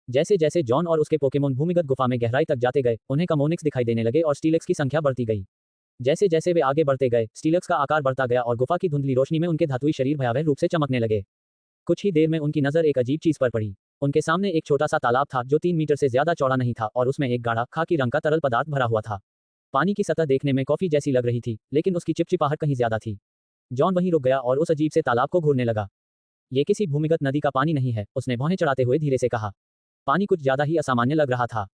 जैसे जैसे जॉन और उसके पोकेमोन भूमिगत गुफा में गहराई तक जाते गए, उन्हें कम ओनिक्स दिखाई देने लगे और स्टीलक्स की संख्या बढ़ती गई। जैसे जैसे वे आगे बढ़ते गए, स्टीलक्स का आकार बढ़ता गया और गुफा की धुंधली रोशनी में उनके धातुई शरीर भयावह रूप से चमकने लगे। कुछ ही देर में उनकी नजर एक अजीब चीज पर पड़ी। उनके सामने एक छोटा सा तालाब था जो 3 मीटर से ज्यादा चौड़ा नहीं था और उसमें एक गाढ़ा खाकी रंग का तरल पदार्थ भरा हुआ था। पानी की सतह देखने में कॉफी जैसी लग रही थी, लेकिन उसकी चिपचिपाहट कहीं ज्यादा थी। जॉन वहीं रुक गया और उस अजीब से तालाब को घूरने लगा। ये किसी भूमिगत नदी का पानी नहीं है, उसने भौहें चढ़ाते हुए धीरे से कहा। पानी कुछ ज्यादा ही असामान्य लग रहा था।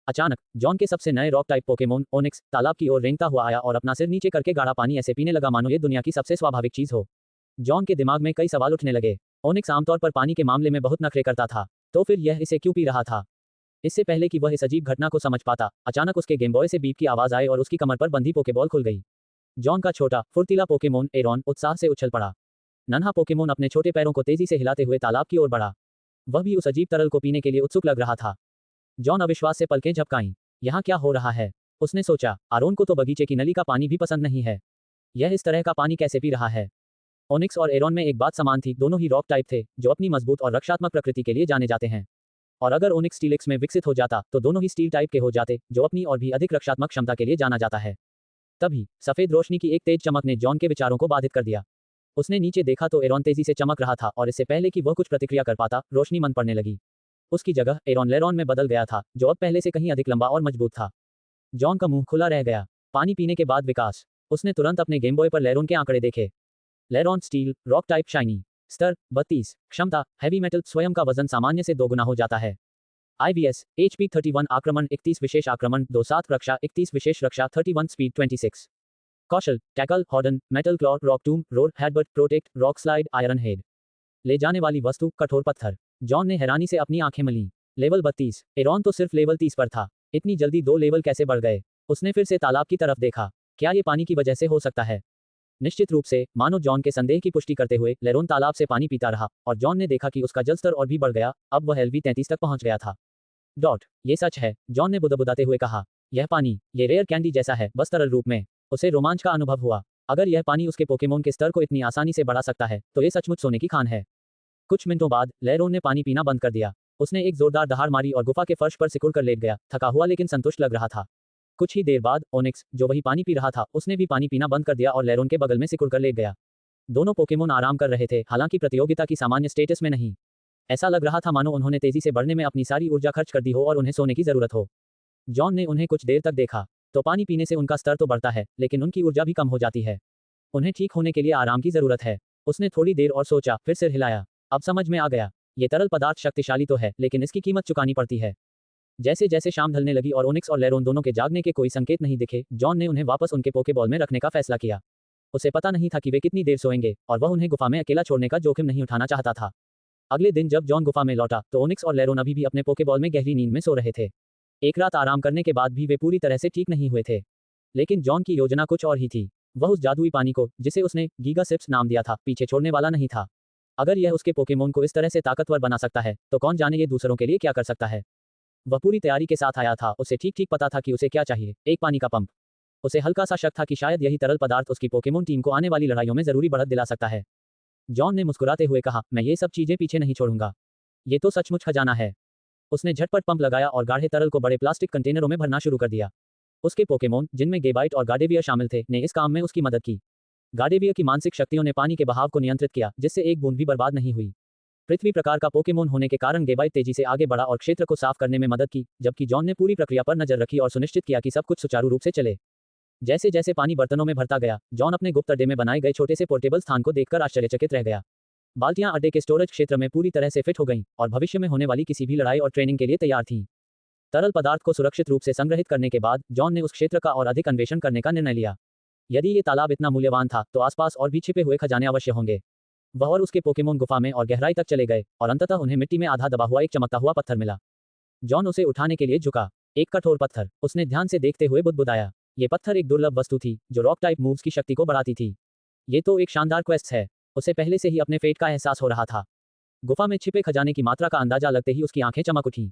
अचानक जॉन के सबसे नए रॉक टाइप पोकेमोन ओनिक्स तालाब की ओर रेंगता हुआ आया और अपना सिर नीचे करके गाढ़ा पानी ऐसे पीने लगा मानो ये दुनिया की सबसे स्वाभाविक चीज हो। जॉन के दिमाग में कई सवाल उठने लगे। ओनिक्स आमतौर पर पानी के मामले में बहुत नखरे करता था, तो फिर यह इसे क्यों पी रहा था? इससे पहले कि वह इस अजीब घटना को समझ पाता, अचानक उसके गेमबॉय से बीप की आवाज आई और उसकी कमर पर बंधी पोकेबॉल खुल गई। जॉन का छोटा फुर्तीला पोकेमोन एरॉन उत्साह से उछल पड़ा। नन्हा पोकेमोन अपने छोटे पैरों को तेजी से हिलाते हुए तालाब की ओर बढ़ा। वह भी उस अजीब तरल को पीने के लिए उत्सुक लग रहा था। जॉन अविश्वास से पलकें झपकाईं। यहाँ क्या हो रहा है? उसने सोचा, आरोन को तो बगीचे की नली का पानी भी पसंद नहीं है। यह इस तरह का पानी कैसे पी रहा है? ओनिक्स और एरॉन में एक बात समान थी, दोनों ही रॉक टाइप थे, जो अपनी मजबूत और रक्षात्मक प्रकृति के लिए जाने जाते हैं। और अगर ओनिक्स स्टीलिक्स में विकसित हो जाता, तो दोनों ही स्टील टाइप के हो जाते, जो अपनी और भी अधिक रक्षात्मक क्षमता के लिए जाना जाता है। तभी सफेद रोशनी की एक तेज चमक ने जॉन के विचारों को बाधित कर दिया। उसने नीचे देखा तो एरॉन तेजी से चमक रहा था और इससे पहले कि वह कुछ प्रतिक्रिया कर पाता, रोशनी मंद पड़ने लगी। उसकी जगह एरॉन लेरॉन में बदल गया था, जो अब पहले से कहीं अधिक लंबा और मजबूत था। जॉन का मुंह खुला रह गया। पानी पीने के बाद विकास। उसने तुरंत अपने गेमबॉय पर लेरॉन के आंकड़े देखे। लेरॉन स्टील, रॉक टाइप शाइनी, स्तर 32, क्षमता हैवी मेटल, स्वयं का वजन सामान्य से 2 गुना हो जाता है। IVS HP 31, आक्रमण 31, विशेष आक्रमण 27, रक्षा 31, विशेष रक्षा 31, स्पीड 26। कौशल tackle, harden, metal claw, rock tomb, roar, headbutt, protect, rock slide, iron head. ले जाने वाली वस्तु कठोर पत्थर। जॉन ने हैरानी से अपनी आंखें मलीं। लेवल 32। एरॉन तो सिर्फ लेवल 30 पर था। इतनी जल्दी 2 लेवल कैसे बढ़ गए? उसने फिर से तालाब की तरफ देखा। क्या ये पानी की वजह से हो सकता है? निश्चित रूप से, मानो जॉन के संदेह की पुष्टि करते हुए लेरॉन तालाब से पानी पीता रहा और जॉन ने देखा कि उसका जल स्तर और भी बढ़ गया। अब वह LV 33 तक पहुंच गया था। ये सच है, जॉन ने बुदबुदाते हुए कहा। यह पानी, ये रेयर कैंडी जैसा है, बस तरल रूप में। उसे रोमांच का अनुभव हुआ। अगर यह पानी उसके पोकेमोन के स्तर को इतनी आसानी से बढ़ा सकता है, तो ये सचमुच सोने की खान है। कुछ मिनटों बाद लेरॉन ने पानी पीना बंद कर दिया। उसने एक जोरदार दहाड़ मारी और गुफा के फर्श पर सिकुड़ कर लेट गया, थका हुआ लेकिन संतुष्ट लग रहा था। कुछ ही देर बाद ओनिक्स, जो वही पानी पी रहा था, उसने भी पानी पीना बंद कर दिया और लेरॉन के बगल में सिकुड़ कर लेट गया। दोनों पोकेमोन आराम कर रहे थे, हालांकि प्रतियोगिता की सामान्य स्टेटस में नहीं। ऐसा लग रहा था मानो उन्होंने तेजी से बढ़ने में अपनी सारी ऊर्जा खर्च कर दी हो और उन्हें सोने की जरूरत हो। जॉन ने उन्हें कुछ देर तक देखा। तो पानी पीने से उनका स्तर तो बढ़ता है, लेकिन उनकी ऊर्जा भी कम हो जाती है। उन्हें ठीक होने के लिए आराम की जरूरत है। उसने थोड़ी देर और सोचा, फिर सिर हिलाया। अब समझ में आ गया। ये तरल पदार्थ शक्तिशाली तो है, लेकिन इसकी कीमत चुकानी पड़ती है। जैसे जैसे शाम ढलने लगी और ओनिक्स और लेरॉन दोनों के जागने के कोई संकेत नहीं दिखे, जॉन ने उन्हें वापस उनके पोकेबॉल में रखने का फैसला किया। उसे पता नहीं था कि वे कितनी देर सोएंगे, और वह उन्हें गुफा में अकेला छोड़ने का जोखिम नहीं उठाना चाहता था। अगले दिन जब जॉन गुफा में लौटा, तो ओनिक्स और लेरॉन अभी भी अपने पोकेबॉल में गहरी नींद में सो रहे थे। एक रात आराम करने के बाद भी वे पूरी तरह से ठीक नहीं हुए थे। लेकिन जॉन की योजना कुछ और ही थी। वह उस जादुई पानी को, जिसे उसने गीगा सिप्स नाम दिया था, पीछे छोड़ने वाला नहीं था। अगर यह उसके पोकेमोन को इस तरह से ताकतवर बना सकता है, तो कौन जाने ये दूसरों के लिए क्या कर सकता है। वह पूरी तैयारी के साथ आया था। उसे ठीक ठीक पता था कि उसे क्या चाहिए। एक पानी का पंप। उसे हल्का सा शक था कि शायद यही तरल पदार्थ उसकी पोकेमोन टीम को आने वाली लड़ाइयों में जरूरी बढ़त दिला सकता है। जॉन ने मुस्कुराते हुए कहा, मैं ये सब चीजें पीछे नहीं छोड़ूंगा। ये तो सचमुच खजाना है। उसने झटपट पंप लगाया और गाढ़े तरल को बड़े प्लास्टिक कंटेनरों में भरना शुरू कर दिया। उसके पोकेमोन, जिनमें गेबाइट और गार्डेवियर शामिल थे, ने इस काम में उसकी मदद की। गार्डेवियर की मानसिक शक्तियों ने पानी के बहाव को नियंत्रित किया, जिससे एक बूंद भी बर्बाद नहीं हुई। पृथ्वी प्रकार का पोकेमोन होने के कारण गेबाइट तेजी से आगे बढ़ा और क्षेत्र को साफ करने में मदद की, जबकि जॉन ने पूरी प्रक्रिया पर नजर रखी और सुनिश्चित किया कि सब कुछ सुचारू रूप से चले। जैसे जैसे पानी बर्तनों में भरता गया, जॉन अपने गुप्त अड्डे में बनाए गए छोटे से पोर्टेबल स्थान को देखकर आश्चर्यचकित रह गया। बाल्टियां अड्डे के स्टोरेज क्षेत्र में पूरी तरह से फिट हो गईं और भविष्य में होने वाली किसी भी लड़ाई और ट्रेनिंग के लिए तैयार थीं। तरल पदार्थ को सुरक्षित रूप से संग्रहित करने के बाद जॉन ने उस क्षेत्र का और अधिक अन्वेषण करने का निर्णय लिया। यदि ये तालाब इतना मूल्यवान था, तो आसपास और भी छिपे हुए खजाने अवश्य होंगे। वह और उसके पोकेमोन गुफा में और गहराई तक चले गए और अंततः उन्हें मिट्टी में आधा दबा हुआ एक चमकता हुआ पत्थर मिला। जॉन उसे उठाने के लिए झुका। एक कठोर पत्थर। उसने ध्यान से देखते हुए बुदबुदाया। ये पत्थर एक दुर्लभ वस्तु थी, जो रॉक टाइप मूव्स की शक्ति को बढ़ाती थी। ये तो एक शानदार क्वेस्ट है। उसे पहले से ही अपने फेट का एहसास हो रहा था। गुफा में छिपे खजाने की मात्रा का अंदाजा लगते ही उसकी आंखें चमक उठीं।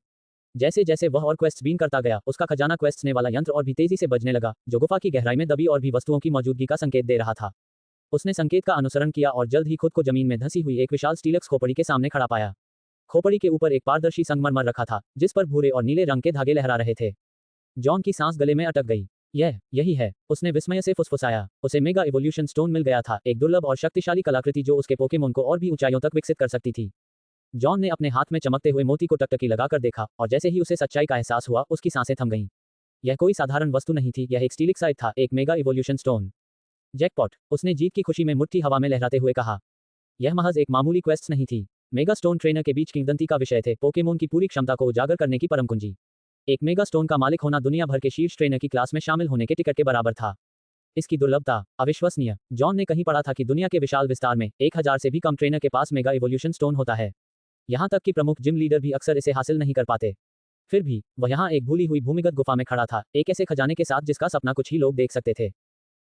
जैसे जैसे वह और क्वेस्ट बीन करता गया, उसका खजाना क्वेस्ट ने वाला यंत्र और भी तेजी से बजने लगा, जो गुफा की गहराई में दबी और भी वस्तुओं की मौजूदगी का संकेत दे रहा था। उसने संकेत का अनुसरण किया और जल्द ही खुद को जमीन में धंसी हुई एक विशाल स्टीलक्स खोपड़ी के सामने खड़ा पाया। खोपड़ी के ऊपर एक पारदर्शी संगमरमर रखा था, जिस पर भूरे और नीले रंग के धागे लहरा रहे थे। जॉन की सांस गले में अटक गई। यही है, उसने विस्मय से फुसफुसाया। उसे मेगा इवोल्यूशन स्टोन मिल गया था, एक दुर्लभ और शक्तिशाली कलाकृति जो उसके पोकेमोन को और भी ऊंचाइयों तक विकसित कर सकती थी। जॉन ने अपने हाथ में चमकते हुए मोती को टकटकी लगाकर देखा, और जैसे ही उसे सच्चाई का एहसास हुआ, उसकी सांसें थम गईं। यह कोई साधारण वस्तु नहीं थी, यह एक स्टीलिक्साइड था, एक मेगा इवोल्यूशन स्टोन। जैकपॉट, उसने जीत की खुशी में मुट्ठी हवा में लहराते हुए कहा। यह महज एक मामूली क्वेस्ट नहीं थी। मेगा स्टोन ट्रेनर के बीच किंवदंती का विषय थे, पोकेमोन की पूरी क्षमता को उजागर करने की परम कुंजी। एक मेगा स्टोन का मालिक होना दुनिया भर के शीर्ष ट्रेनर की क्लास में शामिल होने के टिकट के बराबर था। इसकी दुर्लभता अविश्वसनीय। जॉन ने कहीं पढ़ा था कि दुनिया के विशाल विस्तार में 1000 से भी कम ट्रेनर के पास मेगा इवोल्यूशन स्टोन होता है। यहाँ तक कि प्रमुख जिम लीडर भी अक्सर इसे हासिल नहीं कर पाते। फिर भी वह यहाँ एक भूली हुई भूमिगत गुफा में खड़ा था, एक ऐसे खजाने के साथ जिसका सपना कुछ ही लोग देख सकते थे।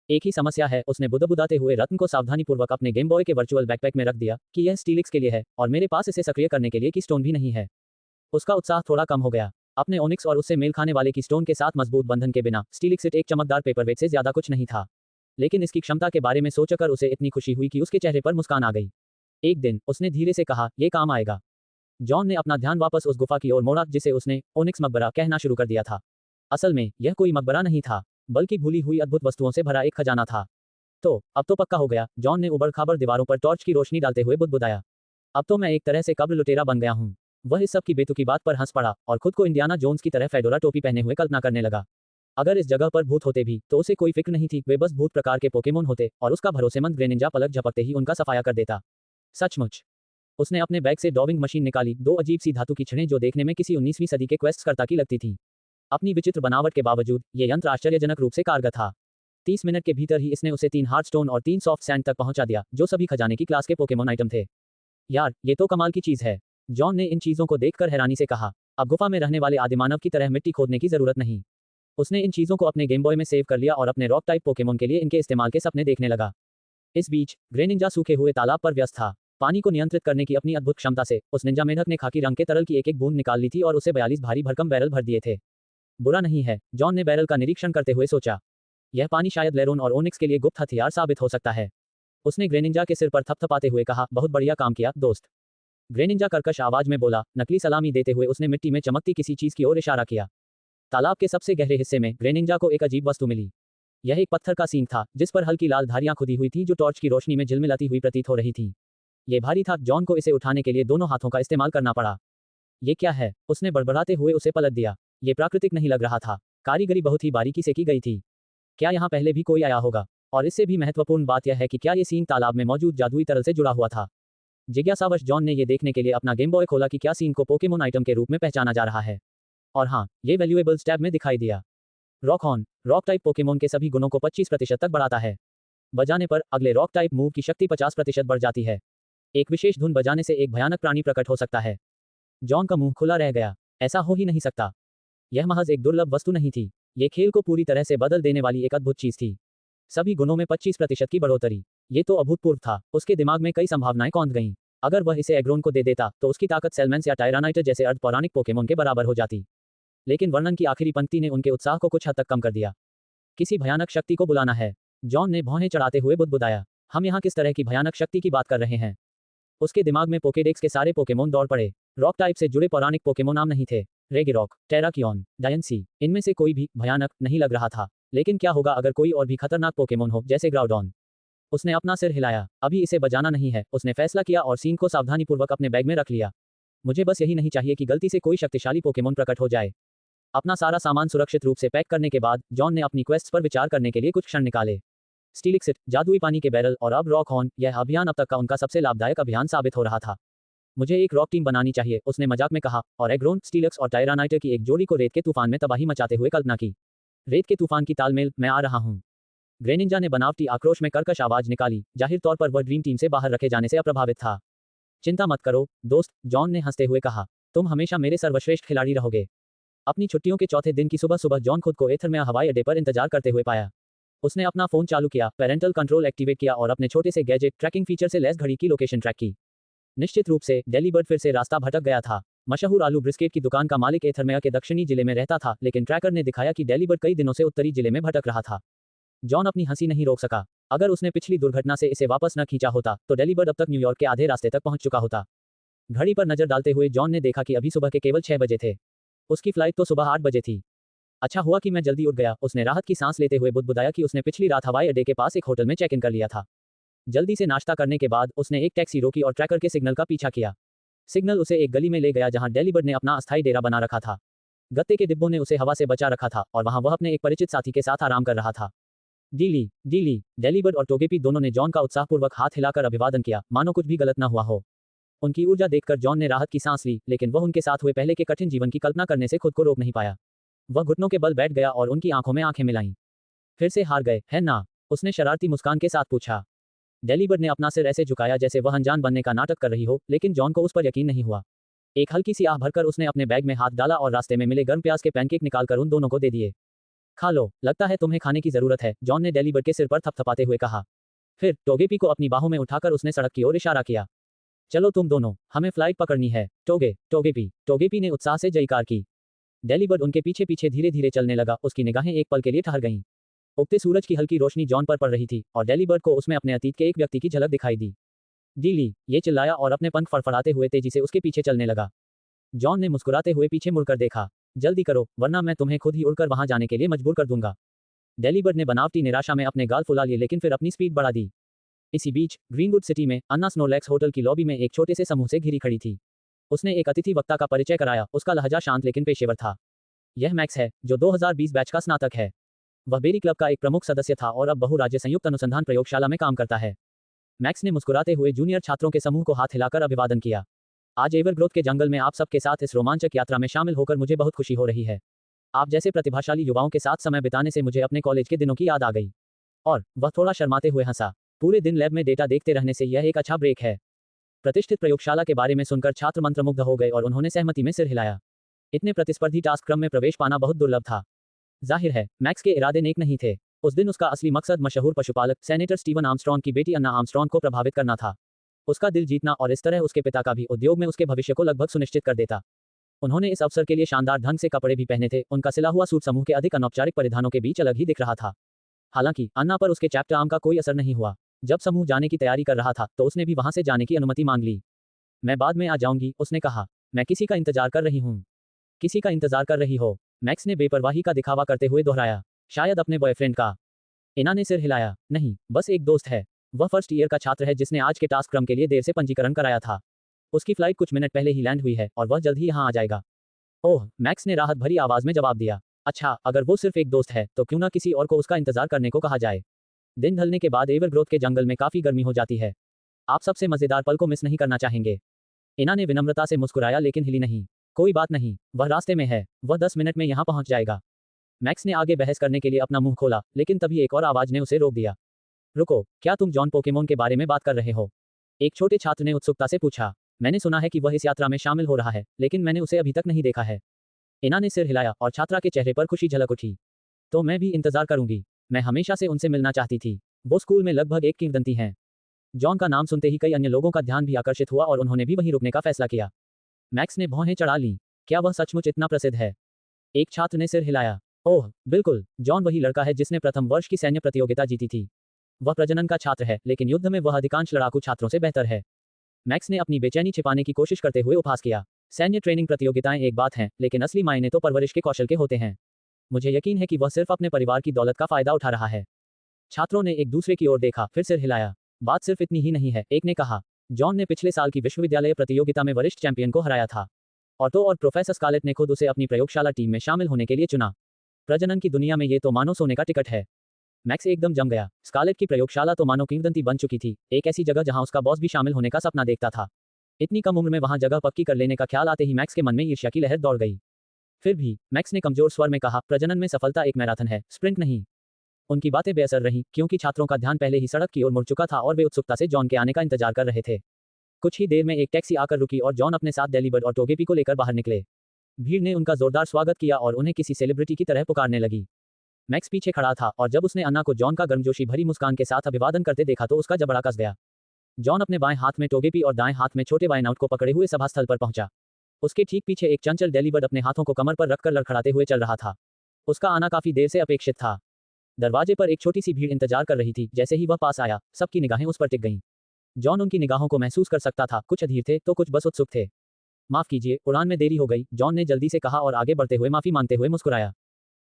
एक ही समस्या है, उसने बुदबुदाते हुए रत्न को सावधानीपूर्वक अपने गेम बॉय के वर्चुअल बैकपैक में रख दिया कि यह स्टीलिक्स के लिए है, और मेरे पास इसे सक्रिय करने के लिए की स्टोन भी नहीं है। उसका उत्साह थोड़ा कम हो गया। अपने ओनिक्स और उससे मेल खाने वाले की स्टोन के साथ मजबूत बंधन के बिना स्टीलिक्सिट एक चमकदार पेपरवेट से ज्यादा कुछ नहीं था। लेकिन इसकी क्षमता के बारे में सोचकर उसे इतनी खुशी हुई कि उसके चेहरे पर मुस्कान आ गई। एक दिन उसने धीरे से कहा, यह काम आएगा। जॉन ने अपना ध्यान वापस उस गुफा की ओर मोड़ा जिसे उसने ओनिक्स मकबरा कहना शुरू कर दिया था। असल में यह कोई मकबरा नहीं था, बल्कि भूली हुई अद्भुत वस्तुओं से भरा एक खजाना था। तो अब तो पक्का हो गया, जॉन ने उबड़-खाबड़ दीवारों पर टॉर्च की रोशनी डालते हुए बुदबुदाया। अब तो मैं एक तरह से कब्र लुटेरा बन गया हूँ। वह इस सब की बेतुकी बात पर हंस पड़ा और खुद को इंडियाना जोन्स की तरह फेडोरा टोपी पहने हुए कल्पना करने लगा। अगर इस जगह पर भूत होते भी तो उसे कोई फिक्र नहीं थी, वे बस भूत प्रकार के पोकेमोन होते, और उसका भरोसेमंद ग्रेनिंजा पलक झपकते ही उनका सफाया कर देता। सचमुच। उसने अपने बैग से डॉबिंग मशीन निकाली, दो अजीब सी धातु की छड़ें जो देखने में किसी 19वीं सदी के क्वेस्टकर्ता की लगती थी। अपनी विचित्र बनावट के बावजूद ये यंत्र आश्चर्यजनक रूप से कारगर था। 30 मिनट के भीतर ही इसने उसे 3 हार्ड स्टोन और 3 सॉफ्ट सैंड तक पहुंचा दिया, जो सभी खजाने की क्लास के पोकेमोन आइटम थे। यार, ये तो कमाल की चीज है। जॉन ने इन चीजों को देखकर हैरानी से कहा। अब गुफा में रहने वाले आदिमानव की तरह मिट्टी खोदने की जरूरत नहीं। उसने इन चीजों को अपने गेम बॉय में सेव कर लिया और अपने रॉक टाइप पोकेमोन के लिए इनके इस्तेमाल के सपने देखने लगा। इस बीच ग्रेनिंजा सूखे हुए तालाब पर व्यस्त था। पानी को नियंत्रित करने की अपनी अद्भुत क्षमता से उस निंजा मेढक ने खाकी रंग के तरल की एक एक बूंद निकाल ली थी और उसे 42 भारी भरकम बैरल भर दिए थे। बुरा नहीं है, जॉन ने बैरल का निरीक्षण करते हुए सोचा। यह पानी शायद लेरोन और ओनिक्स के लिए गुप्त हथियार साबित हो सकता है। उसने ग्रेनिंजा के सिर पर थपथपाते हुए कहा, बहुत बढ़िया काम किया दोस्त। ग्रेनिंजा कर्कश आवाज में बोला। नकली सलामी देते हुए उसने मिट्टी में चमकती किसी चीज की ओर इशारा किया। तालाब के सबसे गहरे हिस्से में ग्रेनिंजा को एक अजीब वस्तु मिली। यह एक पत्थर का सींग था, जिस पर हल्की लाल धारियां खुदी हुई थी जो टॉर्च की रोशनी में झिलमिलाती हुई प्रतीत हो रही थी। ये भारी था, जॉन को इसे उठाने के लिए दोनों हाथों का इस्तेमाल करना पड़ा। ये क्या है? उसने बड़बड़ाते हुए उसे पलट दिया। ये प्राकृतिक नहीं लग रहा था, कारीगरी बहुत ही बारीकी से की गई थी। क्या यहाँ पहले भी कोई आया होगा? और इससे भी महत्वपूर्ण बात यह है कि क्या ये सींग तालाब में मौजूद जादुई तरल से जुड़ा हुआ था? जिज्ञासावश जॉन ने ये देखने के लिए अपना गेम बॉय खोला कि क्या सींग को पोकेमोन आइटम के रूप में पहचाना जा रहा है। और हाँ, ये वैल्यूएबल्स टैब में दिखाई दिया। Rock on, rock type Pokemon के सभी गुणों को 25% तक बढ़ाता है। बजाने पर अगले रॉक टाइप मूव की शक्ति 50% बढ़ जाती है। एक विशेष धुन बजाने से एक भयानक प्राणी प्रकट हो सकता है। जॉन का मुंह खुला रह गया। ऐसा हो ही नहीं सकता। यह महज एक दुर्लभ वस्तु नहीं थी, ये खेल को पूरी तरह से बदल देने वाली एक अद्भुत चीज थी। सभी गुणों में 25% की बढ़ोतरी, ये तो अभूतपूर्व था। उसके दिमाग में कई संभावनाएं कौंध गईं। अगर वह इसे एग्रोन को दे देता तो उसकी ताकत सेलमेंस या टायरानाइटर जैसे अर्ध पौराणिक पोकेमोन के बराबर हो जाती। लेकिन वर्णन की आखिरी पंक्ति ने उनके उत्साह को कुछ हद तक कम कर दिया। किसी भयानक शक्ति को बुलाना है, जॉन ने भौहें चढ़ाते हुए बुदबुदाया। हम यहाँ किस तरह की भयानक शक्ति की बात कर रहे हैं? उसके दिमाग में पोकेडेक्स के सारे पोकेमोन दौड़ पड़े। रॉक टाइप से जुड़े पौराणिक पोकेमोन नाम नहीं थे। रेगिरॉक, टेराकियन, डायंसी, इनमें से कोई भी भयानक नहीं लग रहा था। लेकिन क्या होगा अगर कोई और भी खतरनाक पोकेमोन हो, जैसे ग्राउडॉन? उसने अपना सिर हिलाया। अभी इसे बजाना नहीं है, उसने फैसला किया और सीन को सावधानीपूर्वक अपने बैग में रख लिया। मुझे बस यही नहीं चाहिए कि गलती से कोई शक्तिशाली पोकेमोन प्रकट हो जाए। अपना सारा सामान सुरक्षित रूप से पैक करने के बाद जॉन ने अपनी क्वेस्ट पर विचार करने के लिए कुछ क्षण निकाले। स्टीलिक्सिट, जादुई पानी के बैरल और अब रॉक हॉर्न, यह अभियान अब तक का उनका सबसे लाभदायक अभियान साबित हो रहा था। मुझे एक रॉक टीम बनानी चाहिए, उसने मजाक में कहा, और एग्रोन, स्टीलक्स और टायरानाइटर की एक जोड़ी को रेत के तूफान में तबाही मचाते हुए कल्पना की। रेत के तूफान की तालमेल, मैं आ रहा हूँ। ग्रेनिंजा ने बनावटी आक्रोश में कर्कश आवाज निकाली। जाहिर तौर पर वह ड्रीम टीम से बाहर रखे जाने से अप्रभावित था। चिंता मत करो दोस्त, जॉन ने हंसते हुए कहा, तुम हमेशा मेरे सर्वश्रेष्ठ खिलाड़ी रहोगे। अपनी छुट्टियों के चौथे दिन की सुबह सुबह जॉन खुद को एथर में हवाई अड्डे पर इंतजार करते हुए पाया। उसने अपना फोन चालू किया, पेरेंटल कंट्रोल एक्टिवेट किया और अपने छोटे से गैजेट ट्रैकिंग फीचर से लैस घड़ी की लोकेशन ट्रैक की। निश्चित रूप से डेलीबर्ड फिर से रास्ता भटक गया था। मशहूर आलू ब्रिस्केट की दुकान का मालिक एथरमेया के दक्षिणी जिले में रहता था, लेकिन ट्रैकर ने दिखाया कि डेलीबर्ड कई दिनों से उत्तरी जिले में भटक रहा था। जॉन अपनी हंसी नहीं रोक सका। अगर उसने पिछली दुर्घटना से इसे वापस न खींचा होता तो डेलीबर्ड अब तक न्यूयॉर्क के आधे रास्ते तक पहुंच चुका होता। घड़ी पर नजर डालते हुए जॉन ने देखा कि अभी सुबह के केवल 6 बजे थे। उसकी फ्लाइट तो सुबह 8 बजे थी। अच्छा हुआ कि मैं जल्दी उठ गया, उसने राहत की सांस लेते हुए बुदबुदाया कि उसने पिछली रात हवाई अड्डे के पास एक होटल में चेक इन कर लिया था। जल्दी से नाश्ता करने के बाद उसने एक टैक्सी रोकी और ट्रैकर के सिग्नल का पीछा किया। सिग्नल उसे एक गली में ले गया जहां डेलीबर्ड ने अपना अस्थायी डेरा बना रखा था। गत्ते के डिब्बों ने उसे हवा से बचा रखा था और वहां वह अपने एक परिचित साथी के साथ आराम कर रहा था। डीली डीली डेलीबर्ड और टोगेपी दोनों ने जॉन का उत्साहपूर्वक हाथ हिलाकर अभिवादन किया, मानो कुछ भी गलत न हुआ हो। उनकी ऊर्जा देखकर जॉन ने राहत की सांस ली, लेकिन वह उनके साथ हुए पहले के कठिन जीवन की कल्पना करने से खुद को रोक नहीं पाया। वह घुटनों के बल बैठ गया और उनकी आंखों में आंखें मिलाईं। फिर से हार गए, है ना? उसने शरारती मुस्कान के साथ पूछा। डेलीबर्ड ने अपना सिर ऐसे झुकाया जैसे वह अनजान बनने का नाटक कर रही हो, लेकिन जॉन को उस पर यकीन नहीं हुआ। एक हल्की सी आह भरकर उसने अपने बैग में हाथ डाला और रास्ते में मिले गर्म प्याज के पैनकेक निकालकर उन दोनों को दे दिए। खा लो, लगता है तुम्हें खाने की जरूरत है, जॉन ने डेलीबर्ड के सिर पर थपथपाते हुए कहा। फिर टोगेपी को अपनी बाहों में उठाकर उसने सड़क की ओर इशारा किया। चलो तुम दोनों, हमें फ्लाइट पकड़नी है। टोगेपी ने उत्साह से जयकार की। डेलीबर्ड उनके पीछे पीछे धीरे धीरे चलने लगा, उसकी निगाहें एक पल के लिए ठहर गईं। उगते सूरज की हल्की रोशनी जॉन पर पड़ रही थी और डेलीबर्ड को उसमें अपने अतीत के एक व्यक्ति की झलक दिखाई दी। डीली, ये चिल्लाया और अपने पंख फड़फड़ाते हुए तेजी से उसके पीछे चलने लगा। जॉन ने मुस्कुराते हुए पीछे मुड़कर देखा। जल्दी करो, वरना मैं तुम्हें खुद ही उड़कर वहां जाने के लिए मजबूर कर दूंगा। डेलीबर्ड ने बनावटी निराशा में अपने गाल फुला लिए, लेकिन फिर अपनी स्पीड बढ़ा दी। इसी बीच ग्रीनवुड सिटी में अन्ना स्नोलैक्स होटल की लॉबी में एक छोटे से समूह से घिरी खड़ी थी। उसने एक अतिथि वक्ता का परिचय कराया, उसका लहजा शांत लेकिन पेशेवर था। यह मैक्स है, जो 2020 बैच का स्नातक है। वह बेरी क्लब का एक प्रमुख सदस्य था और अब बहुराज्य संयुक्त अनुसंधान प्रयोगशाला में काम करता है। मैक्स ने मुस्कुराते हुए जूनियर छात्रों के समूह को हाथ हिलाकर अभिवादन किया। आज एवरग्रोथ के जंगल में आप सबके साथ इस रोमांचक यात्रा में शामिल होकर मुझे बहुत खुशी हो रही है। आप जैसे प्रतिभाशाली युवाओं के साथ समय बिताने से मुझे अपने कॉलेज के दिनों की याद आ गई। और वह थोड़ा शर्माते हुए हंसा। पूरे दिन लैब में डेटा देखते रहने से यह एक अच्छा ब्रेक है। प्रतिष्ठित प्रयोगशाला के बारे में सुनकर छात्र मंत्रमुग्ध हो गए और उन्होंने सहमति में सिर हिलाया। इतने प्रतिस्पर्धी टास्क क्रम में प्रवेश पाना बहुत दुर्लभ था। जाहिर है, मैक्स के इरादे नेक नहीं थे। उस दिन उसका असली मकसद मशहूर पशुपालक सेनेटर स्टीवन आर्मस्ट्रॉन्ग की बेटी अन्ना आर्मस्ट्रॉन्ग को प्रभावित करना था। उसका दिल जीतना और इस तरह उसके पिता का भी उद्योग में उसके भविष्य को लगभग सुनिश्चित कर देता। उन्होंने इस अवसर के लिए शानदार ढंग से कपड़े भी पहने थे, उनका सिला हुआ सूट समूह के अधिक अनौपचारिक परिधानों के बीच अलग ही दिख रहा था। हालांकि अन्ना पर उसके चैप्टर आर्म का कोई असर नहीं हुआ। जब समूह जाने की तैयारी कर रहा था तो उसने भी वहां से जाने की अनुमति मांग ली। मैं बाद में आ जाऊंगी, उसने कहा। मैं किसी का इंतजार कर रही हूँ। किसी का इंतजार कर रही हो? मैक्स ने बेपरवाही का दिखावा करते हुए दोहराया। शायद अपने बॉयफ्रेंड का। इना ने सिर हिलाया। नहीं, बस एक दोस्त है। वह फर्स्ट ईयर का छात्र है जिसने आज के टास्क क्रम के लिए देर से पंजीकरण कराया था। उसकी फ्लाइट कुछ मिनट पहले ही लैंड हुई है और वह जल्द ही यहाँ आ जाएगा। ओह, मैक्स ने राहत भरी आवाज में जवाब दिया। अच्छा, अगर वो सिर्फ एक दोस्त है तो क्यों ना किसी और को उसका इंतजार करने को कहा जाए। दिन ढलने के बाद एवरग्रोथ के जंगल में काफी गर्मी हो जाती है। आप सबसे मजेदार पल को मिस नहीं करना चाहेंगे। इना ने विनम्रता से मुस्कुराया लेकिन हिली नहीं। कोई बात नहीं, वह रास्ते में है, वह 10 मिनट में यहाँ पहुंच जाएगा। मैक्स ने आगे बहस करने के लिए अपना मुंह खोला, लेकिन तभी एक और आवाज ने उसे रोक दिया। रुको, क्या तुम जॉन पोकेमोन के बारे में बात कर रहे हो? एक छोटे छात्र ने उत्सुकता से पूछा। मैंने सुना है कि वह इस यात्रा में शामिल हो रहा है, लेकिन मैंने उसे अभी तक नहीं देखा है। इना ने सिर हिलाया और छात्रा के चेहरे पर खुशी झलक उठी। तो मैं भी इंतजार करूंगी। मैं हमेशा से उनसे मिलना चाहती थी। वो स्कूल में लगभग एक किंवदंती हैं। जॉन का नाम सुनते ही कई अन्य लोगों का ध्यान भी आकर्षित हुआ और उन्होंने भी वहीं रुकने का फैसला किया। मैक्स ने भौहें चढ़ा लीं। क्या वह सचमुच इतना प्रसिद्ध है? एक छात्र ने सिर हिलाया। ओह, बिल्कुल, जॉन वही लड़का है जिसने प्रथम वर्ष की सैन्य प्रतियोगिता जीती थी। वह प्रजनन का छात्र है, लेकिन युद्ध में वह अधिकांश लड़ाकू छात्रों से बेहतर है। मैक्स ने अपनी बेचैनी छिपाने की कोशिश करते हुए उपहास किया। सैन्य ट्रेनिंग प्रतियोगिताएं एक बात हैं, लेकिन असली मायने तो परवरिश के कौशल के होते हैं। मुझे यकीन है कि वह सिर्फ अपने परिवार की दौलत का फायदा उठा रहा है। छात्रों ने एक दूसरे की ओर देखा, फिर सिर हिलाया। बात सिर्फ इतनी ही नहीं है, एक ने कहा। जॉन ने पिछले साल की विश्वविद्यालय प्रतियोगिता में वरिष्ठ चैंपियन को हराया था। और प्रोफेसर स्कारलेट ने खुद उसे अपनी प्रयोगशाला टीम में शामिल होने के लिए चुना। प्रजनन की दुनिया में ये तो मानो सोने का टिकट है। मैक्स एकदम जम गया। स्कारलेट की प्रयोगशाला तो मानो किंवदंती बन चुकी थी, एक ऐसी जगह जहां उसका बॉस भी शामिल होने का सपना देखता था। इतनी कम उम्र में वहां जगह पक्की कर लेने का ख्याल आते ही मैक्स के मन में ईर्ष्या की लहर दौड़ गई। फिर भी मैक्स ने कमजोर स्वर में कहा, प्रजनन में सफलता एक मैराथन है, स्प्रिंट नहीं। उनकी बातें बेअसर रहीं, क्योंकि छात्रों का ध्यान पहले ही सड़क की ओर मुड़ चुका था और वे उत्सुकता से जॉन के आने का इंतजार कर रहे थे। कुछ ही देर में एक टैक्सी आकर रुकी और जॉन अपने साथ डेलीबर्ड और टोगेपी को लेकर बाहर निकले। भीड़ ने उनका जोरदार स्वागत किया और उन्हें किसी सेलिब्रिटी की तरह पुकारने लगी। मैक्स पीछे खड़ा था और जब उसने अन्ना को जॉन का गर्मजोशी भरी मुस्कान के साथ अभिवादन करते देखा तो उसका जबड़ा कस गया। जॉन अपने बाएं हाथ में टोगेपी और दाएं हाथ में छोटे वाइनआउट को पकड़े हुए सभा स्थल पर पहुंचा। उसके ठीक पीछे एक चंचल डेलीबर्ड अपने हाथों को कमर पर रखकर लड़खड़ाते हुए चल रहा था। उसका आना काफी देर से अपेक्षित था। दरवाजे पर एक छोटी सी भीड़ इंतजार कर रही थी। जैसे ही वह पास आया, सबकी निगाहें उस पर टिक गईं। जॉन उनकी निगाहों को महसूस कर सकता था, कुछ अधीर थे तो कुछ बस उत्सुक थे। माफ कीजिए, उड़ान में देरी हो गई, जॉन ने जल्दी से कहा और आगे बढ़ते हुए माफी मांगते हुए मुस्कुराया।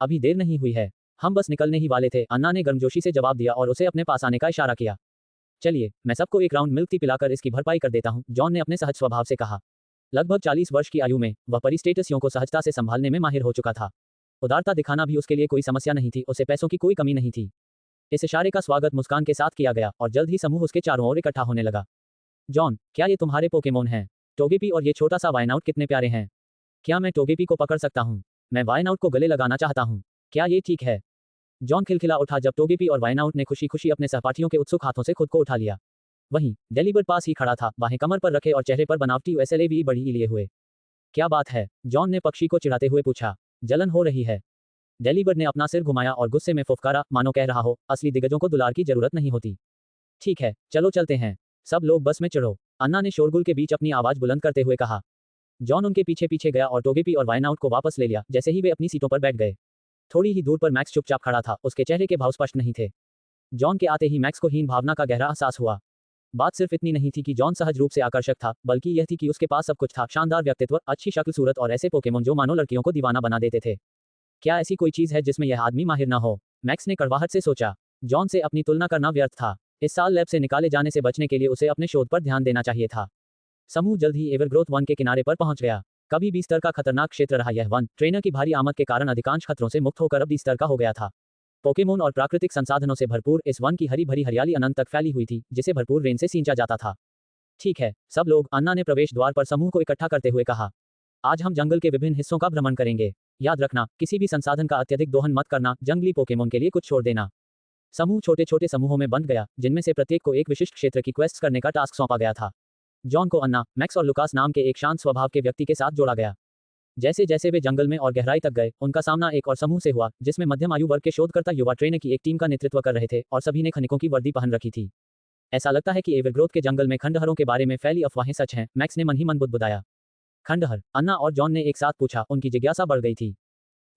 अभी देर नहीं हुई है, हम बस निकलने ही वाले थे, अन्ना ने गर्मजोशी से जवाब दिया और उसे अपने पास आने का इशारा किया। चलिए, मैं सबको एक राउंड मिल्क टी पिलाकर इसकी भरपाई कर देता हूँ, जॉन ने अपने सहज स्वभाव से कहा। लगभग 40 वर्ष की आयु में वह परिस्टेटसियों को सहजता से संभालने में माहिर हो चुका था। उदारता दिखाना भी उसके लिए कोई समस्या नहीं थी, उसे पैसों की कोई कमी नहीं थी। इस इशारे का स्वागत मुस्कान के साथ किया गया और जल्द ही समूह उसके चारों ओर इकट्ठा होने लगा। जॉन, क्या ये तुम्हारे पोकेमोन हैं? टोगेपी और ये छोटा सा वायनाउट कितने प्यारे हैं। क्या मैं टोगेपी को पकड़ सकता हूँ? मैं वायनाउट को गले लगाना चाहता हूँ। क्या ये ठीक है? जॉन खिलखिला उठा जब टोगेपी और वायनाउट ने खुशी खुशी अपने सहपाठियों के उत्सुक हाथों से खुद को उठा लिया। वहीं डेलीबर्ट पास ही खड़ा था, बाहें कमर पर रखे और चेहरे पर बनावटी USLAV बड़ी लिए हुए। क्या बात है? जॉन ने पक्षी को चिढ़ाते हुए पूछा। जलन हो रही है। डेलीबर्ट ने अपना सिर घुमाया और गुस्से में फुफकारा, मानो कह रहा हो, असली दिग्गजों को दुलार की जरूरत नहीं होती। ठीक है, चलो चलते हैं। सब लोग बस में चढ़ो, अन्ना ने शोरगुल के बीच अपनी आवाज बुलंद करते हुए कहा। जॉन उनके पीछे पीछे गया और टोगेपी और वायनाउट को वापस ले लिया जैसे ही वे अपनी सीटों पर बैठ गए। थोड़ी ही दूर पर मैक्स चुपचाप खड़ा था, उसके चेहरे के भाव स्पष्ट नहीं थे। जॉन के आते ही मैक्स को हीन भावना का गहरा एहसास हुआ। बात सिर्फ इतनी नहीं थी कि जॉन सहज रूप से आकर्षक था, बल्कि यह थी कि उसके पास सब कुछ था, शानदार व्यक्तित्व, अच्छी शक्ल सूरत और ऐसे पोकेमोन जो मानो लड़कियों को दीवाना बना देते थे। क्या ऐसी कोई चीज है जिसमें यह आदमी माहिर ना हो? मैक्स ने कड़वाहट से सोचा। जॉन से अपनी तुलना करना व्यर्थ था। इस साल लैब से निकाले जाने से बचने के लिए उसे अपने शोध पर ध्यान देना चाहिए था। समूह जल्द ही एवरग्रोथ वन के किनारे पर पहुंच गया। कभी भी स्तर का खतरनाक क्षेत्र रहा यह वन, ट्रेनर की भारी आमद के कारण अधिकांश खतरों से मुक्त होकर अब स्तर का हो गया था। पोकेमोन और प्राकृतिक संसाधनों से भरपूर इस वन की हरी भरी हरियाली अनंत तक फैली हुई थी, जिसे भरपूर रेन से सींचा जाता था। ठीक है, सब लोग, अन्ना ने प्रवेश द्वार पर समूह को इकट्ठा करते हुए कहा। आज हम जंगल के विभिन्न हिस्सों का भ्रमण करेंगे। याद रखना, किसी भी संसाधन का अत्यधिक दोहन मत करना, जंगली पोकेमोन के लिए कुछ छोड़ देना। समूह छोटे छोटे समूहों में बंट गया, जिनमें से प्रत्येक को एक विशिष्ट क्षेत्र की क्वेस्ट करने का टास्क सौंपा गया था। जॉन को अन्ना, मैक्स और लुकास नाम के एक शांत स्वभाव के व्यक्ति के साथ जोड़ा गया। जैसे जैसे वे जंगल में और गहराई तक गए, उनका सामना एक और समूह से हुआ, जिसमें मध्यम आयु वर्ग के शोधकर्ता युवा ट्रेनर की एक टीम का नेतृत्व कर रहे थे और सभी ने खनिकों की वर्दी पहन रखी थी। ऐसा लगता है कि एवरग्रोथ के जंगल में खंडहरों के बारे में फैली अफवाहें सच हैं, मैक्स ने मन ही मन बुदबुदाया। खंडहर? अन्ना और जॉन ने एक साथ पूछा, उनकी जिज्ञासा बढ़ गई थी।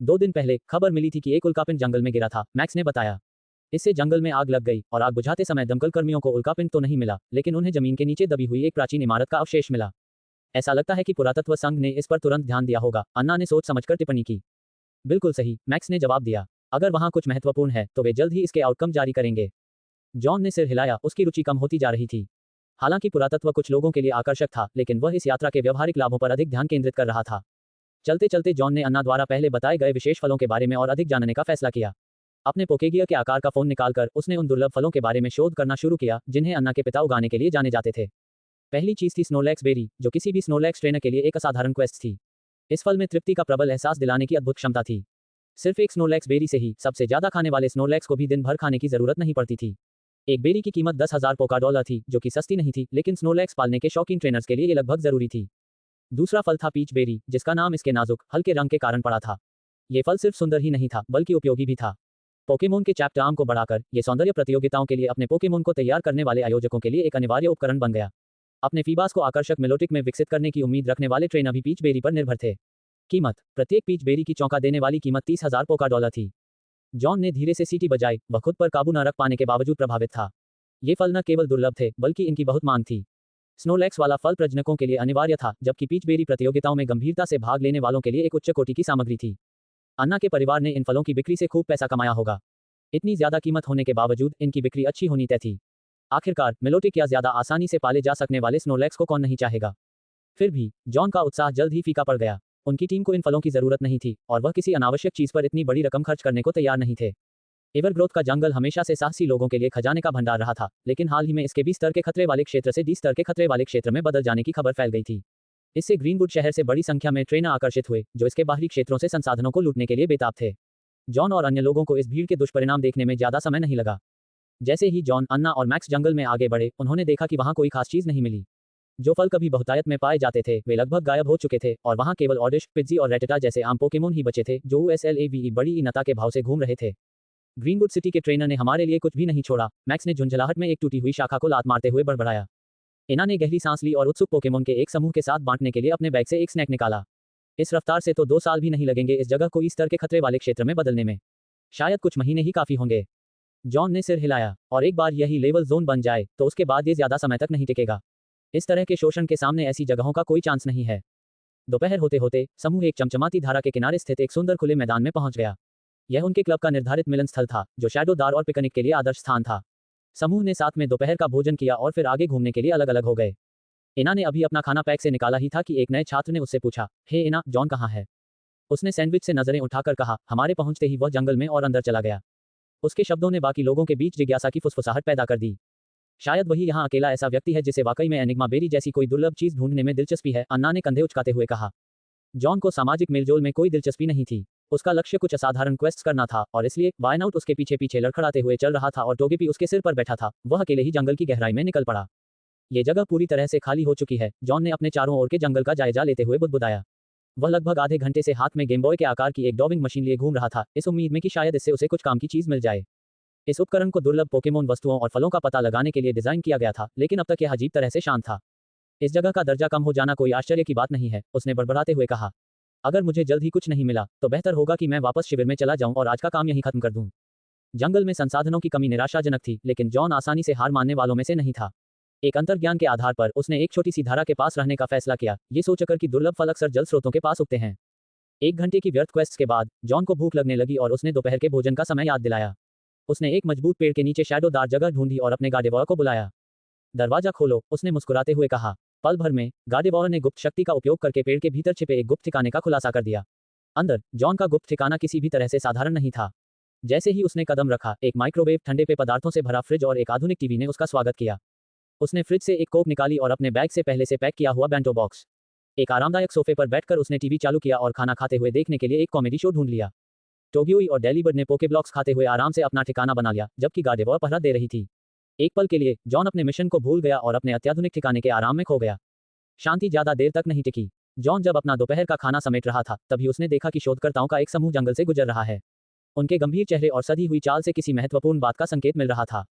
2 दिन पहले खबर मिली थी कि एक उल्कापिंड जंगल में गिरा था, मैक्स ने बताया। इससे जंगल में आग लग गई और आग बुझाते समय दमकल कर्मियों को उल्कापिंड तो नहीं मिला, लेकिन उन्हें जमीन के नीचे दबी हुई एक प्राचीन इमारत का अवशेष मिला। ऐसा लगता है कि पुरातत्व संघ ने इस पर तुरंत ध्यान दिया होगा, अन्ना ने सोच समझकर टिप्पणी की। बिल्कुल सही, मैक्स ने जवाब दिया। अगर वहां कुछ महत्वपूर्ण है तो वे जल्द ही इसके आउटकम जारी करेंगे। जॉन ने सिर हिलाया, उसकी रुचि कम होती जा रही थी। हालांकि पुरातत्व कुछ लोगों के लिए आकर्षक था, लेकिन वह इस यात्रा के व्यवहारिक लाभों पर अधिक ध्यान केंद्रित कर रहा था। चलते चलते जॉन ने अन्ना द्वारा पहले बताए गए विशेष फलों के बारे में और अधिक जानने का फैसला किया। अपने पोकेगिया के आकार का फोन निकालकर उसने उन दुर्लभ फलों के बारे में शोध करना शुरू किया, जिन्हें अन्ना के पिता उगाने के लिए जाने जाते थे। पहली चीज थी स्नोलैक्स बेरी, जो किसी भी स्नोलैक्स ट्रेनर के लिए एक असाधारण क्वेस्ट थी। इस फल में तृप्ति का प्रबल एहसास दिलाने की अद्भुत क्षमता थी। सिर्फ एक स्नोलैक्स बेरी से ही सबसे ज्यादा खाने वाले स्नोलैक्स को भी दिन भर खाने की जरूरत नहीं पड़ती थी। एक बेरी की कीमत 10,000 पोका थी, जो कि सस्ती नहीं थी, लेकिन स्नोलैक्स पालने के शौकीन ट्रेनर्स के लिए ये लगभग जरूरी थी। दूसरा फल था पीच बेरी, जिसका नाम इसके नाजुक, हल्के रंग के कारण पड़ा था। ये फल सिर्फ सुंदर ही नहीं था, बल्कि उपयोगी भी था। पोकेमोन के चैप्टर आर्म को बढ़ाकर ये सौंदर्य प्रतियोगिताओं के लिए अपने पोकेमोन को तैयार करने वाले आयोजकों के लिए एक अनिवार्य उपकरण बन गया। अपने फीबास को आकर्षक मेलोटिक में विकसित करने की उम्मीद रखने वाले ट्रेनर भी पीच बेरी पर निर्भर थे। कीमत? प्रत्येक पीच बेरी की चौंका देने वाली कीमत 30,000 पोका थी। जॉन ने धीरे से सीटी बजाई, वह खुद पर काबू न रख पाने के बावजूद प्रभावित था। ये फल न केवल दुर्लभ थे, बल्कि इनकी बहुत मांग थी। स्नोलैक्स वाला फल प्रजनकों के लिए अनिवार्य था, जबकि पीच बेरी प्रतियोगिताओं में गंभीरता से भाग लेने वालों के लिए एक उच्च कोटि की सामग्री थी। अन्ना के परिवार ने इन फलों की बिक्री से खूब पैसा कमाया होगा। इतनी ज्यादा कीमत होने के बावजूद इनकी बिक्री अच्छी होनी तय थी। आखिरकार मेलोटिक या ज्यादा आसानी से पाले जा सकने वाले स्नोलैक्स को कौन नहीं चाहेगा। फिर भी जॉन का उत्साह जल्द ही फीका पड़ गया। उनकी टीम को इन फलों की जरूरत नहीं थी और वह किसी अनावश्यक चीज पर इतनी बड़ी रकम खर्च करने को तैयार नहीं थे। एवरग्रोथ का जंगल हमेशा से साहसी लोगों के लिए खजाने का भंडार रहा था, लेकिन हाल ही में इसके बी स्तर के खतरे वाले क्षेत्र से डी स्तर के खतरे वाले क्षेत्र में बदल जाने की खबर फैल गई थी। इससे ग्रीनवुड शहर से बड़ी संख्या में ट्रेनर आकर्षित हुए, जो इसके बाहरी क्षेत्रों से संसाधनों को लूटने के लिए बेताब थे। जॉन और अन्य लोगों को इस भीड़ के दुष्परिणाम देखने में ज्यादा समय नहीं लगा। जैसे ही जॉन, अन्ना और मैक्स जंगल में आगे बढ़े, उन्होंने देखा कि वहां कोई खास चीज नहीं मिली। जो फल कभी बहुतायत में पाए जाते थे, वे लगभग गायब हो चुके थे और वहां केवल ऑडिश, पिज्जी और रेटेटा जैसे आम पोकेमोन ही बचे थे, जो USLAVE बड़ी इनता के भाव से घूम रहे थे। ग्रीनवुड सिटी के ट्रेनर ने हमारे लिए कुछ भी नहीं छोड़ा, मैक्स ने झुंझलाहट में एक टूटी हुई शाखा को लात मारते हुए बड़बड़ाया। इना ने गहरी सांस ली और उत्सुक पोकेमोन के एक समूह के साथ बांटने के लिए अपने बैग से एक स्नैक निकाला। इस रफ्तार से तो 2 साल भी नहीं लगेंगे इस जगह को इस स्तर के खतरे वाले क्षेत्र में बदलने में। शायद कुछ महीने ही काफी होंगे। जॉन ने सिर हिलाया। और एक बार यही लेवल जोन बन जाए तो उसके बाद ये ज्यादा समय तक नहीं टिकेगा। इस तरह के शोषण के सामने ऐसी जगहों का कोई चांस नहीं है। दोपहर होते होते समूह एक चमचमाती धारा के किनारे स्थित एक सुंदर खुले मैदान में पहुंच गया। यह उनके क्लब का निर्धारित मिलन स्थल था, जो शैडो दार और पिकनिक के लिए आदर्श स्थान था। समूह ने साथ में दोपहर का भोजन किया और फिर आगे घूमने के लिए अलग अलग हो गए। इना ने अभी अपना खाना पैक से निकाला ही था कि एक नए छात्र ने उससे पूछा, हे इना, जॉन कहाँ है? उसने सैंडविच से नजरें उठाकर कहा, हमारे पहुंचते ही वह जंगल में और अंदर चला गया। उसके शब्दों ने बाकी लोगों के बीच जिज्ञासा की फुसफुसाहट पैदा कर दी। शायद वही यहाँ अकेला ऐसा व्यक्ति है जिसे वाकई में एनिग्मा बेरी जैसी कोई दुर्लभ चीज ढूंढने में दिलचस्पी है, अन्ना ने कंधे उचकाते हुए कहा। जॉन को सामाजिक मेलजोल में कोई दिलचस्पी नहीं थी। उसका लक्ष्य कुछ असाधारण क्वेस्ट्स करना था और इसलिए वायनाउट उसके पीछे पीछे लड़खड़ाते हुए चल रहा था और टोगेपी उसके सिर पर बैठा था। वह अकेले ही जंगल की गहराई में निकल पड़ा। ये जगह पूरी तरह से खाली हो चुकी है, जॉन ने अपने चारों ओर के जंगल का जायजा लेते हुए बुदबुदाया। वह लगभग आधे घंटे से हाथ में गेम बॉय के आकार की एक डॉबिंग मशीन लिए घूम रहा था, इस उम्मीद में कि शायद इससे उसे कुछ काम की चीज मिल जाए। इस उपकरण को दुर्लभ पोकेमोन वस्तुओं और फलों का पता लगाने के लिए डिजाइन किया गया था, लेकिन अब तक यह अजीब तरह से शांत था। इस जगह का दर्जा कम हो जाना कोई आश्चर्य की बात नहीं है, उसने बड़बड़ाते हुए कहा। अगर मुझे जल्द ही कुछ नहीं मिला तो बेहतर होगा कि मैं वापस शिविर में चला जाऊं और आज का काम यहीं खत्म कर दूं। जंगल में संसाधनों की कमी निराशाजनक थी, लेकिन जॉन आसानी से हार मानने वालों में से नहीं था। एक अंतर्ज्ञान के आधार पर उसने एक छोटी सी धारा के पास रहने का फैसला किया, ये सोचकर कि दुर्लभ फल अक्सर जल स्रोतों के पास उगते हैं। 1 घंटे की व्यर्थ क्वेस्ट के बाद जॉन को भूख लगने लगी और उसने दोपहर के भोजन का समय याद दिलाया। उसने एक मजबूत पेड़ के नीचे शैडोदार जगह ढूंढी और अपने गार्डेवॉर को बुलाया। दरवाजा खोलो, उसने मुस्कुराते हुए कहा। पल भर में गार्डेवॉर ने गुप्त शक्ति का उपयोग करके पेड़ के भीतर छिपे एक गुप्त ठिकाने का खुलासा कर दिया। अंदर जॉन का गुप्त ठिकाना किसी भी तरह से साधारण नहीं था। जैसे ही उसने कदम रखा, एक माइक्रोवेव, ठंडे पेय पदार्थों से भरा फ्रिज और एक आधुनिक टीवी ने उसका स्वागत किया। उसने फ्रिज से एक कोक निकाली और अपने बैग से पहले से पैक किया हुआ बेंटो बॉक्स। एक आरामदायक सोफे पर बैठकर उसने टीवी चालू किया और खाना खाते हुए देखने के लिए एक कॉमेडी शो ढूंढ लिया। टोग्योई और डेलीबर्ड ने पोकेब्लॉक्स खाते हुए आराम से अपना ठिकाना बना लिया, जबकि गार्डेवॉर पहरा दे रही थी। एक पल के लिए जॉन अपने मिशन को भूल गया और अपने अत्याधुनिक ठिकाने के आराम में खो गया। शांति ज्यादा देर तक नहीं टिकी। जॉन जब अपना दोपहर का खाना समेट रहा था, तभी उसने देखा कि शोधकर्ताओं का एक समूह जंगल से गुजर रहा है। उनके गंभीर चेहरे और सधी हुई चाल से किसी महत्वपूर्ण बात का संकेत मिल रहा था।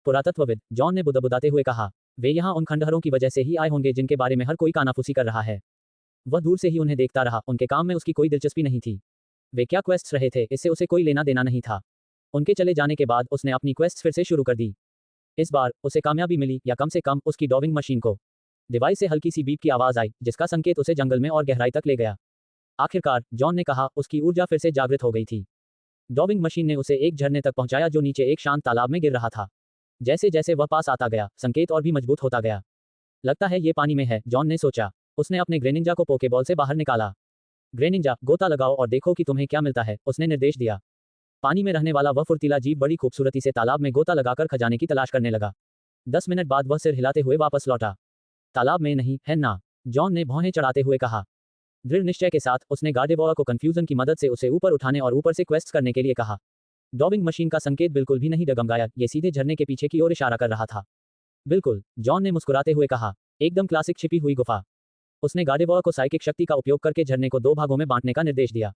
पुरातत्वविद, जॉन ने बुदबुदाते हुए कहा, वे यहाँ उन खंडहरों की वजह से ही आए होंगे जिनके बारे में हर कोई कानाफूसी कर रहा है। वह दूर से ही उन्हें देखता रहा, उनके काम में उसकी कोई दिलचस्पी नहीं थी। वे क्या क्वेस्ट्स रहे थे, इससे उसे कोई लेना देना नहीं था। उनके चले जाने के बाद उसने अपनी क्वेस्ट फिर से शुरू कर दी। इस बार उसे कामयाबी मिली, या कम से कम उसकी डॉबिंग मशीन को। डिवाइस से हल्की सी बीप की आवाज आई, जिसका संकेत उसे जंगल में और गहराई तक ले गया। आखिरकार, जॉन ने कहा, उसकी ऊर्जा फिर से जागृत हो गई थी। डॉबिंग मशीन ने उसे एक झरने तक पहुंचाया जो नीचे एक शांत तालाब में गिर रहा था। जैसे जैसे वह पास आता गया, संकेत और भी मजबूत होता गया। लगता है ये पानी में है, जॉन ने सोचा। उसने अपने ग्रेनिंजा को पोकेबॉल से बाहर निकाला। ग्रेनिंजा, गोता लगाओ और देखो कि तुम्हें क्या मिलता है, उसने निर्देश दिया। पानी में रहने वाला वह फुर्तीला जीव बड़ी खूबसूरती से तालाब में गोता लगाकर खजाने की तलाश करने लगा। 10 मिनट बाद वह सिर हिलाते हुए वापस लौटा। तालाब में नहीं है ना, जॉन ने भौहें चढ़ाते हुए कहा। दृढ़ निश्चय के साथ उसने गार्डेवॉर को कंफ्यूजन की मदद से उसे ऊपर उठाने और ऊपर से क्वेस्ट करने के लिए कहा। डॉबिंग मशीन का संकेत बिल्कुल भी नहीं डगमगाया, ये सीधे झरने के पीछे की ओर इशारा कर रहा था। बिल्कुल, जॉन ने मुस्कुराते हुए कहा, एकदम क्लासिक छिपी हुई गुफा। उसने गार्डेवॉर को साइकिक शक्ति का उपयोग करके झरने को 2 भागों में बांटने का निर्देश दिया।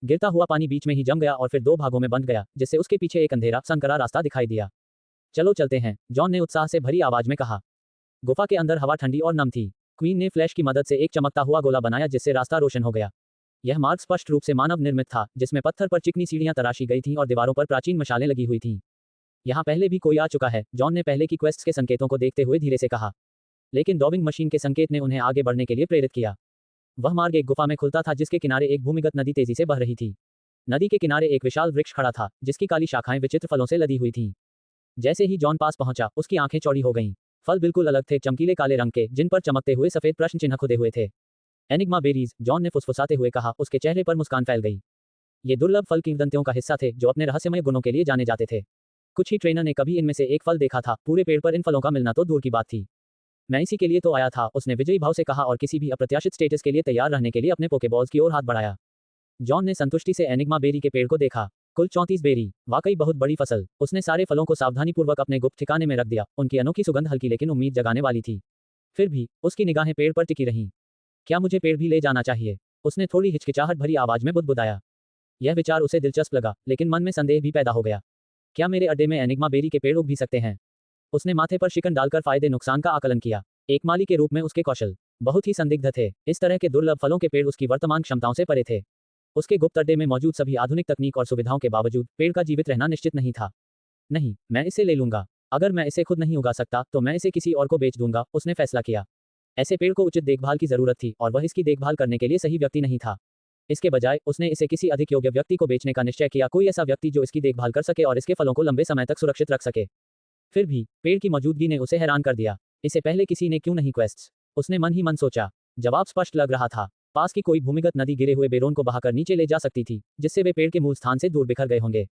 गिरता हुआ पानी बीच में ही जम गया और फिर 2 भागों में बंट गया, जिससे उसके पीछे एक अंधेरा, संकरा रास्ता दिखाई दिया। चलो चलते हैं, जॉन ने उत्साह से भरी आवाज में कहा। गुफा के अंदर हवा ठंडी और नम थी। क्वीन ने फ्लैश की मदद से एक चमकता हुआ गोला बनाया जिससे रास्ता रोशन हो गया। यह मार्ग स्पष्ट रूप से मानव निर्मित था, जिसमें पत्थर पर चिकनी सीढ़ियां तराशी गई थीं और दीवारों पर प्राचीन मशालें लगी हुई थीं। यहाँ पहले भी कोई आ चुका है, जॉन ने पहले की क्वेस्ट्स के संकेतों को देखते हुए धीरे से कहा। लेकिन डॉबिंग मशीन के संकेत ने उन्हें आगे बढ़ने के लिए प्रेरित किया। वह मार्ग एक गुफा में खुलता था जिसके किनारे एक भूमिगत नदी तेजी से बह रही थी। नदी के किनारे एक विशाल वृक्ष खड़ा था, जिसकी काली शाखाएं विचित्र फलों से लदी हुई थीं। जैसे ही जॉन पास पहुंचा, उसकी आंखें चौड़ी हो गईं। फल बिल्कुल अलग थे, चमकीले काले रंग के, जिन पर चमकते हुए सफेद प्रश्न चिन्ह खुदे हुए थे। एनिग्मा बेरीज, जॉन ने फुसफुसाते हुए कहा, उसके चेहरे पर मुस्कान फैल गई। ये दुर्लभ फल किंवदंतियों का हिस्सा थे, जो अपने रहस्यमय गुणों के लिए जाने जाते थे। कुछ ही ट्रेनर ने कभी इनमें से एक फल देखा था, पूरे पेड़ पर इन फलों का मिलना तो दूर की बात थी। मैं इसी के लिए तो आया था, उसने विजयी भाव से कहा और किसी भी अप्रत्याशित स्टेटस के लिए तैयार रहने के लिए अपने पोकेबॉल्स की ओर हाथ बढ़ाया। जॉन ने संतुष्टि से एनिग्मा बेरी के पेड़ को देखा। कुल 34 बेरी, वाकई बहुत बड़ी फसल। उसने सारे फलों को सावधानीपूर्वक अपने गुप्त ठिकाने में रख दिया। उनकी अनोखी सुगंध हल्की लेकिन उम्मीद जगाने वाली थी। फिर भी उसकी निगाहें पेड़ पर टिकी रहीं। क्या मुझे पेड़ भी ले जाना चाहिए, उसने थोड़ी हिचकिचाहट भरी आवाज में बुदबुदाया। यह विचार उसे दिलचस्प लगा, लेकिन मन में संदेह भी पैदा हो गया। क्या मेरे अड्डे में एनिग्मा बेरी के पेड़ उग भी सकते हैं? उसने माथे पर शिकन डालकर फायदे नुकसान का आकलन किया। एक माली के रूप में उसके कौशल बहुत ही संदिग्ध थे। इस तरह के दुर्लभ फलों के पेड़ उसकी वर्तमान क्षमताओं से परे थे। उसके गुप्त अड्डे में मौजूद सभी आधुनिक तकनीक और सुविधाओं के बावजूद पेड़ का जीवित रहना निश्चित नहीं था। नहीं, मैं इसे ले लूंगा। अगर मैं इसे खुद नहीं उगा सकता तो मैं इसे किसी और को बेच दूंगा, उसने फैसला किया। ऐसे पेड़ को उचित देखभाल की जरूरत थी और वह इसकी देखभाल करने के लिए सही व्यक्ति नहीं था। इसके बजाय उसने इसे किसी अधिक योग्य व्यक्ति को बेचने का निश्चय किया, कोई ऐसा व्यक्ति जो इसकी देखभाल कर सके और इसके फलों को लंबे समय तक सुरक्षित रख सके। फिर भी पेड़ की मौजूदगी ने उसे हैरान कर दिया। इसे पहले किसी ने क्यों नहीं क्वेस्ट्स? उसने मन ही मन सोचा। जवाब स्पष्ट लग रहा था। पास की कोई भूमिगत नदी गिरे हुए बेरोन को बहाकर नीचे ले जा सकती थी, जिससे वे पेड़ के मूल स्थान से दूर बिखर गए होंगे।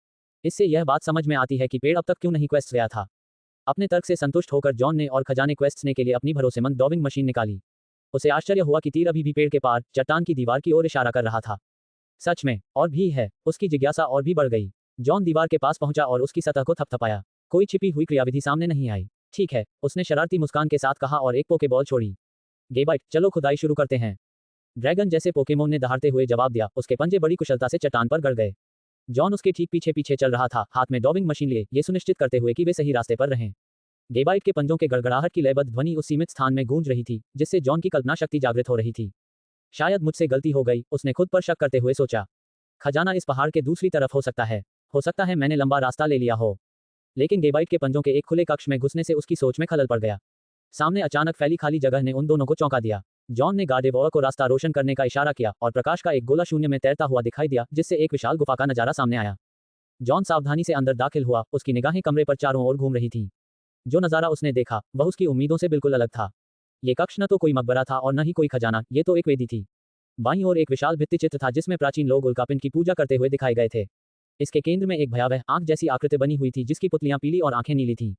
इससे यह बात समझ में आती है कि पेड़ अब तक क्यों नहीं क्वेस्ट गया था। अपने तर्क से संतुष्ट होकर जॉन ने और खजाने क्वेस्ट्स ने के लिए अपनी भरोसेमंद डॉबिंग मशीन निकाली। उसे आश्चर्य हुआ कि तीर अभी भी पेड़ के पार चट्टान की दीवार की ओर इशारा कर रहा था। सच में, और भी है। उसकी जिज्ञासा और भी बढ़ गई। जॉन दीवार के पास पहुंचा और उसकी सतह को थपथपाया। कोई छिपी हुई क्रियाविधि सामने नहीं आई। ठीक है, उसने शरारती मुस्कान के साथ कहा और एक पोकेबॉल छोड़ी। गेबाइट, चलो खुदाई शुरू करते हैं। ड्रैगन जैसे पोकेमोन ने दहाड़ते हुए जवाब दिया। उसके पंजे बड़ी कुशलता से चट्टान पर गड़ गए। जॉन उसके ठीक पीछे पीछे चल रहा था, हाथ में डॉबिंग मशीन लिए, ये सुनिश्चित करते हुए कि वे सही रास्ते पर रहें। गेबाइट के पंजों के गड़गड़ाहट की लयबद्ध ध्वनि उस सीमित स्थान में गूंज रही थी, जिससे जॉन की कल्पना शक्ति जागृत हो रही थी। शायद मुझसे गलती हो गई, उसने खुद पर शक करते हुए सोचा। खजाना इस पहाड़ के दूसरी तरफ हो सकता है। हो सकता है मैंने लंबा रास्ता ले लिया हो। लेकिन गेबाइट के पंजों के एक खुले कक्ष में घुसने से उसकी सोच में खलल पड़ गया। सामने अचानक फैली खाली जगह ने उन दोनों को चौंका दिया। जॉन ने गार्डेवॉर को रास्ता रोशन करने का इशारा किया और प्रकाश का एक गोला शून्य में तैरता हुआ दिखाई दिया, जिससे एक विशाल गुफा का नजारा सामने आया। जॉन सावधानी से अंदर दाखिल हुआ, उसकी निगाहें कमरे पर चारों ओर घूम रही थीं। जो नजारा उसने देखा वह उसकी उम्मीदों से बिल्कुल अलग था। ये कक्ष न तो कोई मकबरा था और न ही कोई खजाना, ये तो एक वेदी थी। बाईं ओर एक विशाल भित्तिचित्र था जिसमें प्राचीन लोग उल्कापिंड की पूजा करते हुए दिखाए गए थे। इसके केंद्र में एक भयावह आंख जैसी आकृति बनी हुई थी जिसकी पुतलियां पीली और आंखें नीली थीं।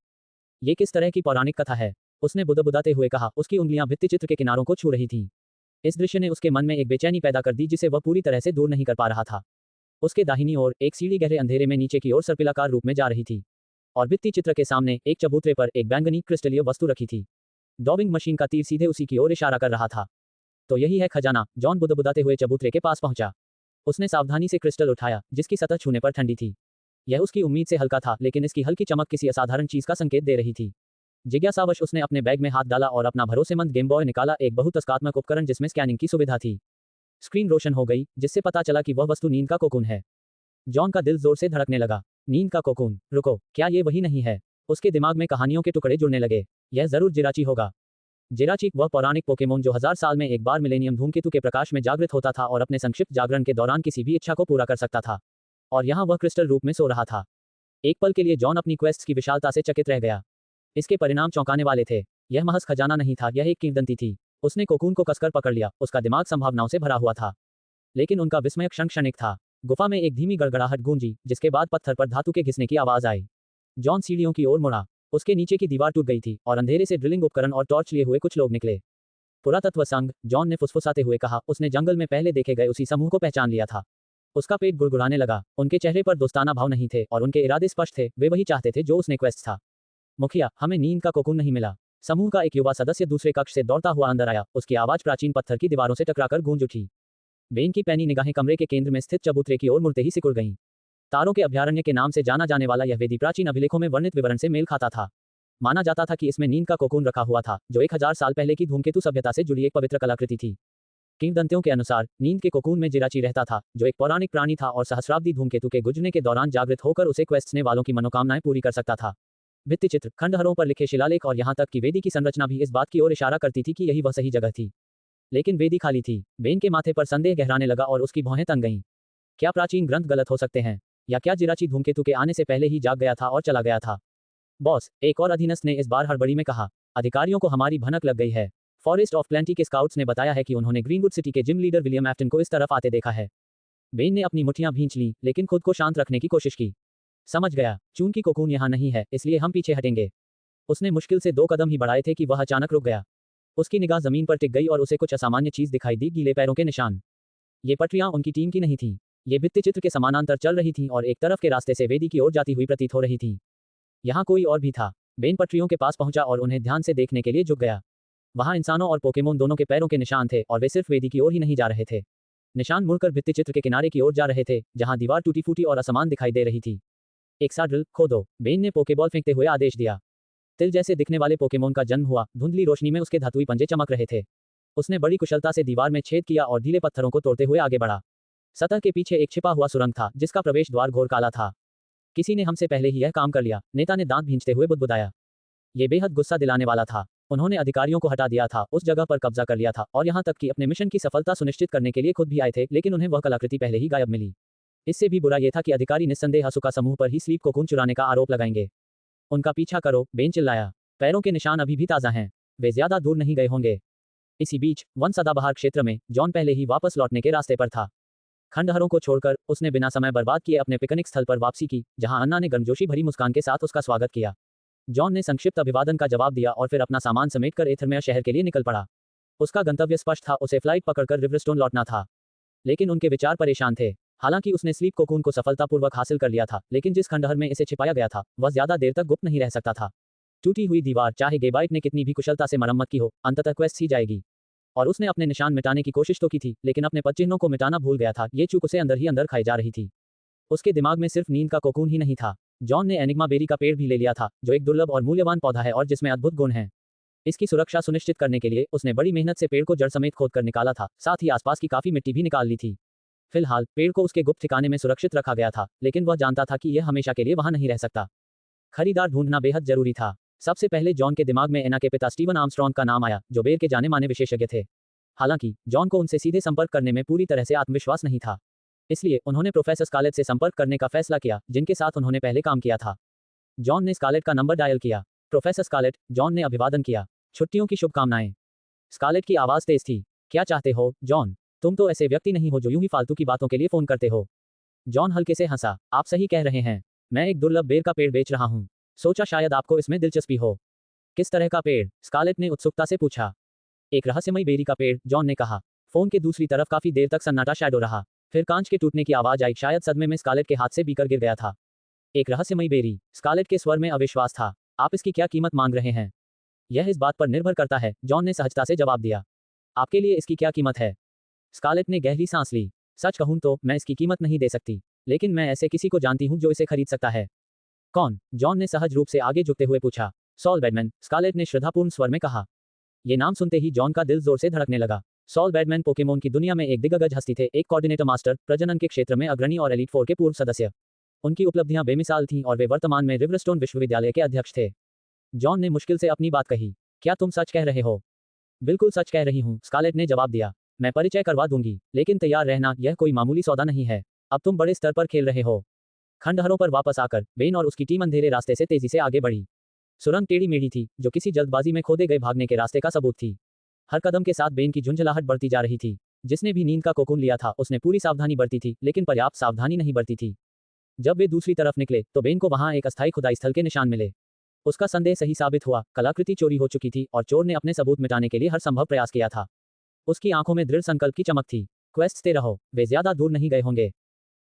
ये किस तरह की पौराणिक कथा है? उसने बुदबुदाते हुए कहा। उसकी उंगलियां भित्तिचित्र के किनारों को छू रही थीं। इस दृश्य ने उसके मन में एक बेचैनी पैदा कर दी जिसे वह पूरी तरह से दूर नहीं कर पा रहा था। उसके दाहिनी ओर एक सीढ़ी गहरे अंधेरे में नीचे की ओर सर्पिलाकार रूप में जा रही थी और भित्तिचित्र के सामने एक चबूतरे पर एक बैंगनी क्रिस्टलीय वस्तु रखी थी। डॉबिंग मशीन का तीर सीधे उसी की ओर इशारा कर रहा था। तो यही है खजाना। जॉन बुदबुदाते हुए चबूतरे के पास पहुंचा। उसने सावधानी से क्रिस्टल उठाया, जिसकी सतह छूने पर ठंडी थी। यह उसकी उम्मीद से हल्का था, लेकिन इसकी हल्की चमक किसी असाधारण चीज का संकेत दे रही थी। जिज्ञासावश उसने अपने बैग में हाथ डाला और अपना भरोसेमंद गेम बॉय निकाला, एक बहुतस्कात्मक उपकरण जिसमें स्कैनिंग की सुविधा थी। स्क्रीन रोशन हो गई, जिससे पता चला कि वह वस्तु नींद का कोकून है। जॉन का दिल जोर से धड़कने लगा। नींद का कोकून? रुको, क्या ये वही नहीं है? उसके दिमाग में कहानियों के टुकड़े जुड़ने लगे। यह जरूर जिराची होगा। जिराची, वह पौराणिक पोकेमोन जो 1000 साल में एक बार मिलेनियम धूमकेतु के प्रकाश में जागृत होता था और अपने संक्षिप्त जागरण के दौरान किसी भी इच्छा को पूरा कर सकता था। और यहाँ वह क्रिस्टल रूप में सो रहा था। एक पल के लिए जॉन अपनी क्वेस्ट की विशालता से चकित रह गया। इसके परिणाम चौंकाने वाले थे। यह महज खजाना नहीं था, यह एक किंवदंती थी। उसने कोकून को कसकर पकड़ लिया, उसका दिमाग संभावनाओं से भरा हुआ था। लेकिन उनका विस्मय क्षणिक था। गुफा में एक धीमी गड़गड़ाहट गूंजी, जिसके बाद पत्थर पर धातु के घिसने की आवाज आई। जॉन सीढ़ियों की ओर मुड़ा। उसके नीचे की दीवार टूट गई थी और अंधेरे से ड्रिलिंग उपकरण और टॉर्च लिए हुए कुछ लोग निकले। पुरातत्व संघ, जॉन ने फुसफुसाते हुए कहा। उसने जंगल में पहले देखे गए उसी समूह को पहचान लिया था। उसका पेट गुड़गुड़ाने लगा। उनके चेहरे पर दोस्ताना भाव नहीं थे और उनके इरादे स्पष्ट थे, वे वही चाहते थे जो उसने क्वेस्ट था। मुखिया, हमें नींद का कोकून नहीं मिला। समूह का एक युवा सदस्य दूसरे कक्ष से दौड़ता हुआ अंदर आया। उसकी आवाज प्राचीन पत्थर की दीवारों से टकराकर गूंज उठी। बेन की पैनी निगाहें कमरे के केंद्र में स्थित चबूतरे की ओर मुड़ते ही सिकुड़ गईं। तारों के अभयारण्य के नाम से जाना जाने वाला यह वेदी प्राचीन अभिलेखों में वर्णित विवरण से मेल खाता था। माना जाता था कि इसमें नींद का कोकून रखा हुआ था, जो 1000 साल पहले की धूमकेतु सभ्यता से जुड़ी एक पवित्र कलाकृति थी। किंवदंतियों के अनुसार नींद के कोकून में जिराची रहता था, जो एक पौराणिक प्राणी था और सहस्राब्दी धूमकेतु के गुजरने के दौरान जागृत होकर उसे क्वेस्टने वालों की मनोकामनाएं पूरी कर सकता था। भित्तिचित्र, खंडहरों पर लिखे शिलालेख और यहाँ तक कि वेदी की संरचना भी इस बात की ओर इशारा करती थी कि यही वह सही जगह थी। लेकिन वेदी खाली थी। बेन के माथे पर संदेह गहराने लगा और उसकी भौहें तन गईं। क्या प्राचीन ग्रंथ गलत हो सकते हैं? या क्या जिराची धूमकेतु के आने से पहले ही जाग गया था और चला गया था? बॉस, एक और अधीनस्थ ने इस बार हड़बड़ी में कहा। अधिकारियों को हमारी भनक लग गई है। फॉरेस्ट ऑफ प्लेंटी के स्काउट्स ने बताया है कि उन्होंने ग्रीनवुड सिटी के जिम लीडर विलियम एफ्टन को इस तरफ आते देखा है। बेन ने अपनी मुट्ठियां भींच लीं, लेकिन खुद को शांत रखने की कोशिश की। समझ गया, चूंकि कोकून यहाँ नहीं है, इसलिए हम पीछे हटेंगे। उसने मुश्किल से 2 कदम ही बढ़ाए थे कि वह अचानक रुक गया। उसकी निगाह जमीन पर टिक गई और उसे कुछ असामान्य चीज दिखाई दी, गीले पैरों के निशान। ये पटरियां उनकी टीम की नहीं थीं। ये भित्तिचित्र के समानांतर चल रही थीं और एक तरफ के रास्ते से वेदी की ओर जाती हुई प्रतीत हो रही थीं। यहाँ कोई और भी था। बेन पटरियों के पास पहुंचा और उन्हें ध्यान से देखने के लिए झुक गया। वहां इंसानों और पोकेमोन दोनों के पैरों के निशान थे और वे सिर्फ वेदी की ओर ही नहीं जा रहे थे। निशान मुड़कर भित्तिचित्र के किनारे की ओर जा रहे थे, जहां दीवार टूटी फूटी और असमान दिखाई दे रही थी। एक सा ड्रिल खोदो, बेन ने पोकेबॉल फेंकते हुए आदेश दिया। तिल जैसे दिखने वाले पोकेमोन का जन्म हुआ। धुंधली रोशनी में उसके धातुई पंजे चमक रहे थे। उसने बड़ी कुशलता से दीवार में छेद किया और ढीले पत्थरों को तोड़ते हुए आगे बढ़ा। सतह के पीछे एक छिपा हुआ सुरंग था, जिसका प्रवेश द्वार घोर काला था। किसी ने हमसे पहले ही यह काम कर लिया, नेता ने दांत भींचते हुए बुदबुदाया। ये बेहद गुस्सा दिलाने वाला था। उन्होंने अधिकारियों को हटा दिया था, उस जगह पर कब्जा कर लिया था और यहाँ तक कि अपने मिशन की सफलता सुनिश्चित करने के लिए खुद भी आए थे, लेकिन उन्हें वह कलाकृति पहले ही गायब मिली। इससे भी बुरा यह था कि अधिकारी निस्संदेह असुका समूह पर ही स्लीप कोकून चुराने का आरोप लगाएंगे। उनका पीछा करो, बेन चिल्लाया। पैरों के निशान अभी भी ताज़ा हैं, वे ज्यादा दूर नहीं गए होंगे। इसी बीच वन सदाबहार क्षेत्र में जॉन पहले ही वापस लौटने के रास्ते पर था। खंडहरों को छोड़कर उसने बिना समय बर्बाद किए अपने पिकनिक स्थल पर वापसी की, जहां अन्ना ने गर्मजोशी भरी मुस्कान के साथ उसका स्वागत किया। जॉन ने संक्षिप्त अभिवादन का जवाब दिया और फिर अपना सामान समेटकर एथरमेयर शहर के लिए निकल पड़ा। उसका गंतव्य स्पष्ट था, उसे फ्लाइट पकड़कर रिवरस्टोन लौटना था। लेकिन उनके विचार परेशान थे। हालांकि उसने स्लीप कोकून को सफलतापूर्वक हासिल कर लिया था, लेकिन जिस खंडहर में इसे छिपाया गया था वह ज्यादा देर तक गुप्त नहीं रह सकता था। टूटी हुई दीवार, चाहे गेबाइट ने कितनी भी कुशलता से मरम्मत की हो, अंततः क्वेस्ट ही जाएगी। और उसने अपने निशान मिटाने की कोशिश तो की थी, लेकिन अपने पदचिह्नों को मिटाना भूल गया था। ये चूक उसे अंदर ही अंदर खाई जा रही थी। उसके दिमाग में सिर्फ नींद का कोकून ही नहीं था। जॉन ने एनिग्मा बेरी का पेड़ भी ले लिया था, जो एक दुर्लभ और मूल्यवान पौधा है और जिसमें अद्भुत गुण हैं। इसकी सुरक्षा सुनिश्चित करने के लिए उसने बड़ी मेहनत से पेड़ को जड़ समेत खोदकर निकाला था, साथ ही आसपास की काफी मिट्टी भी निकाल ली थी। फिलहाल पेड़ को उसके गुप्त ठिकाने में सुरक्षित रखा गया था, लेकिन वह जानता था कि यह हमेशा के लिए वहां नहीं रह सकता। खरीदार ढूंढना बेहद जरूरी था। सबसे पहले जॉन के दिमाग में एना के पिता स्टीवन आर्मस्ट्रॉन्ग का नाम आया, जो बेर के जाने माने विशेषज्ञ थे। हालांकि जॉन को उनसे सीधे संपर्क करने में पूरी तरह से आत्मविश्वास नहीं था, इसलिए उन्होंने प्रोफेसर स्कारलेट से संपर्क करने का फैसला किया, जिनके साथ उन्होंने पहले काम किया था। जॉन ने स्कारलेट का नंबर डायल किया। प्रोफेसर स्कारलेट, जॉन ने अभिवादन किया। छुट्टियों की शुभकामनाएं। स्कारलेट की आवाज तेज थी। क्या चाहते हो, जॉन? तुम तो ऐसे व्यक्ति नहीं हो जो यूं ही फालतू की बातों के लिए फोन करते हो। जॉन हल्के से हंसा। आप सही कह रहे हैं, मैं एक दुर्लभ बेर का पेड़ बेच रहा हूं। सोचा शायद आपको इसमें दिलचस्पी हो। किस तरह का पेड़? स्कारलेट ने उत्सुकता से पूछा। एक रहस्यमयी बेरी का पेड़, जॉन ने कहा। फोन के दूसरी तरफ काफी देर तक सन्नाटा शैडो रहा। फिर कांच के टूटने की आवाज आई, शायद सदमे में स्कारलेट के हाथ से बीकर गिर गया था। एक रहस्यमयी बेरी। स्कारलेट के स्वर में अविश्वास था। आप इसकी क्या कीमत मांग रहे हैं? यह इस बात पर निर्भर करता है, जॉन ने सहजता से जवाब दिया। आपके लिए इसकी क्या कीमत है? स्कारलेट ने गहरी सांस ली। सच कहूं तो मैं इसकी कीमत नहीं दे सकती, लेकिन मैं ऐसे किसी को जानती हूं जो इसे खरीद सकता है। कौन? जॉन ने सहज रूप से आगे झुकते हुए पूछा। सॉल बैडमैन, स्कारलेट ने श्रद्धापूर्ण स्वर में कहा। ये नाम सुनते ही जॉन का दिल जोर से धड़कने लगा। सॉल बैडमैन पोकेमोन की दुनिया में एक दिग्गज हस्ती थे, एक कोऑर्डिनेटर मास्टर, प्रजनन के क्षेत्र में अग्रणी और एलीट फोर के पूर्व सदस्य। उनकी उपलब्धियां बेमिसाल थीं और वे वर्तमान में रिवरस्टोन विश्वविद्यालय के अध्यक्ष थे। जॉन ने मुश्किल से अपनी बात कही। क्या तुम सच कह रहे हो? बिल्कुल सच कह रही हूं, स्कारलेट ने जवाब दिया। मैं परिचय करवा दूंगी, लेकिन तैयार रहना, यह कोई मामूली सौदा नहीं है। अब तुम बड़े स्तर पर खेल रहे हो। खंडहरों पर वापस आकर बेन और उसकी टीम अंधेरे रास्ते से तेजी से आगे बढ़ी। सुरंग टेढ़ी मेढ़ी थी, जो किसी जल्दबाजी में खोदे गए भागने के रास्ते का सबूत थी। हर कदम के साथ बेन की झुंझलाहट बढ़ती जा रही थी। जिसने भी नींद का कोकून लिया था उसने पूरी सावधानी बरती थी, लेकिन पर्याप्त सावधानी नहीं बरती थी। जब वे दूसरी तरफ निकले तो बेन को वहां एक अस्थायी खुदाई स्थल के निशान मिले। उसका संदेह सही साबित हुआ, कलाकृति चोरी हो चुकी थी और चोर ने अपने सबूत मिटाने के लिए हर संभव प्रयास किया था। उसकी आंखों में दृढ़ संकल्प की चमक थी। क्वेस्ट से रहो, वे ज्यादा दूर नहीं गए होंगे।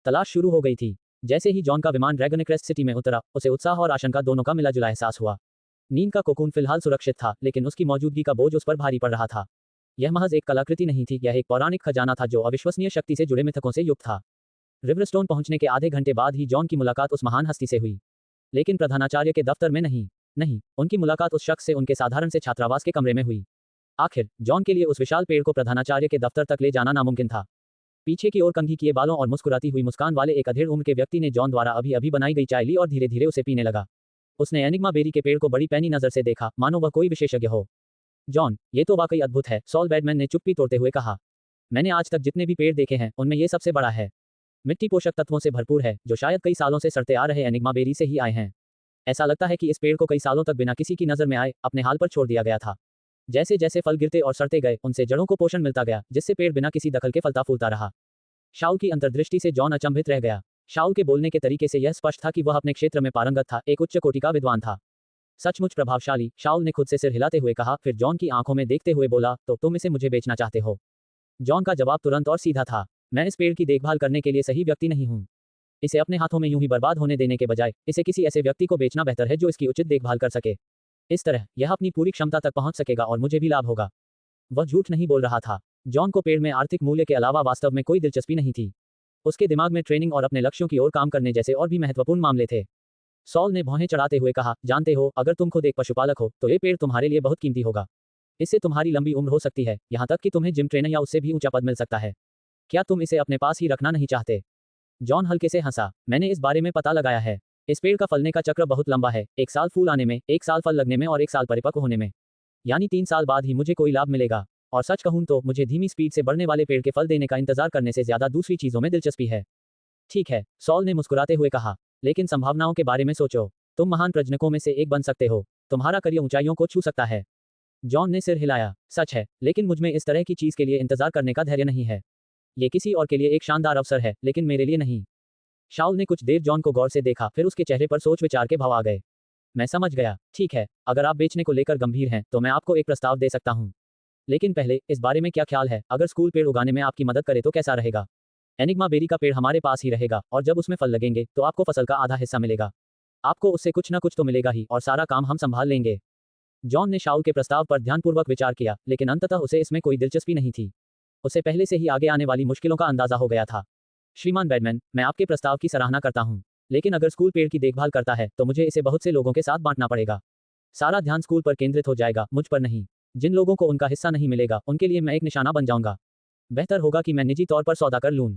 तलाश शुरू हो गई थी। जैसे ही जॉन का विमान ड्रैगनक्रेस्ट सिटी में उतरा, उसे उत्साह और आशंका दोनों का मिला-जुला एहसास हुआ। नींद का कोकून फिलहाल सुरक्षित था, लेकिन उसकी मौजूदगी का बोझ उस पर भारी पड़ रहा था। यह महज एक कलाकृति नहीं थी, यह एक पौराणिक खजाना था जो अविश्वसनीय शक्ति से जुड़े मिथकों से युक्त था। रिवरस्टोन पहुंचने के आधे घंटे बाद ही जॉन की मुलाकात उस महान हस्ती से हुई, लेकिन प्रधानाचार्य के दफ्तर में नहीं, उनकी मुलाकात उस शख्स से उनके साधारण से छात्रावास के कमरे में हुई। आखिर जॉन के लिए उस विशाल पेड़ को प्रधानाचार्य के दफ्तर तक ले जाना नामुमकिन था। पीछे की ओर कंघी किए बालों और मुस्कुराती हुई मुस्कान वाले एक अधेड़ उम्र के व्यक्ति ने जॉन द्वारा अभी अभी बनाई गई चाय ली और धीरे धीरे उसे पीने लगा। उसने एनिग्मा बेरी के पेड़ को बड़ी पैनी नजर से देखा, मानो वह कोई विशेषज्ञ हो। जॉन, ये तो वाकई अद्भुत है, सॉल बैडमैन ने चुप्पी तोड़ते हुए कहा। मैंने आज तक जितने भी पेड़ देखे हैं उनमें ये सबसे बड़ा है। मिट्टी पोषक तत्वों से भरपूर है, जो शायद कई सालों से सड़ते आ रहे एनिग्मा बेरी से ही आए हैं। ऐसा लगता है कि इस पेड़ को कई सालों तक बिना किसी की नजर में आए अपने हाल पर छोड़ दिया गया था। जैसे जैसे फल गिरते और सड़ते गए, उनसे जड़ों को पोषण मिलता गया, जिससे पेड़ बिना किसी दखल के फलता फूलता रहा। शाउल की अंतर्दृष्टि से जॉन अचंभित रह गया। शाउल के बोलने के तरीके से यह स्पष्ट था कि वह अपने क्षेत्र में पारंगत था, एक उच्च कोटि का विद्वान था। सचमुच प्रभावशाली, शाउल ने खुद से सिर हिलाते हुए कहा, फिर जॉन की आंखों में देखते हुए बोला, तो तुम इसे मुझे बेचना चाहते हो? जॉन का जवाब तुरंत और सीधा था। मैं इस पेड़ की देखभाल करने के लिए सही व्यक्ति नहीं हूं। इसे अपने हाथों में यूं ही बर्बाद होने देने के बजाय इसे किसी ऐसे व्यक्ति को बेचना बेहतर है जो इसकी उचित देखभाल कर सके। इस तरह यह अपनी पूरी क्षमता तक पहुंच सकेगा और मुझे भी लाभ होगा। वह झूठ नहीं बोल रहा था। जॉन को पेड़ में आर्थिक मूल्य के अलावा वास्तव में कोई दिलचस्पी नहीं थी। उसके दिमाग में ट्रेनिंग और अपने लक्ष्यों की ओर काम करने जैसे और भी महत्वपूर्ण मामले थे। सॉल ने भौहें चढ़ाते हुए कहा, जानते हो, अगर तुम खुद एक पशुपालक हो तो ये पेड़ तुम्हारे लिए बहुत कीमती होगा। इससे तुम्हारी लंबी उम्र हो सकती है, यहाँ तक कि तुम्हें जिम ट्रेनर या उससे भी ऊंचा पद मिल सकता है। क्या तुम इसे अपने पास ही रखना नहीं चाहते? जॉन हल्के से हंसा। मैंने इस बारे में पता लगाया है। इस पेड़ का फलने का चक्र बहुत लंबा है, 1 साल फूल आने में, 1 साल फल लगने में और 1 साल परिपक्व होने में। यानी 3 साल बाद ही मुझे कोई लाभ मिलेगा। और सच कहूं तो मुझे धीमी स्पीड से बढ़ने वाले पेड़ के फल देने का इंतजार करने से ज्यादा दूसरी चीजों में दिलचस्पी है। ठीक है, सॉल ने मुस्कुराते हुए कहा, लेकिन संभावनाओं के बारे में सोचो। तुम महान प्रजनकों में से एक बन सकते हो। तुम्हारा करियर ऊंचाइयों को छू सकता है। जॉन ने सिर हिलाया। सच है, लेकिन मुझ में इस तरह की चीज के लिए इंतजार करने का धैर्य नहीं है। ये किसी और के लिए एक शानदार अवसर है, लेकिन मेरे लिए नहीं। शाउल ने कुछ देर जॉन को गौर से देखा, फिर उसके चेहरे पर सोच विचार के भाव आ गए। मैं समझ गया। ठीक है, अगर आप बेचने को लेकर गंभीर हैं, तो मैं आपको एक प्रस्ताव दे सकता हूँ। लेकिन पहले इस बारे में क्या ख्याल है, अगर स्कूल पेड़ उगाने में आपकी मदद करे तो कैसा रहेगा? एनिग्मा बेरी का पेड़ हमारे पास ही रहेगा, और जब उसमें फल लगेंगे तो आपको फसल का आधा हिस्सा मिलेगा। आपको उससे कुछ ना कुछ तो मिलेगा ही, और सारा काम हम संभाल लेंगे। जॉन ने शाउल के प्रस्ताव पर ध्यानपूर्वक विचार किया, लेकिन अंततः उसे इसमें कोई दिलचस्पी नहीं थी। उसे पहले से ही आगे आने वाली मुश्किलों का अंदाजा हो गया था। श्रीमान बैडमैन, मैं आपके प्रस्ताव की सराहना करता हूँ, लेकिन अगर स्कूल पेड़ की देखभाल करता है तो मुझे इसे बहुत से लोगों के साथ बांटना पड़ेगा। सारा ध्यान स्कूल पर केंद्रित हो जाएगा, मुझ पर नहीं। जिन लोगों को उनका हिस्सा नहीं मिलेगा, उनके लिए मैं एक निशाना बन जाऊंगा। बेहतर होगा कि मैं निजी तौर पर सौदा कर लूं।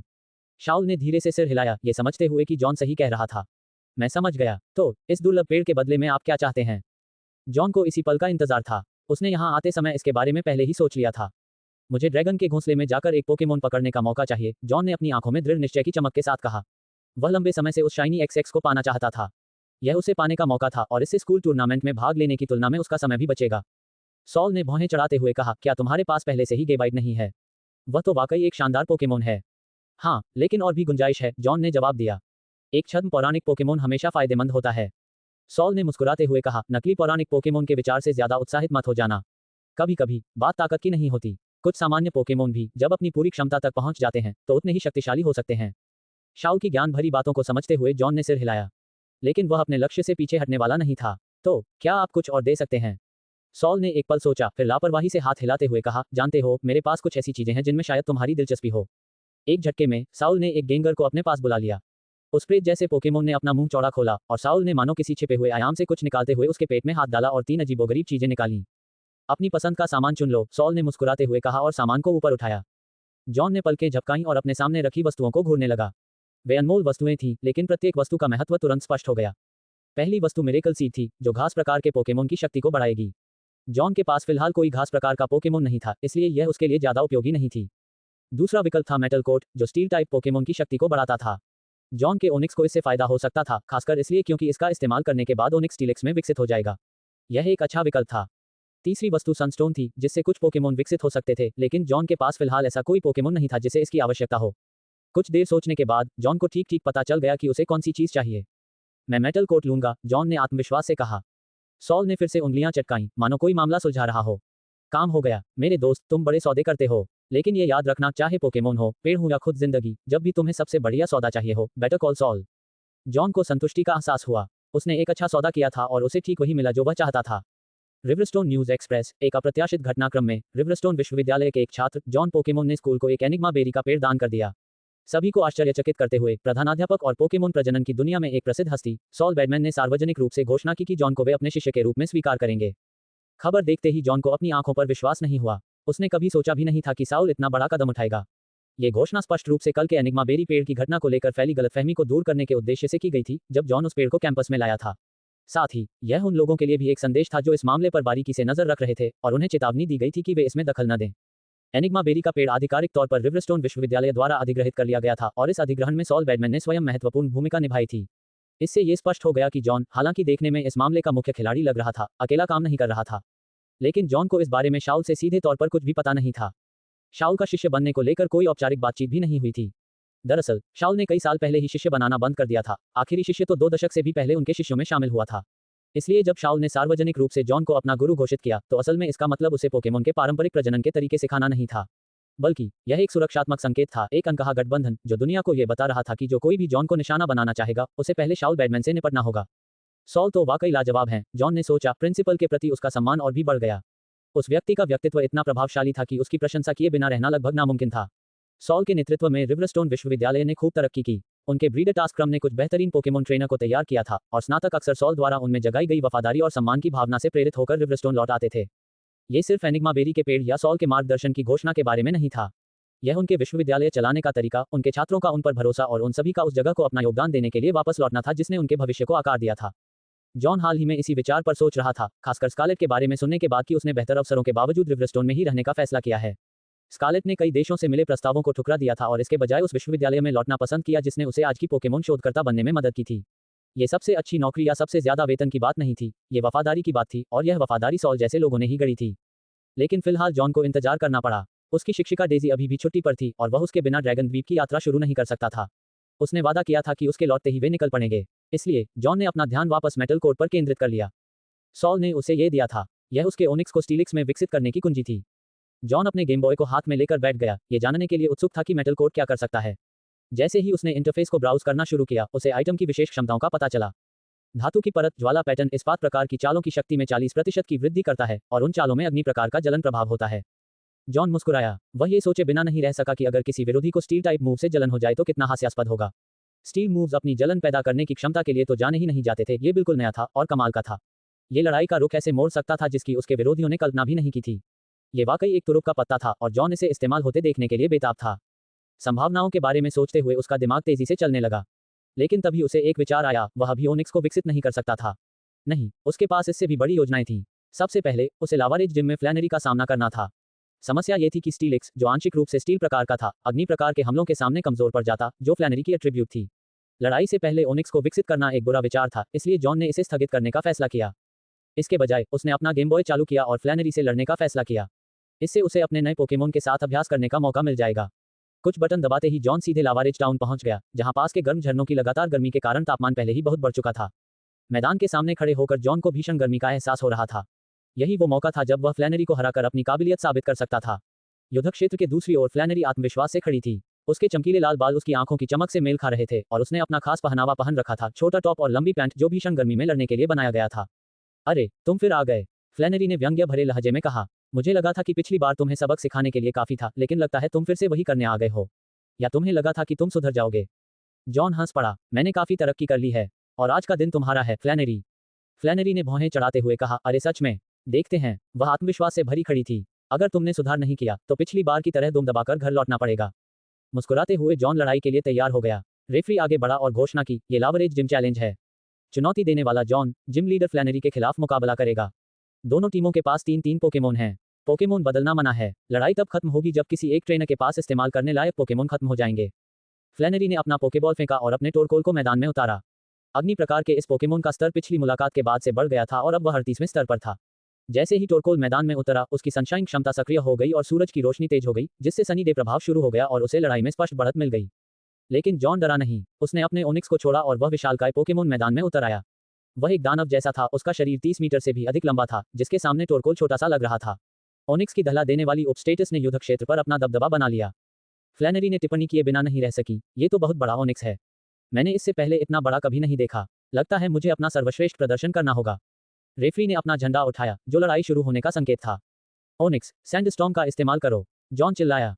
शाउल ने धीरे से सिर हिलाया, ये समझते हुए कि जॉन सही कह रहा था। मैं समझ गया। तो इस दुर्लभ पेड़ के बदले में आप क्या चाहते हैं? जॉन को इसी पल का इंतजार था। उसने यहाँ आते समय इसके बारे में पहले ही सोच लिया था। मुझे ड्रैगन के घोंसले में जाकर एक पोकेमोन पकड़ने का मौका चाहिए, जॉन ने अपनी आंखों में दृढ़ निश्चय की चमक के साथ कहा। वह लंबे समय से उस शाइनी XX को पाना चाहता था। यह उसे पाने का मौका था, और इससे स्कूल टूर्नामेंट में भाग लेने की तुलना में उसका समय भी बचेगा। सॉल ने भौहें चढ़ाते हुए कहा, क्या तुम्हारे पास पहले से ही गेबाइट नहीं है? वह तो वाकई एक शानदार पोकेमोन है। हाँ, लेकिन और भी गुंजाइश है, जॉन ने जवाब दिया। एक छद्म पौराणिक पोकेमोन हमेशा फायदेमंद होता है। सॉल ने मुस्कुराते हुए कहा, नकली पौराणिक पोकेमोन के विचार से ज्यादा उत्साहित मत हो जाना। कभी कभी बात ताकत की नहीं होती। कुछ सामान्य पोकेमोन भी जब अपनी पूरी क्षमता तक पहुंच जाते हैं तो उतने ही शक्तिशाली हो सकते हैं। शाउल की ज्ञान भरी बातों को समझते हुए जॉन ने सिर हिलाया, लेकिन वह अपने लक्ष्य से पीछे हटने वाला नहीं था। तो क्या आप कुछ और दे सकते हैं? सॉल ने एक पल सोचा, फिर लापरवाही से हाथ हिलाते हुए कहा, जानते हो, मेरे पास कुछ ऐसी चीजें हैं जिनमें शायद तुम्हारी दिलचस्पी हो। एक झटके में साउल ने एक गेंगर को अपने पास बुला लिया। उस प्रेत जैसे पोकेमोन ने अपना मुंह चौड़ा खोला, और साउल ने मानो किसी छिपे हुए आयाम से कुछ निकालते हुए उसके पेट में हाथ डाला और 3 अजीबोगरीब चीजें निकाली। अपनी पसंद का सामान चुन लो, सॉल ने मुस्कुराते हुए कहा और सामान को ऊपर उठाया। जॉन ने पलकें झपकाईं और अपने सामने रखी वस्तुओं को घूरने लगा। वे अनमोल वस्तुएं थीं, लेकिन प्रत्येक वस्तु का महत्व तुरंत स्पष्ट हो गया। पहली वस्तु मिरेकल सीड थी, जो घास प्रकार के पोकेमोन की शक्ति को बढ़ाएगी। जॉन के पास फिलहाल कोई घास प्रकार का पोकेमोन नहीं था, इसलिए यह उसके लिए ज्यादा उपयोगी नहीं थी। दूसरा विकल्प था मेटल कोट, जो स्टील टाइप पोकेमोन की शक्ति को बढ़ाता था। जॉन के ओनिक्स को इससे फायदा हो सकता था, खासकर इसलिए क्योंकि इसका इस्तेमाल करने के बाद ओनिक्स स्टीलेक्स में विकसित हो जाएगा। यह एक अच्छा विकल्प था। तीसरी वस्तु सनस्टोन थी, जिससे कुछ पोकेमोन विकसित हो सकते थे, लेकिन जॉन के पास फिलहाल ऐसा कोई पोकेमोन नहीं था जिसे इसकी आवश्यकता हो। कुछ देर सोचने के बाद जॉन को ठीक ठीक पता चल गया कि उसे कौन सी चीज चाहिए। मैं मेटल कोट लूंगा, जॉन ने आत्मविश्वास से कहा। सॉल ने फिर से उंगलियां चटकाईं, मानो कोई मामला सुलझा रहा हो। काम हो गया मेरे दोस्त, तुम बड़े सौदे करते हो, लेकिन ये याद रखना, चाहे पोकेमोन हो, पेड़ हो या खुद जिंदगी, जब भी तुम्हें सबसे बढ़िया सौदा चाहिए हो, बेटर कॉल सॉल। जॉन को संतुष्टि का एहसास हुआ। उसने एक अच्छा सौदा किया था और उसे ठीक वही मिला जो वह चाहता था। रिवरस्टोन न्यूज एक्सप्रेस। एक अप्रत्याशित घटनाक्रम में रिवरस्टोन विश्वविद्यालय के एक छात्र जॉन पोकेमोन ने स्कूल को एक एनिग्मा बेरी का पेड़ दान कर दिया। सभी को आश्चर्यचकित करते हुए प्रधानाध्यापक और पोकेमोन प्रजनन की दुनिया में एक प्रसिद्ध हस्ती सॉल बैडमैन ने सार्वजनिक रूप से घोषणा की कि जॉन को वे अपने शिष्य के रूप में स्वीकार करेंगे। खबर देखते ही जॉन को अपनी आंखों पर विश्वास नहीं हुआ। उसने कभी सोचा भी नहीं था कि साउल इतना बड़ा कदम उठाएगा। ये घोषणा स्पष्ट रूप से कल के एनिग्मा बेरी पेड़ की घटना को लेकर फैली गलतफहमी को दूर करने के उद्देश्य से की गई थी, जब जॉन उस पेड़ को कैंपस में लाया था। साथ ही यह उन लोगों के लिए भी एक संदेश था जो इस मामले पर बारीकी से नजर रख रहे थे, और उन्हें चेतावनी दी गई थी कि वे इसमें दखल न दें। एनिग्मा बेरी का पेड़ आधिकारिक तौर पर रिवरस्टोन विश्वविद्यालय द्वारा अधिग्रहित कर लिया गया था, और इस अधिग्रहण में सॉल बैडमैन ने स्वयं महत्वपूर्ण भूमिका निभाई थी। इससे ये स्पष्ट हो गया कि जॉन, हालांकि देखने में इस मामले का मुख्य खिलाड़ी लग रहा था, अकेला काम नहीं कर रहा था। लेकिन जॉन को इस बारे में शाउल से सीधे तौर पर कुछ भी पता नहीं था। शाउल का शिष्य बनने को लेकर कोई औपचारिक बातचीत भी नहीं हुई थी। दरअसल शाउल ने कई साल पहले ही शिष्य बनाना बंद कर दिया था। आखिरी शिष्य तो 2 दशक से भी पहले उनके शिष्यों में शामिल हुआ था। इसलिए जब शाउल ने सार्वजनिक रूप से जॉन को अपना गुरु घोषित किया, तो असल में इसका मतलब उसे पोकेमोन के पारंपरिक प्रजनन के तरीके सिखाना नहीं था, बल्कि यह एक सुरक्षात्मक संकेत था, एक अनकहा गठबंधन, जो दुनिया को यह बता रहा था कि जो कोई भी जॉन को निशाना बनाना चाहेगा, उसे पहले शाउल बैडमैन से निपटना होगा। सॉल तो वाकई लाजवाब हैं, जॉन ने सोचा। प्रिंसिपल के प्रति उसका सम्मान और भी बढ़ गया। उस व्यक्ति का व्यक्तित्व इतना प्रभावशाली था कि उसकी प्रशंसा किए बिना रहना लगभग नामुमकिन था। सॉल के नेतृत्व में रिवरस्टोन विश्वविद्यालय ने खूब तरक्की की। उनके ब्रीडर टास्क क्रम ने कुछ बेहतरीन पोकेमोन ट्रेनर को तैयार किया था, और स्नातक अक्सर सॉल द्वारा उनमें जगाई गई वफादारी और सम्मान की भावना से प्रेरित होकर रिवरस्टोन लौट आते थे। ये सिर्फ एनिग्मा बेरी के पेड़ या सॉल के मार्गदर्शन की घोषणा के बारे में नहीं था। यह उनके विश्वविद्यालय चलाने का तरीका, उनके छात्रों का उन पर भरोसा और उन सभी का उस जगह को अपना योगदान देने के लिए वापस लौटना था जिसने उनके भविष्य को आकार दिया था। जॉन हाल ही में इसी विचार पर सोच रहा था, खासकर स्कारलेट के बारे में सुनने के बाद कि उसने बेहतर अवसरों के बावजूद रिवरस्टोन में ही रहने का फैसला किया है। स्कारलेट ने कई देशों से मिले प्रस्तावों को ठुकरा दिया था और इसके बजाय उस विश्वविद्यालय में लौटना पसंद किया जिसने उसे आज की पोकेमोन शोधकर्ता बनने में मदद की थी। ये सबसे अच्छी नौकरी या सबसे ज्यादा वेतन की बात नहीं थी, ये वफादारी की बात थी और यह वफादारी सॉल जैसे लोगों ने ही गढ़ी थी। लेकिन फिलहाल जॉन को इंतजार करना पड़ा। उसकी शिक्षिका डेजी अभी भी छुट्टी पर थी और वह उसके बिना ड्रैगन द्वीप की यात्रा शुरू नहीं कर सकता था। उसने वादा किया था कि उसके लौटते ही वे निकल पड़ेंगे। इसलिए जॉन ने अपना ध्यान वापस मेटल कोड पर केंद्रित कर लिया। सॉल ने उसे ये दिया था। यह उसके ओनिक्स को स्टीलिक्स में विकसित करने की कुंजी थी। जॉन अपने गेम बॉय को हाथ में लेकर बैठ गया, ये जानने के लिए उत्सुक था कि मेटल कोड क्या कर सकता है। जैसे ही उसने इंटरफेस को ब्राउज करना शुरू किया, उसे आइटम की विशेष क्षमताओं का पता चला। धातु की परत, ज्वाला पैटर्न इस्पात प्रकार की चालों की शक्ति में 40% की वृद्धि करता है और उन चालों में अग्नि प्रकार का जलन प्रभाव होता है। जॉन मुस्कुराया। वह ये सोचे बिना नहीं रह सका कि अगर किसी विरोधी को स्टील टाइप मूव से जलन हो जाए तो कितना हास्यास्पद होगा। स्टील मूव्स अपनी जलन पैदा करने की क्षमता के लिए तो जाने ही नहीं जाते थे, ये बिल्कुल नया था और कमाल का था। ये लड़ाई का रुख ऐसे मोड़ सकता था जिसकी उसके विरोधियों ने कल्पना भी नहीं की थी। ये वाकई एक तुरुप का पत्ता था और जॉन इसे इस्तेमाल होते देखने के लिए बेताब था। संभावनाओं के बारे में सोचते हुए उसका दिमाग तेजी से चलने लगा। लेकिन तभी उसे एक विचार आया, वह अभी ओनिक्स को विकसित नहीं कर सकता था। नहीं, उसके पास इससे भी बड़ी योजनाएं थीं। सबसे पहले उसे लावारेज जिम में फ्लैनरी का सामना करना था। समस्या ये थी कि स्टीलिक्स, जो आंशिक रूप से स्टील प्रकार का था, अग्नि प्रकार के हमलों के सामने कमजोर पड़ जाता, जो फ्लैनरी की एट्रीब्यूट थी। लड़ाई से पहले ओनिक्स को विकसित करना एक बुरा विचार था, इसलिए जॉन ने इसे स्थगित करने का फैसला किया। इसके बजाय उसने अपना गेम बॉय चालू किया और फ्लैनरी से लड़ने का फैसला किया। इससे उसे अपने नए पोकेमोन के साथ अभ्यास करने का मौका मिल जाएगा। कुछ बटन दबाते ही जॉन सीधे लावारेज टाउन पहुंच गया, जहां पास के गर्म झरनों की लगातार गर्मी के कारण तापमान पहले ही बहुत बढ़ चुका था। मैदान के सामने खड़े होकर जॉन को भीषण गर्मी का एहसास हो रहा था। यही वो मौका था जब वह फ्लैनरी को हराकर अपनी काबिलियत साबित कर सकता था। युद्ध क्षेत्र के दूसरी ओर फ्लैनरी आत्मविश्वास से खड़ी थी। उसके चमकीले लाल बाल उसकी आंखों की चमक से मेल खा रहे थे और उसने अपना खास पहनावा पहन रखा था, छोटा टॉप और लंबी पैंट जो भीषण गर्मी में लड़ने के लिए बनाया गया था। अरे, तुम फिर आ गए, फ्लैनरी ने व्यंग्य भरे लहजे में कहा। मुझे लगा था कि पिछली बार तुम्हें सबक सिखाने के लिए काफी था, लेकिन लगता है तुम फिर से वही करने आ गए हो। या तुम्हें लगा था कि तुम सुधर जाओगे? जॉन हंस पड़ा। मैंने काफी तरक्की कर ली है और आज का दिन तुम्हारा है, फ्लैनरी। फ्लैनरी ने भौहें चढ़ाते हुए कहा, अरे सच में? देखते हैं। वह आत्मविश्वास से भरी खड़ी थी। अगर तुमने सुधार नहीं किया तो पिछली बार की तरह दुम दबाकर घर लौटना पड़ेगा। मुस्कुराते हुए जॉन लड़ाई के लिए तैयार हो गया। रेफरी आगे बढ़ा और घोषणा की, ये लावरेज जिम चैलेंज है। चुनौती देने वाला जॉन जिम लीडर फ्लैनरी के खिलाफ मुकाबला करेगा। दोनों टीमों के पास 3-3 पोकेमोन हैं। पोकेमोन बदलना मना है। लड़ाई तब खत्म होगी जब किसी एक ट्रेनर के पास इस्तेमाल करने लायक पोकेमोन खत्म हो जाएंगे। फ्लैनरी ने अपना पोकेबॉल फेंका और अपने टोरकोल को मैदान में उतारा। अग्नि प्रकार के इस पोकेमोन का स्तर पिछली मुलाकात के बाद से बढ़ गया था और अब वह 38वें स्तर पर था। जैसे ही टोरकोल मैदान में उतरा, उसकी सनशाइन क्षमता सक्रिय हो गई और सूरज की रोशनी तेज हो गई, जिससे सनी डे प्रभाव शुरू हो गया और उसे लड़ाई में स्पष्ट बढ़त मिल गई। लेकिन जॉन डरा नहीं। उसने अपने ओनिक्स को छोड़ा और वह विशालकाय पोकेमोन मैदान में उतर आया। वह एक दानव जैसा था। उसका शरीर 30 मीटर से भी अधिक लंबा था, जिसके सामने टोरकोल छोटा सा लग रहा था। ओनिक्स की दहला देने वाली उपस्टेटस ने युद्ध क्षेत्र पर अपना दबदबा बना लिया। फ्लैनरी ने टिप्पणी किए बिना नहीं रह सकी, ये तो बहुत बड़ा ओनिक्स है। मैंने इससे पहले इतना बड़ा कभी नहीं देखा। लगता है मुझे अपना सर्वश्रेष्ठ प्रदर्शन करना होगा। रेफरी ने अपना झंडा उठाया, जो लड़ाई शुरू होने का संकेत था। ओनिक्स, सैंडस्टॉर्म का इस्तेमाल करो, जॉन चिल्लाया।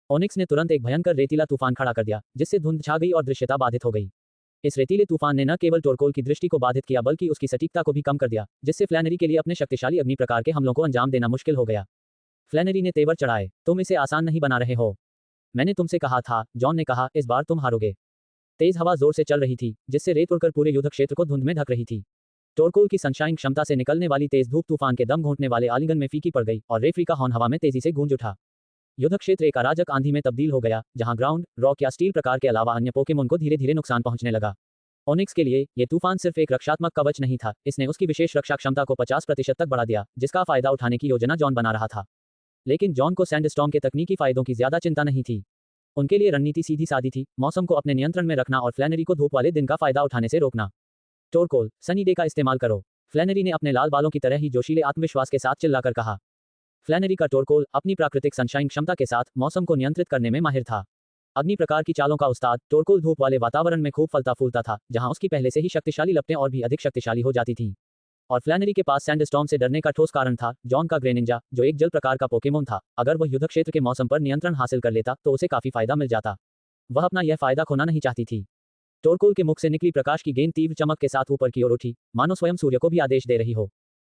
ओनिक्स ने तुरंत एक भयंकर रेतीला तूफान खड़ा कर दिया, जिससे धुंध छा गई और दृश्यता बाधित हो गई। इस रेतीले तूफान ने न केवल टोरकोल की दृष्टि को बाधित किया बल्कि उसकी सटीकता को भी कम कर दिया, जिससे फ्लैनरी के लिए अपने शक्तिशाली अग्नि प्रकार के हमलों को अंजाम देना मुश्किल हो गया। फ्लैनरी ने तेवर चढ़ाए, तुम इसे आसान नहीं बना रहे हो। मैंने तुमसे कहा था, जॉन ने कहा, इस बार तुम हारोगे। तेज हवा जोर से चल रही थी, जिससे रेत उड़कर पूरे युद्ध क्षेत्र को धुंध में ढक रही थी। टोरकोल की सनशाइन क्षमता से निकलने वाली तेज धूप तूफान के दम घोंटने वाले आलिंगन में फीकी पड़ गई और रेफरी का हॉर्न हवा में तेजी से गूंज उठा। युद्ध क्षेत्र एक अराजक आंधी में तब्दील हो गया, जहां ग्राउंड, रॉक या स्टील प्रकार के अलावा अन्य पोकेमोन को धीरे धीरे नुकसान पहुंचने लगा। ओनिक्स के लिए यह तूफान सिर्फ एक रक्षात्मक कवच नहीं था, इसने उसकी विशेष रक्षा क्षमता को 50% तक बढ़ा दिया, जिसका फायदा उठाने की योजना जॉन बना रहा था। लेकिन जॉन को सैंडस्टॉर्म के तकनीकी फायदों की ज्यादा चिंता नहीं थी। उनके लिए रणनीति सीधी सादी थी, मौसम को अपने नियंत्रण में रखना और फ्लैनरी को धूप वाले दिन का फायदा उठाने से रोकना। टोरकोल, सनी डे का इस्तेमाल करो, फ्लैनरी ने अपने लाल बालों की तरह ही जोशीले आत्मविश्वास के साथ चिल्लाकर कहा। फ्लैनरी का टोरकोल अपनी प्राकृतिक सनशाइन क्षमता के साथ मौसम को नियंत्रित करने में माहिर था। अग्नि प्रकार की चालों का उस्ताद, टोरकोल धूप वाले वातावरण में खूब फलता फूलता था, जहां उसकी पहले से ही शक्तिशाली लपटें और भी अधिक शक्तिशाली हो जाती थीं। और फ्लैनरी के पास सैंडस्टॉर्म से डरने का ठोस कारण था, जॉन का ग्रेनिंजा, जो एक जल प्रकार का पोकेमोन था। अगर वह युद्ध क्षेत्र के मौसम पर नियंत्रण हासिल कर लेता तो उसे काफी फायदा मिल जाता। वह अपना यह फायदा खोना नहीं चाहती थी। टोरकोल के मुख से निकली प्रकाश की गेंद तीव्र चमक के साथ ऊपर की ओर उठी, मानो स्वयं सूर्य को भी आदेश दे रही हो।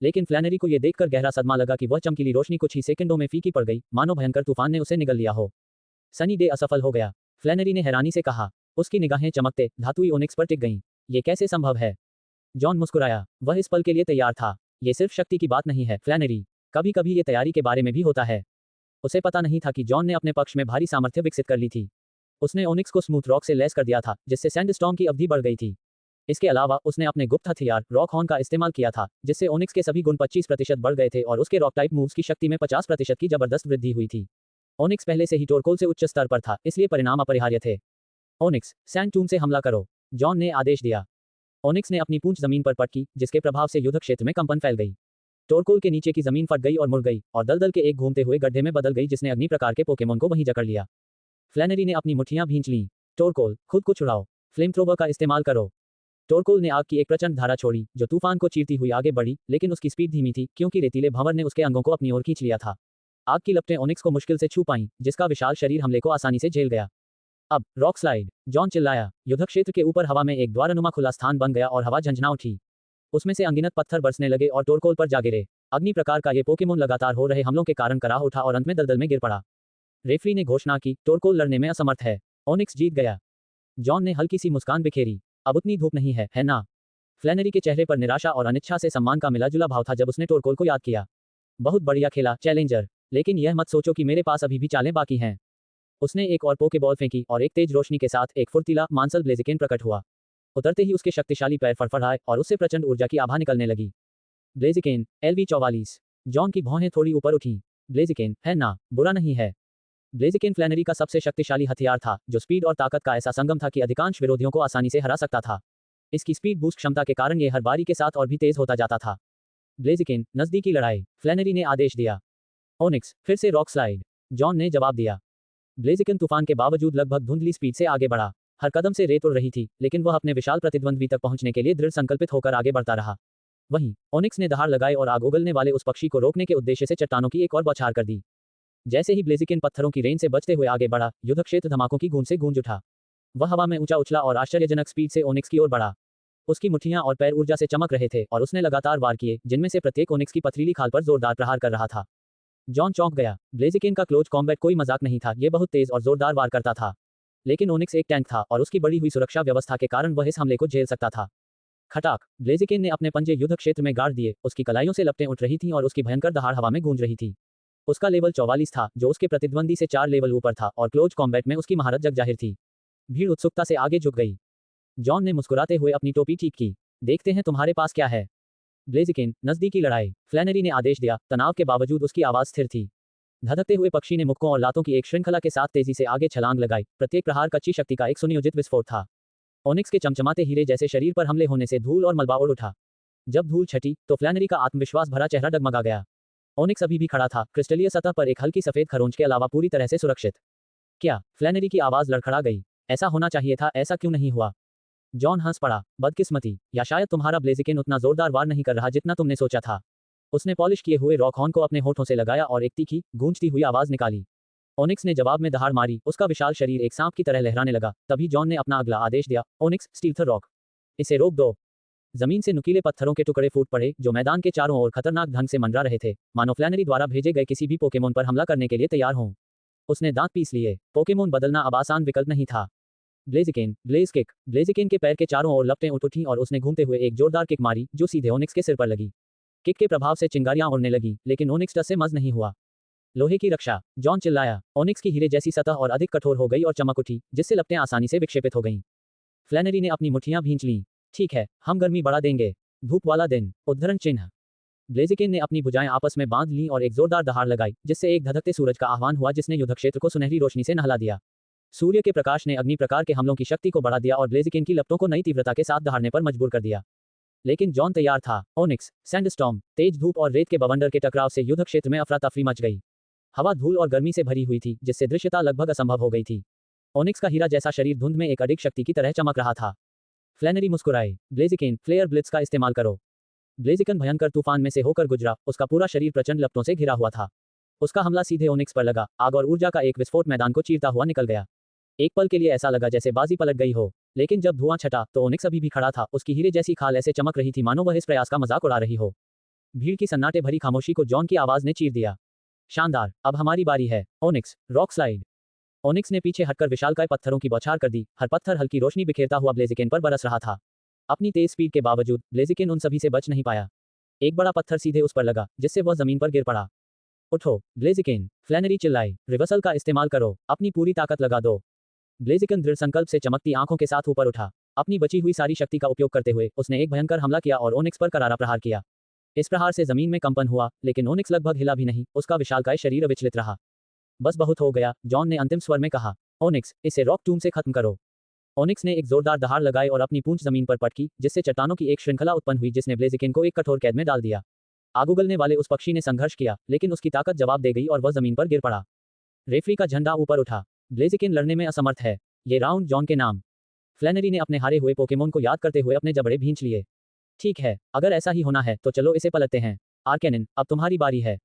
लेकिन फ्लैनरी को यह देखकर गहरा सदमा लगा कि वह चमकीली रोशनी कुछ ही सेकंडों में फीकी पड़ गई, मानो भयंकर तूफान ने उसे निगल लिया हो। सनी डे असफल हो गया। फ्लैनरी ने हैरानी से कहा। उसकी निगाहें चमकते धातुई ओनिक्स पर टिक गईं। ये कैसे संभव है? जॉन मुस्कुराया। वह इस पल के लिए तैयार था। ये सिर्फ शक्ति की बात नहीं है, फ्लैनरी। कभी कभी ये तैयारी के बारे में भी होता है। उसे पता नहीं था कि जॉन ने अपने पक्ष में भारी सामर्थ्य विकसित कर ली थी। उसने ओनिक्स को स्मूथ रॉक से लैस कर दिया था, जिससे सैंडस्टॉर्म की अवधि बढ़ गई थी। इसके अलावा उसने अपने गुप्त हथियार रॉक हॉर्न का इस्तेमाल किया था, जिससे ओनिक्स के सभी गुण 25% बढ़ गए थे और उसके रॉक टाइप मूव्स की शक्ति में 50% की जबरदस्त वृद्धि हुई थी। ओनिक्स पहले से ही टोरकोल से उच्च स्तर पर था, इसलिए परिणाम अपरिहार्य थे। ओनिक्स, सैंड टूम से हमला करो, जॉन ने आदेश दिया। ओनिक्स ने अपनी पूंछ जमीन पर पटकी, जिसके प्रभाव से युद्ध क्षेत्र में कंपन फैल गई। टोरकोल के नीचे की जमीन फट गई और मुड़ गई और दलदल के एक घूमते हुए गड्ढे में बदल गई, जिसने अग्नि प्रकार के पोकेमोन को वहीं जकड़ लिया। फ्लैनरी ने अपनी मुट्ठियां भींच लीं। टोरकोल, खुद को छुड़ाओ, फ्लेम थ्रोवर का इस्तेमाल करो। टोरकोल ने आग की एक प्रचंड धारा छोड़ी, जो तूफान को चीरती हुई आगे बढ़ी, लेकिन उसकी स्पीड धीमी थी क्योंकि रेतीले भंवर ने उसके अंगों को अपनी ओर खींच लिया था। आग की लपटें ओनिक्स को मुश्किल से छू पाईं, जिसका विशाल शरीर हमले को आसानी से झेल गया। अब रॉक स्लाइड, जॉन चिल्लाया। युद्ध क्षेत्र के ऊपर हवा में एक द्वारनुमा खुला स्थान बन गया और हवा झंझना उठी। उसमें से अनगिनत पत्थर बरसने लगे और टोरकोल पर जा गिरे। अग्नि प्रकार का ये पोकेमोन लगातार हो रहे हमलों के कारण कराह उठा और अंत में दलदल में गिर पड़ा। रेफरी ने घोषणा की, टोरकोल लड़ने में असमर्थ है। ओनिक्स जीत गया। जॉन ने हल्की सी मुस्कान बिखेरी। अब उतनी धूप नहीं है ना? फ्लैनरी के चेहरे पर निराशा और अनिच्छा से सम्मान का मिला-जुला भाव था जब उसने टोरकोल को याद किया। बहुत बढ़िया खेला, चैलेंजर, लेकिन यह मत सोचो कि मेरे पास अभी भी चालें बाकी हैं। उसने एक और पोकेबॉल फेंकी और एक तेज रोशनी के साथ एक फुर्तीला मांसल ब्लेजिकेन प्रकट हुआ। उतरते ही उसके शक्तिशाली पैर फड़फड़ाए और उससे प्रचंड ऊर्जा की आभा निकलने लगी। ब्लेजिकेन, LV44। जॉन की भौहें थोड़ी ऊपर उठीं। ब्लेजिकेन, है ना, बुरा नहीं है। ब्लेजिकेन फ्लैनरी का सबसे शक्तिशाली हथियार था, जो स्पीड और ताकत का ऐसा संगम था कि अधिकांश विरोधियों को आसानी से हरा सकता था। इसकी स्पीड बूस्ट क्षमता के कारण ये हर बारी के साथ और भी तेज होता जाता था। ब्लेजिकेन, नजदीकी लड़ाई, फ्लैनरी ने आदेश दिया। ओनिक्स, फिर से रॉक स्लाइड, जॉन ने जवाब दिया। ब्लेजिकेन तूफान के बावजूद लगभग धुंधली स्पीड से आगे बढ़ा। हर कदम से रेत उड़ रही थी, लेकिन वह अपने विशाल प्रतिद्वंद्वी तक पहुंचने के लिए दृढ़ संकल्पित होकर आगे बढ़ता रहा। वहीं ओनिक्स ने दहाड़ लगाई और आग उगलने वाले उस पक्षी को रोकने के उद्देश्य से चट्टानों की एक और बौछार कर दी। जैसे ही ब्लेजिकेन पत्थरों की रेंज से बचते हुए आगे बढ़ा, युद्ध क्षेत्र धमाकों की गूंज से गूंज उठा। वह हवा में ऊंचा उछला और आश्चर्यजनक स्पीड से ओनिक्स की ओर बढ़ा। उसकी मुट्ठियां और पैर ऊर्जा से चमक रहे थे और उसने लगातार वार किए, जिनमें से प्रत्येक ओनिक्स की पथरीली खाल पर जोरदार प्रहार कर रहा था। जॉन चौंक गया। ब्लेजिकेन का क्लोज कॉम्बैट कोई मजाक नहीं था, ये बहुत तेज और जोरदार वार करता था। लेकिन ओनिक्स एक टैंक था और उसकी बढ़ी हुई सुरक्षा व्यवस्था के कारण वह इस हमले को झेल सकता था। खटाक, ब्लेजिकेन ने अपने पंजे युद्ध क्षेत्र में गाड़ दिए। उसकी कलाइयों से लपटें उठ रही थीं और उसकी भयंकर दहाड़ हवा में गूंज रही थी। उसका लेवल 44 था, जो उसके प्रतिद्वंदी से 4 लेवल ऊपर था और क्लोज कॉम्बैट में उसकी महारत जगजाहिर थी। भीड़ उत्सुकता से आगे झुक गई। जॉन ने मुस्कुराते हुए अपनी टोपी ठीक की। देखते हैं तुम्हारे पास क्या है। ब्लेजिकेन, नजदीकी लड़ाई, फ्लैनरी ने आदेश दिया। तनाव के बावजूद उसकी आवाज स्थिर थी। धधकते हुए पक्षी ने मुक्कों और लातों की एक श्रृंखला के साथ तेजी से आगे छलांग लगाई। प्रत्येक प्रहार कच्ची शक्ति का एक सुनियोजित विस्फोट था। ओनिक्स के चमचमाते हीरे जैसे शरीर पर हमले होने से धूल और मलबा उड़ उठा। जब धूल छटी, तो फ्लैनरी का आत्मविश्वास भरा चेहरा डगमगा गया। ओनिक्स अभी भी खड़ा था, क्रिस्टलीय सतह पर एक हल्की सफेद खरोंच के अलावा पूरी तरह से सुरक्षित। क्या? फ्लैनरी की आवाज लड़खड़ा गई। ऐसा होना चाहिए था, ऐसा क्यों नहीं हुआ? जॉन हंस पड़ा। बदकिस्मती, या शायद तुम्हारा ब्लेजिकेन उतना जोरदार वार नहीं कर रहा जितना तुमने सोचा था। उसने पॉलिश किए हुए रॉक हॉर्न को अपने होठों से लगाया और एक तीखी, गूंजती हुई आवाज निकाली। ओनिक्स ने जवाब में दहाड़ मारी। उसका विशाल शरीर एक सांप की तरह लहराने लगा। तभी जॉन ने अपना अगला आदेश दिया। ओनिक्स, स्टील्थर रॉक, इसे रोक दो। जमीन से नुकीले पत्थरों के टुकड़े फूट पड़े, जो मैदान के चारों ओर खतरनाक ढंग से मंडरा रहे थे, मानो फ्लैनरी द्वारा भेजे गए किसी भी पोकेमोन पर हमला करने के लिए तैयार हों। उसने दांत पीस लिए। पोकेमोन बदलना अब आसान विकल्प नहीं था। ब्लेजिकेन, ब्लेज किक। ब्लेजिकेन के पैर के चारों ओर लपटें उठ उठीं और उसने घूमते हुए एक जोरदार किक मारी, जो सीधे ओनिक्स के सिर पर लगी। किक के प्रभाव से चिंगारियां उड़ने लगी, लेकिन ओनिक्स टस से मज नहीं हुआ। लोहे की रक्षा, जॉन चिल्लाया। ओनिक्स की हीरे जैसी सतह और अधिक कठोर हो गई और चमक उठी, जिससे लपटें आसानी से विक्षेपित हो गईं। फ्लैनरी ने अपनी मुट्ठियां भींच लीं। ठीक है, हम गर्मी बढ़ा देंगे। धूप वाला दिन, उद्धरण चिन्ह। ब्लेजिकेन ने अपनी भुजाएं आपस में बांध लीं और एक जोरदार दहाड़ लगाई, जिससे एक धधकते सूरज का आह्वान हुआ, जिसने युद्ध क्षेत्र को सुनहरी रोशनी से नहला दिया। सूर्य के प्रकाश ने अग्नि प्रकार के हमलों की शक्ति को बढ़ा दिया और ब्लेजिकेन की लपटों को नई तीव्रता के साथ दहाड़ने पर मजबूर कर दिया। लेकिन जॉन तैयार था। ओनिक्स, सैंडस्टॉर्म, तेज धूप और रेत के बवंडर के टकराव से युद्ध क्षेत्र में अफरा तफरी मच गई। हवा धूल और गर्मी से भरी हुई थी, जिससे दृश्यता लगभग असंभव हो गई थी। ओनिक्स का हीरा जैसा शरीर धुंध में एक अडिग शक्ति की तरह चमक रहा था। फ्लैनरी मुस्कुराए। ब्लेजिकेन, फ्लेयर ब्लिट्स का इस्तेमाल करो। ब्लेजिकन भयंकर तूफान में से होकर गुजरा। उसका पूरा शरीर प्रचंड लपटों से घिरा हुआ था। उसका हमला सीधे ओनिक्स पर लगा। आग और ऊर्जा का एक विस्फोट मैदान को चीरता हुआ निकल गया। एक पल के लिए ऐसा लगा जैसे बाजी पलट गई हो, लेकिन जब धुआं छटा, तो ओनिक्स अभी भी खड़ा था। उसकी हीरे जैसी खाल ऐसे चमक रही थी मानो वह इस प्रयास का मजाक उड़ा रही हो। भीड़ की सन्नाटे भरी खामोशी को जॉन की आवाज ने चीर दिया। शानदार, अब हमारी बारी है। Onyx, rock slide. ओनिक्स ने पीछे हटकर विशालकाय पत्थरों की बौछार कर दी। हर पत्थर हल्की रोशनी बिखेरता हुआ ब्लेजिकेन पर बरस रहा था। अपनी तेज स्पीड के बावजूद ब्लेजिकेन उन सभी से बच नहीं पाया। एक बड़ा पत्थर सीधे उस पर लगा, जिससे वह जमीन पर गिर पड़ा। उठो ब्लेजिकेन, फ्लैनरी चिल्लाई, रिवर्सल का इस्तेमाल करो, अपनी पूरी ताकत लगा दो। ब्लेजिकेन दृढ़ संकल्प से चमकती आंखों के साथ ऊपर उठा। अपनी बची हुई सारी शक्ति का उपयोग करते हुए उसने एक भयंकर हमला किया और ओनिक्स पर करारा प्रहार किया। इस प्रहार से जमीन में कंपन हुआ, लेकिन ओनिक्स लगभग हिला भी नहीं। उसका विशालकाय शरीर अविचलित रहा। बस बहुत हो गया, जॉन ने अंतिम स्वर में कहा। ओनिक्स, इसे रॉक टूम से खत्म करो। ओनिक्स ने एक जोरदार दहाड़ लगाई और अपनी पूंछ जमीन पर पटकी, जिससे चट्टानों की एक श्रृंखला उत्पन्न हुई जिसने ब्लेजिकेन को एक कठोर कैद में डाल दिया। आग उगलने वाले उस पक्षी ने संघर्ष किया, लेकिन उसकी ताकत जवाब दे गई और वह जमीन पर गिर पड़ा। रेफरी का झंडा ऊपर उठा। ब्लेजिकेन लड़ने में असमर्थ है। ये राउंड जॉन के नाम। फ्लैनरी ने अपने हारे हुए पोकेमोन को याद करते हुए अपने जबड़े भींच लिए। ठीक है, अगर ऐसा ही होना है तो चलो इसे पलटते हैं। आर्कैनिन, अब तुम्हारी बारी है।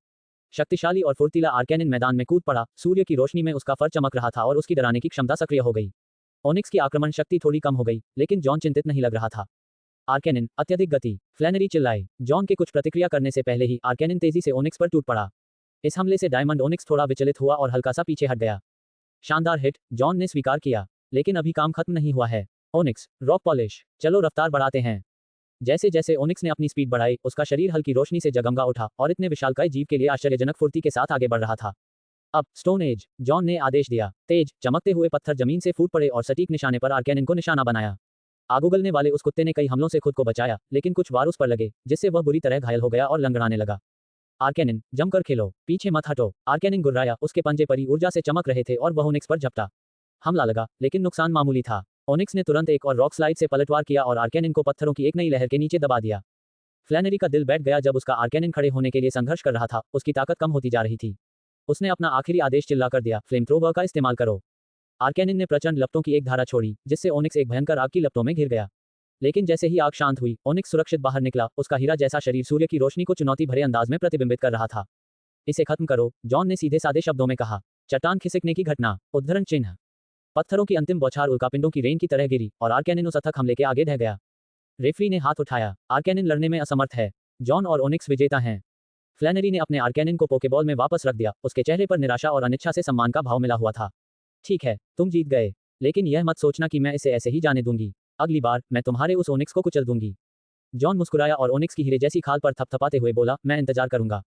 शक्तिशाली और फुर्तीला आर्कैनिन मैदान में कूद पड़ा। सूर्य की रोशनी में उसका फर चमक रहा था और उसकी डराने की क्षमता सक्रिय हो गई। ओनिक्स की आक्रमण शक्ति थोड़ी कम हो गई, लेकिन जॉन चिंतित नहीं लग रहा था। आर्कैनिन, अत्यधिक गति, फ्लैनरी चिल्लाई। जॉन के कुछ प्रतिक्रिया करने से पहले ही आर्कैनिन तेजी से ओनिक्स पर टूट पड़ा। इस हमले से डायमंड ओनिक्स थोड़ा विचलित हुआ और हल्का सा पीछे हट गया। शानदार हिट, जॉन ने स्वीकार किया, लेकिन अभी काम खत्म नहीं हुआ है। ओनिक्स, रॉक पॉलिश, चलो रफ्तार बढ़ाते हैं। जैसे जैसे ओनिक्स ने अपनी स्पीड बढ़ाई, उसका शरीर हल्की रोशनी से जगमगा उठा और इतने विशालकाय जीव के लिए आश्चर्यजनक फुर्ती के साथ आगे बढ़ रहा था। अब स्टोन एज, जॉन ने आदेश दिया। तेज चमकते हुए पत्थर जमीन से फूट पड़े और सटीक निशाने पर आर्कैनिन को निशाना बनाया। आग उगलने वाले उस कुत्ते ने कई हमलों से खुद को बचाया, लेकिन कुछ वार उस पर लगे, जिससे वह बुरी तरह घायल हो गया और लंगड़ाने लगा। आर्कैनिन, जमकर खेलो, पीछे मत हटो। आर्कैनिन गुर्राया, उसके पंजे परी ऊर्जा से चमक रहे थे और वह ओनिक्स पर झपटा। हमला लगा, लेकिन नुकसान मामूली था। ओनिक्स ने तुरंत एक और रॉक स्लाइड से पलटवार किया और आर्कैनिन को पत्थरों की एक नई लहर के नीचे दबा दिया। फ्लैनरी का दिल बैठ गया जब उसका आर्कैनिन खड़े होने के लिए संघर्ष कर रहा था। उसकी ताकत कम होती जा रही थी। उसने अपना आखिरी आदेश चिल्लाकर दिया, फ्लेम थ्रोवर का इस्तेमाल करो। आर्कैनिन ने प्रचंड लपटों की एक धारा छोड़ी, जिससे ओनिक्स एक भयंकर आग की लपटों में घिर गया। लेकिन जैसे ही आग शांत हुई, ओनिक्स सुरक्षित बाहर निकला। उसका हीरा जैसा शरीर सूर्य की रोशनी को चुनौती भरे अंदाज में प्रतिबिंबित कर रहा था। इसे खत्म करो, जॉन ने सीधे सादे शब्दों में कहा। चट्टान खिसकने की घटना, उद्धरण चिन्ह। पत्थरों की अंतिम बौछार उल्कापिंडों की रेन की तरह गिरी और आर्कैनिन उस अथक हमले के आगे ढह गया। रेफरी ने हाथ उठाया। आर्कैनिन लड़ने में असमर्थ है। जॉन और ओनिक्स विजेता हैं। फ्लैनरी ने अपने आर्कैनिन को पोकेबॉल में वापस रख दिया। उसके चेहरे पर निराशा और अनिच्छा से सम्मान का भाव मिला हुआ था। ठीक है, तुम जीत गए, लेकिन यह मत सोचना कि मैं इसे ऐसे ही जाने दूंगी। अगली बार मैं तुम्हारे उस ओनिक्स को कुचल दूंगी। जॉन मुस्कुराया और ओनिक्स की हीरे जैसी खाल पर थपथपाते हुए बोला, मैं इंतजार करूंगा।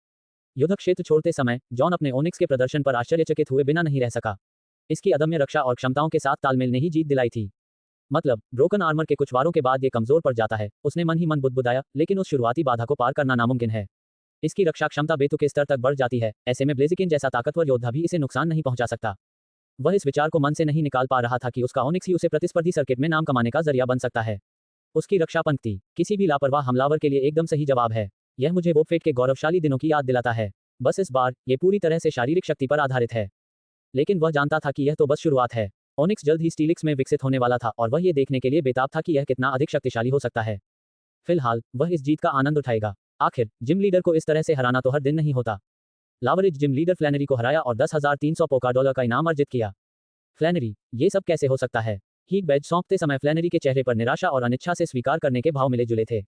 युद्ध क्षेत्र छोड़ते समय जॉन अपने ओनिक्स के प्रदर्शन पर आश्चर्यचकित हुए बिना नहीं रह सका। इसकी अदम्य रक्षा और क्षमताओं के साथ तालमेल ने ही जीत दिलाई थी। मतलब, ब्रोकन आर्मर के कुछ वारों के बाद ये कमजोर पड़ जाता है। उसने मन ही मन बुदबुदाया, लेकिन उस शुरुआती बाधा को पार करना नामुमकिन है। इसकी रक्षा क्षमता बेतुके स्तर तक बढ़ जाती है। ऐसे में ब्लेजिकेन जैसा ताकतवर योद्धा भी इसे नुकसान नहीं पहुंचा सकता। वह इस विचार को मन से नहीं निकाल पा रहा था कि उसका ओनिक्स ही उसे प्रतिस्पर्धी सर्किट में नाम कमाने का जरिया बन सकता है। उसकी रक्षा पंक्ति किसी भी लापरवाह हमलावर के लिए एकदम सही जवाब है। यह मुझे वोपफेट के गौरवशाली दिनों की याद दिलाता है। बस इस बार ये पूरी तरह से शारीरिक शक्ति पर आधारित है। लेकिन वह जानता था कि यह तो बस शुरुआत है। ओनिक्स जल्द ही स्टीलिक्स में विकसित होने वाला था और वह ये देखने के लिए बेताब था कि यह कितना अधिक शक्तिशाली हो सकता है। फिलहाल वह इस जीत का आनंद उठाएगा। आखिर जिम लीडर को इस तरह से हराना तो हर दिन नहीं होता। लावरिज जिम लीडर फ्लैनरी को हराया और 10,300 पोका डॉलर का इनाम अर्जित किया। फ्लैनरी, ये सब कैसे हो सकता है? हीट बैज सौंपते समय फ्लैनरी के चेहरे पर निराशा और अनिच्छा से स्वीकार करने के भाव मिले जुले थे।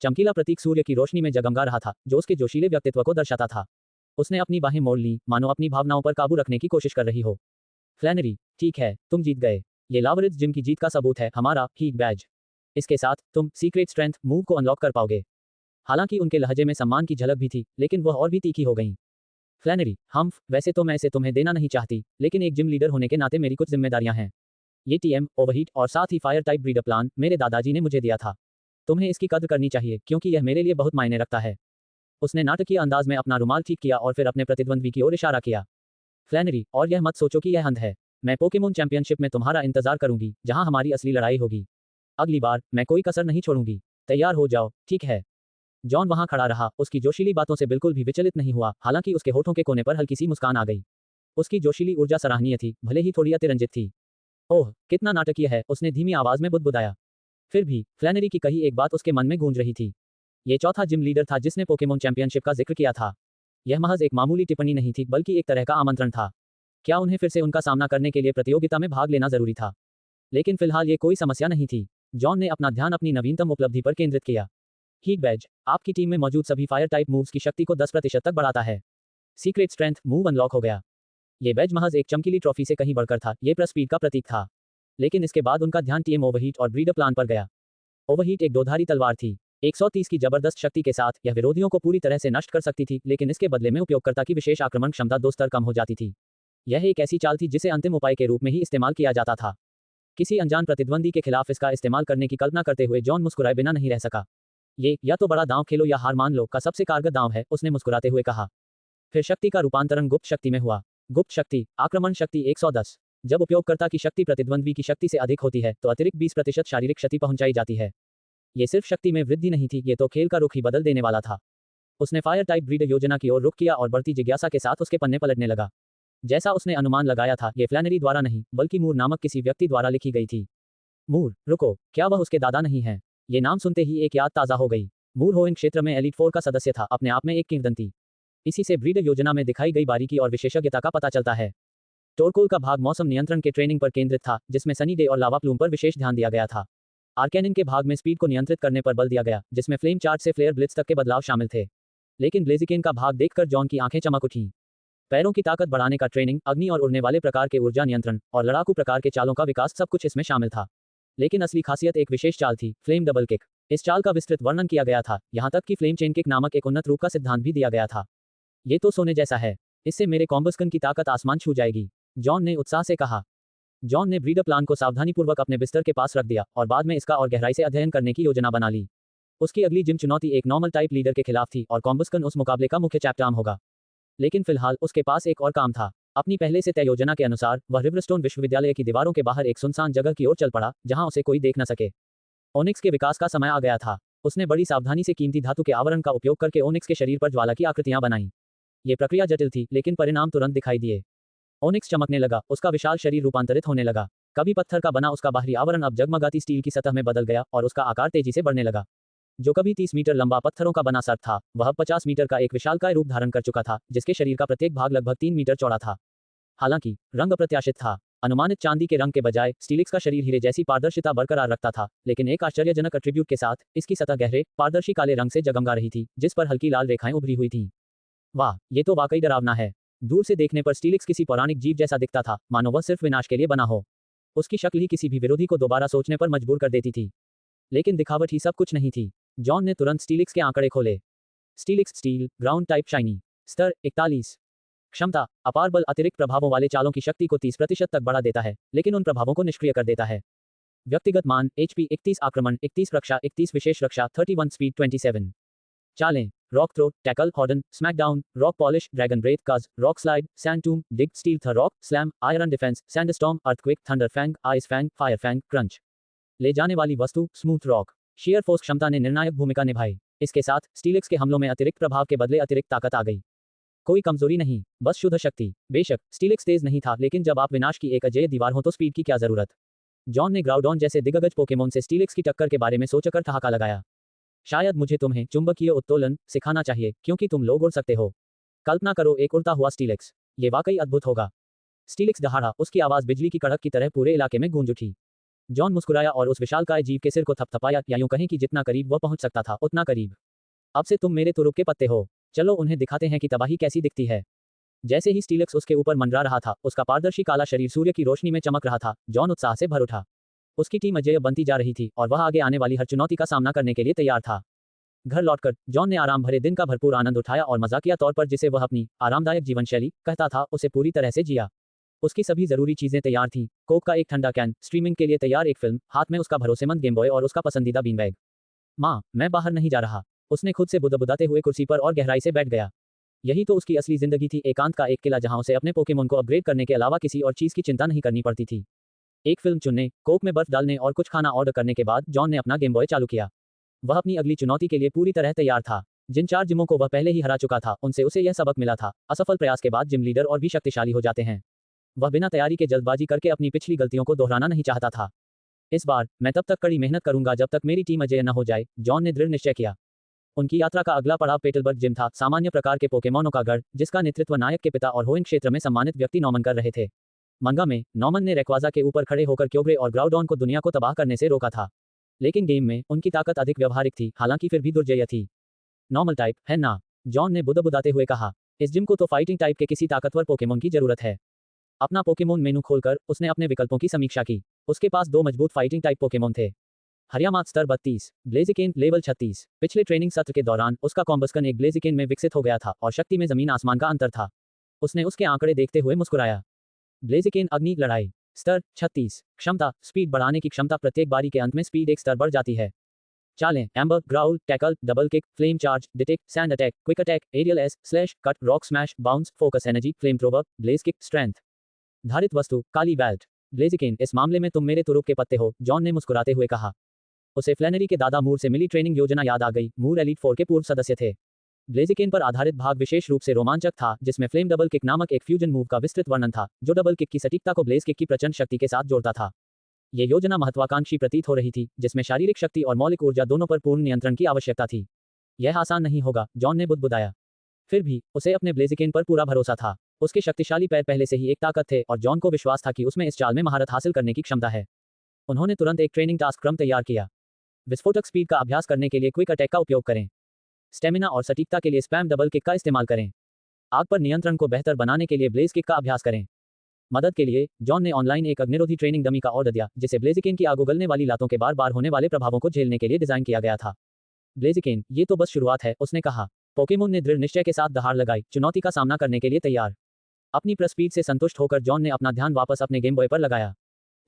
चमकीला प्रतीक सूर्य की रोशनी में जगमगा रहा था, जो उसके जोशीले व्यक्तित्व को दर्शाता था। उसने अपनी बाहें मोड़ लीं, मानो अपनी भावनाओं पर काबू रखने की कोशिश कर रही हो। फ्लैनरी, ठीक है, तुम जीत गए। ये लावरिज जिम की जीत का सबूत है, हमारा हीट बैज। इसके साथ तुम सीक्रेट स्ट्रेंथ मूव को अनलॉक कर पाओगे। हालांकि उनके लहजे में सम्मान की झलक भी थी, लेकिन वह और भी तीखी हो गई। फ्लैनरी, वैसे तो मैं इसे तुम्हें देना नहीं चाहती, लेकिन एक जिम लीडर होने के नाते मेरी कुछ जिम्मेदारियां हैं। ये टीएम, ओवरहीट और साथ ही फायर टाइप ब्रीडर प्लान मेरे दादाजी ने मुझे दिया था। तुम्हें इसकी कद्र करनी चाहिए, क्योंकि यह मेरे लिए बहुत मायने रखता है। उसने नाटकीय अंदाज में अपना रुमाल ठीक किया और फिर अपने प्रतिद्वंद्वी की ओर इशारा किया। फ्लैनरी, और यह मत सोचो कि यह अंध है। मैं पोकेमोन चैंपियनशिप में तुम्हारा इंतजार करूंगी, जहां हमारी असली लड़ाई होगी। अगली बार मैं कोई कसर नहीं छोड़ूंगी। तैयार हो जाओ, ठीक है? जॉन वहां खड़ा रहा, उसकी जोशीली बातों से बिल्कुल भी विचलित नहीं हुआ। हालांकि उसके होठों के कोने पर हल्की सी मुस्कान आ गई। उसकी जोशीली ऊर्जा सराहनीय थी, भले ही थोड़ी अतिरंजित थी। ओह, कितना नाटकीय है, उसने धीमी आवाज में बुदबुदाया। फिर भी फ्लैनरी की कही एक बात उसके मन में गूंज रही थी। ये चौथा जिम लीडर था जिसने पोकेमोन चैंपियनशिप का जिक्र किया था। यह महज एक मामूली टिप्पणी नहीं थी, बल्कि एक तरह का आमंत्रण था। क्या उन्हें फिर से उनका सामना करने के लिए प्रतियोगिता में भाग लेना जरूरी था? लेकिन फिलहाल ये कोई समस्या नहीं थी। जॉन ने अपना ध्यान अपनी नवीनतम उपलब्धि पर केंद्रित किया। हीट बैज आपकी टीम में मौजूद सभी फायर टाइप मूव्स की शक्ति को 10% तक बढ़ाता है। सीक्रेट स्ट्रेंथ मूव अनलॉक हो गया। ये बैज महज एक चमकीली ट्रॉफी से कहीं बढ़कर था, ये स्पीड का प्रतीक था। लेकिन इसके बाद उनका ध्यान टीएम ओवरहीट और ब्रीडर प्लान पर गया। ओवरहीट एक दोधारी तलवार थी। 130 की जबरदस्त शक्ति के साथ यह विरोधियों को पूरी तरह से नष्ट कर सकती थी, लेकिन इसके बदले में उपयोगकर्ता की विशेष आक्रमण क्षमता 2 स्तर कम हो जाती थी। यह एक ऐसी चाल थी जिसे अंतिम उपाय के रूप में ही इस्तेमाल किया जाता था। किसी अनजान प्रतिद्वंदी के खिलाफ इसका इस्तेमाल करने की कल्पना करते हुए जॉन मुस्कुराए बिना नहीं रह सका। ये या तो बड़ा दांव खेलो या हार मान लो का सबसे कारगर दांव है, उसने मुस्कुराते हुए कहा। फिर शक्ति का रूपांतरण गुप्त शक्ति में हुआ। गुप्त शक्ति, आक्रमण शक्ति 110। जब उपयोगकर्ता की शक्ति प्रतिद्वंदी की शक्ति से अधिक होती है तो अतिरिक्त 20% शारीरिक क्षति पहुंचाई जाती है। ये सिर्फ शक्ति में वृद्धि नहीं थी, ये तो खेल का रुख ही बदल देने वाला था। उसने फायर टाइप ब्रीडर योजना की ओर रुख किया और बढ़ती जिज्ञासा के साथ उसके पन्ने पलटने लगा। जैसा उसने अनुमान लगाया था, ये फ्लैनरी द्वारा नहीं बल्कि मूर नामक किसी व्यक्ति द्वारा लिखी गई थी। मूर, रुको, क्या वह उसके दादा नहीं है? ये नाम सुनते ही एक याद ताज़ा हो गई। मूर होइंग क्षेत्र में एलीट 4 का सदस्य था, अपने आप में एक किंवदंती। इसी से ब्रीडर योजना में दिखाई गई बारीकी और विशेषज्ञता का पता चलता है। टोरकोल का भाग मौसम नियंत्रण के ट्रेनिंग पर केंद्रित था, जिसमें सनी डे और लावा प्लूम पर विशेष ध्यान दिया गया था। आर्केनिन के भाग में स्पीड को नियंत्रित करने पर बल दिया गया, जिसमें फ्लेम चार्ज से फ्लेयर ब्लिट्स तक के बदलाव शामिल थे। लेकिन ब्लेजिकेन का भाग देखकर जॉन की आंखें चमक उठीं। पैरों की ताकत बढ़ाने का ट्रेनिंग, अग्नि और उड़ने वाले प्रकार के ऊर्जा नियंत्रण और लड़ाकू प्रकार के चालों का विकास, सब कुछ इसमें शामिल था। लेकिन असली खासियत एक विशेष चाल थी, फ्लेम डबल किक। इस चाल का विस्तृत वर्णन किया गया था, यहाँ तक कि फ्लेम चेन किक नामक एक उन्नत रूप का सिद्धांत भी दिया गया था। ये तो सोने जैसा है, इससे मेरे कॉम्बस्कन की ताकत आसमान छू जाएगी, जॉन ने उत्साह से कहा। जॉन ने ब्रीडर प्लान को सावधानीपूर्वक अपने बिस्तर के पास रख दिया और बाद में इसका और गहराई से अध्ययन करने की योजना बना ली। उसकी अगली जिम चुनौती एक नॉर्मल टाइप लीडर के खिलाफ थी और कॉम्बस्कन उस मुकाबले का मुख्य चैप्टर होगा। लेकिन फिलहाल उसके पास एक और काम था। अपनी पहले से तय योजना के अनुसार वह रिवरस्टोन विश्वविद्यालय की दीवारों के बाहर एक सुनसान जगह की ओर चल पड़ा, जहां उसे कोई देख न सके। ओनिक्स के विकास का समय आ गया था। उसने बड़ी सावधानी से कीमती धातु के आवरण का उपयोग करके ओनिक्स के शरीर पर ज्वाला की आकृतियां बनाई। ये प्रक्रिया जटिल थी, लेकिन परिणाम तुरंत दिखाई दिए। ओनिक्स चमकने लगा, उसका विशाल शरीर रूपांतरित होने लगा। कभी पत्थर का बना उसका बाहरी आवरण अब जगमगाती स्टील की सतह में बदल गया और उसका आकार तेजी से बढ़ने लगा। जो कभी 30 मीटर लंबा पत्थरों का बना सर्प था, वह 50 मीटर का एक विशालकाय रूप धारण कर चुका था, जिसके शरीर का प्रत्येक भाग लगभग 3 मीटर चौड़ा था। हालांकि रंग अप्रत्याशित था। अनुमानित चांदी के रंग के बजाय स्टीलिक्स का शरीर हीरे जैसी पारदर्शिता बरकरार रखता था, लेकिन एक आश्चर्यजनक एट्रीब्यूट के साथ इसकी सतह गहरे पारदर्शी काले रंग से जगमगा रही थी, जिस पर हल्की लाल रेखाएं उभरी हुई थीं। वाह, ये तो वाकई डरावना है। दूर से देखने पर स्टीलिक्स किसी पौराणिक जीव जैसा दिखता था, मानो वह सिर्फ विनाश के लिए बना हो। उसकी शक्ल ही किसी भी विरोधी को दोबारा सोचने पर मजबूर कर देती थी। लेकिन दिखावट ही सब कुछ नहीं थी। जॉन ने तुरंत स्टीलिक्स के आंकड़े खोले। Steelix steel, ground type shiny. स्तर 41। क्षमता, अपार बल अतिरिक्त प्रभावों वाले चालों की शक्ति को 30% तक बढ़ा देता है, लेकिन उन प्रभावों को निष्क्रिय कर देता है। व्यक्तिगत मान, HP 31 आक्रमण, 31 रक्षा, 31 विशेष रक्षा, 31 स्पीड, 27। चालें, rock throw, tackle, harden, smack down, rock polish, dragon breath, curse, rock slide, sand tomb, dig, stealth rock, slam, iron defense, sandstorm, earthquake, thunder fang, ice fang, fire fang, crunch. ले जाने वाली वस्तु, smooth rock. Shear force क्षमता ने निर्णायक भूमिका निभाई। इसके साथ स्टीलिक्स के हमलों में अतिरिक्त प्रभाव के बदले अतिरिक्त ताकत आ गई। कोई कमजोरी नहीं, बस शुद्ध शक्ति। बेशक स्टीलिक्स तेज नहीं था, लेकिन जब आप विनाश की एक अजेय दीवार हो तो स्पीड की क्या जरूरत। जॉन ने ग्राउडॉन जैसे दिग्गज पोकेमोन से स्टीलिक्स की टक्कर के बारे में सोचकर ठहाका लगाया। शायद मुझे तुम्हें चुंबकीय उत्तोलन सिखाना चाहिए, क्योंकि तुम लोग उड़ सकते हो। कल्पना करो एक उड़ता हुआ स्टीलिक्स, ये वाकई अद्भुत होगा। स्टीलिक्स दहाड़ा, उसकी आवाज बिजली की कड़क की तरह पूरे इलाके में गूंज उठी। जॉन मुस्कुराया और उस विशालकाय जीव के सिर को थपथपाया, या यूं कहें कि जितना करीब वह पहुंच सकता था उतना करीब। अब से तुम मेरे तुरुप के पत्ते हो, चलो उन्हें दिखाते हैं कि तबाही कैसी दिखती है। जैसे ही स्टीलिक्स उसके ऊपर मंडरा रहा था, उसका पारदर्शी काला शरीर सूर्य की रोशनी में चमक रहा था। जॉन उत्साह से भर उठा। उसकी टीम अजेय बनती जा रही थी और वह आगे आने वाली हर चुनौती का सामना करने के लिए तैयार था। घर लौटकर जॉन ने आराम भरे दिन का भरपूर आनंद उठाया और मजाकिया तौर पर जिसे वह अपनी आरामदायक जीवन शैली कहता था, उसे पूरी तरह से जिया। उसकी सभी जरूरी चीजें तैयार थीं, कोक का एक ठंडा कैन, स्ट्रीमिंग के लिए तैयार एक फिल्म, हाथ में उसका भरोसेमंद गेम बॉय और उसका पसंदीदा बीन बैग। माँ, मैं बाहर नहीं जा रहा, उसने खुद से बुदबुदाते हुए कुर्सी पर और गहराई से बैठ गया। यही तो उसकी असली जिंदगी थी, एकांत का एक किला जहां उसे अपने पोकेमोन को अपग्रेड करने के अलावा किसी और चीज की चिंता नहीं करनी पड़ती थी। एक फिल्म चुनने, कोक में बर्फ डालने और कुछ खाना ऑर्डर करने के बाद जॉन ने अपना गेम बॉय चालू किया। वह अपनी अगली चुनौती के लिए पूरी तरह तैयार था। जिन 4 जिमों को वह पहले ही हरा चुका था, उनसे उसे यह सबक मिला था, असफल प्रयास के बाद जिम लीडर और भी शक्तिशाली हो जाते हैं। वह बिना तैयारी के जल्दबाजी करके अपनी पिछली गलतियों को दोहराना नहीं चाहता था। इस बार मैं तब तक कड़ी मेहनत करूंगा जब तक मेरी टीम अजेय न हो जाए, जॉन ने दृढ़ निश्चय किया। उनकी यात्रा का अगला पड़ाव पेटलबर्ग जिम था, सामान्य प्रकार के पोकेमोनों का गढ़, जिसका नेतृत्व नायक के पिता और होइंग क्षेत्र में सम्मानित व्यक्ति नॉमन कर रहे थे। मंगा में नॉमन ने रेक्वाजा के ऊपर खड़े होकर क्योब्रे और ग्राउडॉन को दुनिया को तबाह करने से रोका था, लेकिन गेम में उनकी ताकत अधिक व्यवहारिक थी, हालांकि फिर भी दुर्जय थी। नॉर्मल टाइप है ना, जॉन ने बुदबुदाते हुए कहा। इस जिम को तो फाइटिंग टाइप के किसी ताकतवर पोकेमोन की जरूरत है। अपना पोकेमोन मेनू खोलकर उसने अपने विकल्पों की समीक्षा की। उसके पास 2 मजबूत फाइटिंग टाइप पोकेमोन थे। हरियामा स्तर 32, ब्लेजिकेन लेवल 36। पिछले ट्रेनिंग सत्र के दौरान उसका कॉम्बस्कन एक ब्लेजिकेन में विकसित हो गया था और शक्ति में जमीन आसमान का अंतर था। उसने उसके आंकड़े देखते हुए मुस्कुराया। ब्लेजिकेन अग्नि लड़ाई स्तर 36, क्षमता स्पीड बढ़ाने की क्षमता, प्रत्येक बारी के अंत में स्पीड एक स्तर बढ़ जाती है। चालें ember, growl, tackle, double kick, flame charge, detect, sand attack, quick attack, aerial ace, slash, cut, rock smash, bounce, focus energy, flamethrower, blaze kick, strength. धारित वस्तु काली बेल्ट। ब्लेजिकेन, इस मामले में तुम मेरे तुरुप के पत्ते हो, जॉन ने मुस्कुराते हुए कहा। उसे फ्लैनरी के दादा मूर से मिली ट्रेनिंग योजना याद आ गई। मूर एलीट 4 के पूर्व सदस्य थे। ब्लेजिकेन पर आधारित भाग विशेष रूप से रोमांचक था, जिसमें फ्लेम डबल किक नामक एक फ्यूजन मूव का विस्तृत वर्णन था, जो डबल किक की सटीकता को ब्लेज किक की प्रचंड शक्ति के साथ जोड़ता था। ये योजना महत्वाकांक्षी प्रतीत हो रही थी, जिसमें शारीरिक शक्ति और मौलिक ऊर्जा दोनों पर पूर्ण नियंत्रण की आवश्यकता थी। यह आसान नहीं होगा, जॉन ने बुदबुदाया। फिर भी उसे अपने ब्लेजिकेन पर पूरा भरोसा था। उसके शक्तिशाली पैर पहले से ही एक ताकत थे और जॉन को विश्वास था कि उसमें इस चाल में महारत हासिल करने की क्षमता है। उन्होंने तुरंत एक ट्रेनिंग टास्क क्रम तैयार किया। विस्फोटक स्पीड का अभ्यास करने के लिए क्विक अटैक का उपयोग करें। स्टेमिना और सटीकता के लिए स्पैम डबल किक का इस्तेमाल करें। आग पर नियंत्रण को बेहतर बनाने के लिए ब्लेज किक का अभ्यास करें। मदद के लिए जॉन ने ऑनलाइन एक अग्निरोधी ट्रेनिंग डमी का ऑर्डर दिया, जिसे ब्लेजिकेन की आग उगलने वाली लातों के बार बार होने वाले प्रभावों को झेलने के लिए डिजाइन किया गया था। ब्लेजिकेन, ये तो बस शुरुआत है, उसने कहा। पोकेमोन ने दृढ़ निश्चय के साथ दहाड़ लगाई, चुनौती का सामना करने के लिए तैयार। अपनी स्पीड से संतुष्ट होकर जॉन ने अपना ध्यान वापस अपने गेम बॉय पर लगाया।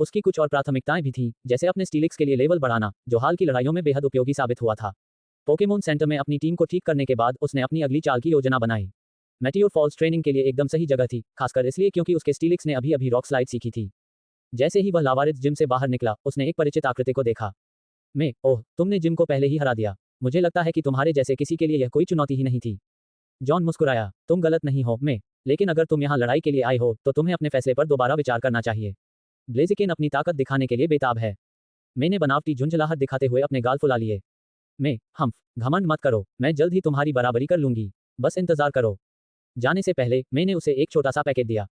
उसकी कुछ और प्राथमिकताएं भी थीं, जैसे अपने स्टीलिक्स के लिए लेवल बढ़ाना, जो हाल की लड़ाइयों में बेहद उपयोगी साबित हुआ था। पोकेमोन सेंटर में अपनी टीम को ठीक करने के बाद उसने अपनी अगली चाल की योजना बनाई। मेटियोर फॉल्स ट्रेनिंग के लिए एकदम सही जगह थी, खासकर इसलिए क्योंकि उसके स्टीलिक्स ने अभी अभी रॉक स्लाइड सीखी थी। जैसे ही वह लावारिस जिम से बाहर निकला, उसने एक परिचित आकृति को देखा। ओह, तुमने जिम को पहले ही हरा दिया। मुझे लगता है कि तुम्हारे जैसे किसी के लिए यह कोई चुनौती ही नहीं थी। जॉन मुस्कुराया। तुम गलत नहीं हो, लेकिन अगर तुम यहाँ लड़ाई के लिए आए हो, तो तुम्हें अपने फैसले पर दोबारा विचार करना चाहिए। ब्लेजिकेन अपनी ताकत दिखाने के लिए बेताब है। मैंने बनावटी झुंझलाहट दिखाते हुए अपने गाल फुला लिए। हम घमंड मत करो, मैं जल्द ही तुम्हारी बराबरी कर लूंगी, बस इंतजार करो। जाने से पहले मैंने उसे एक छोटा सा पैकेट दिया।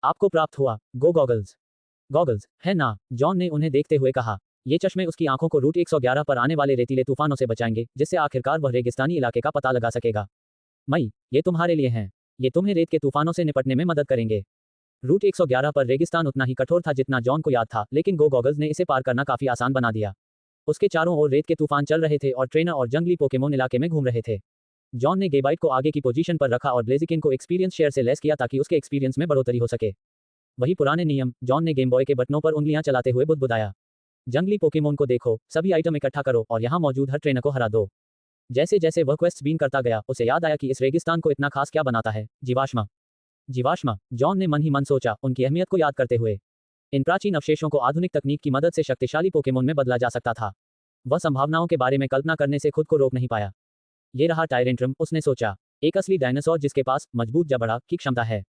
आपको प्राप्त हुआ गो गॉगल्स। गॉगल्स है ना? जॉन ने उन्हें देखते हुए कहा। ये चश्मे उसकी आंखों को रूट 111 पर आने वाले रेतीले तूफानों से बचाएंगे, जिससे आखिरकार वह रेगिस्तानी इलाके का पता लगा सकेगा। ये तुम्हारे लिए हैं। ये तुम्हें रेत के तूफानों से निपटने में मदद करेंगे। रूट 111 पर रेगिस्तान उतना ही कठोर था जितना जॉन को याद था, लेकिन गो गॉगल्स ने इसे पार करना काफी आसान बना दिया। उसके चारों ओर रेत के तूफान चल रहे थे और ट्रेनर और जंगली पोकेमोन इलाके में घूम रहे थे। जॉन ने गेबाइट को आगे की पोजीशन पर रखा और ब्लेजिकेन को एक्सपीरियंस शेयर से लेस किया ताकि उसके एक्सपीरियंस में बढ़ोतरी हो सके। वही पुराने नियम, जॉन ने गेम बॉय के बटनों पर उंगलियां चलाते हुए बुदबुदाया। जंगली पोकेमोन को देखो, सभी आइटम इकट्ठा करो और यहाँ मौजूद हर ट्रेनर को हरा दो। जैसे जैसे वह क्वेस्ट बीन करता गया, उसे याद आया कि इस रेगिस्तान को इतना खास क्या बनाता है। जीवाश्मा, जॉन ने मन ही मन सोचा, उनकी अहमियत को याद करते हुए। इन प्राचीन अवशेषों को आधुनिक तकनीक की मदद से शक्तिशाली पोकेमोन में बदला जा सकता था। वह संभावनाओं के बारे में कल्पना करने से खुद को रोक नहीं पाया। ये रहा टायरेंट्रम, उसने सोचा। एक असली डायनासोर जिसके पास मजबूत जबड़ा की क्षमता है।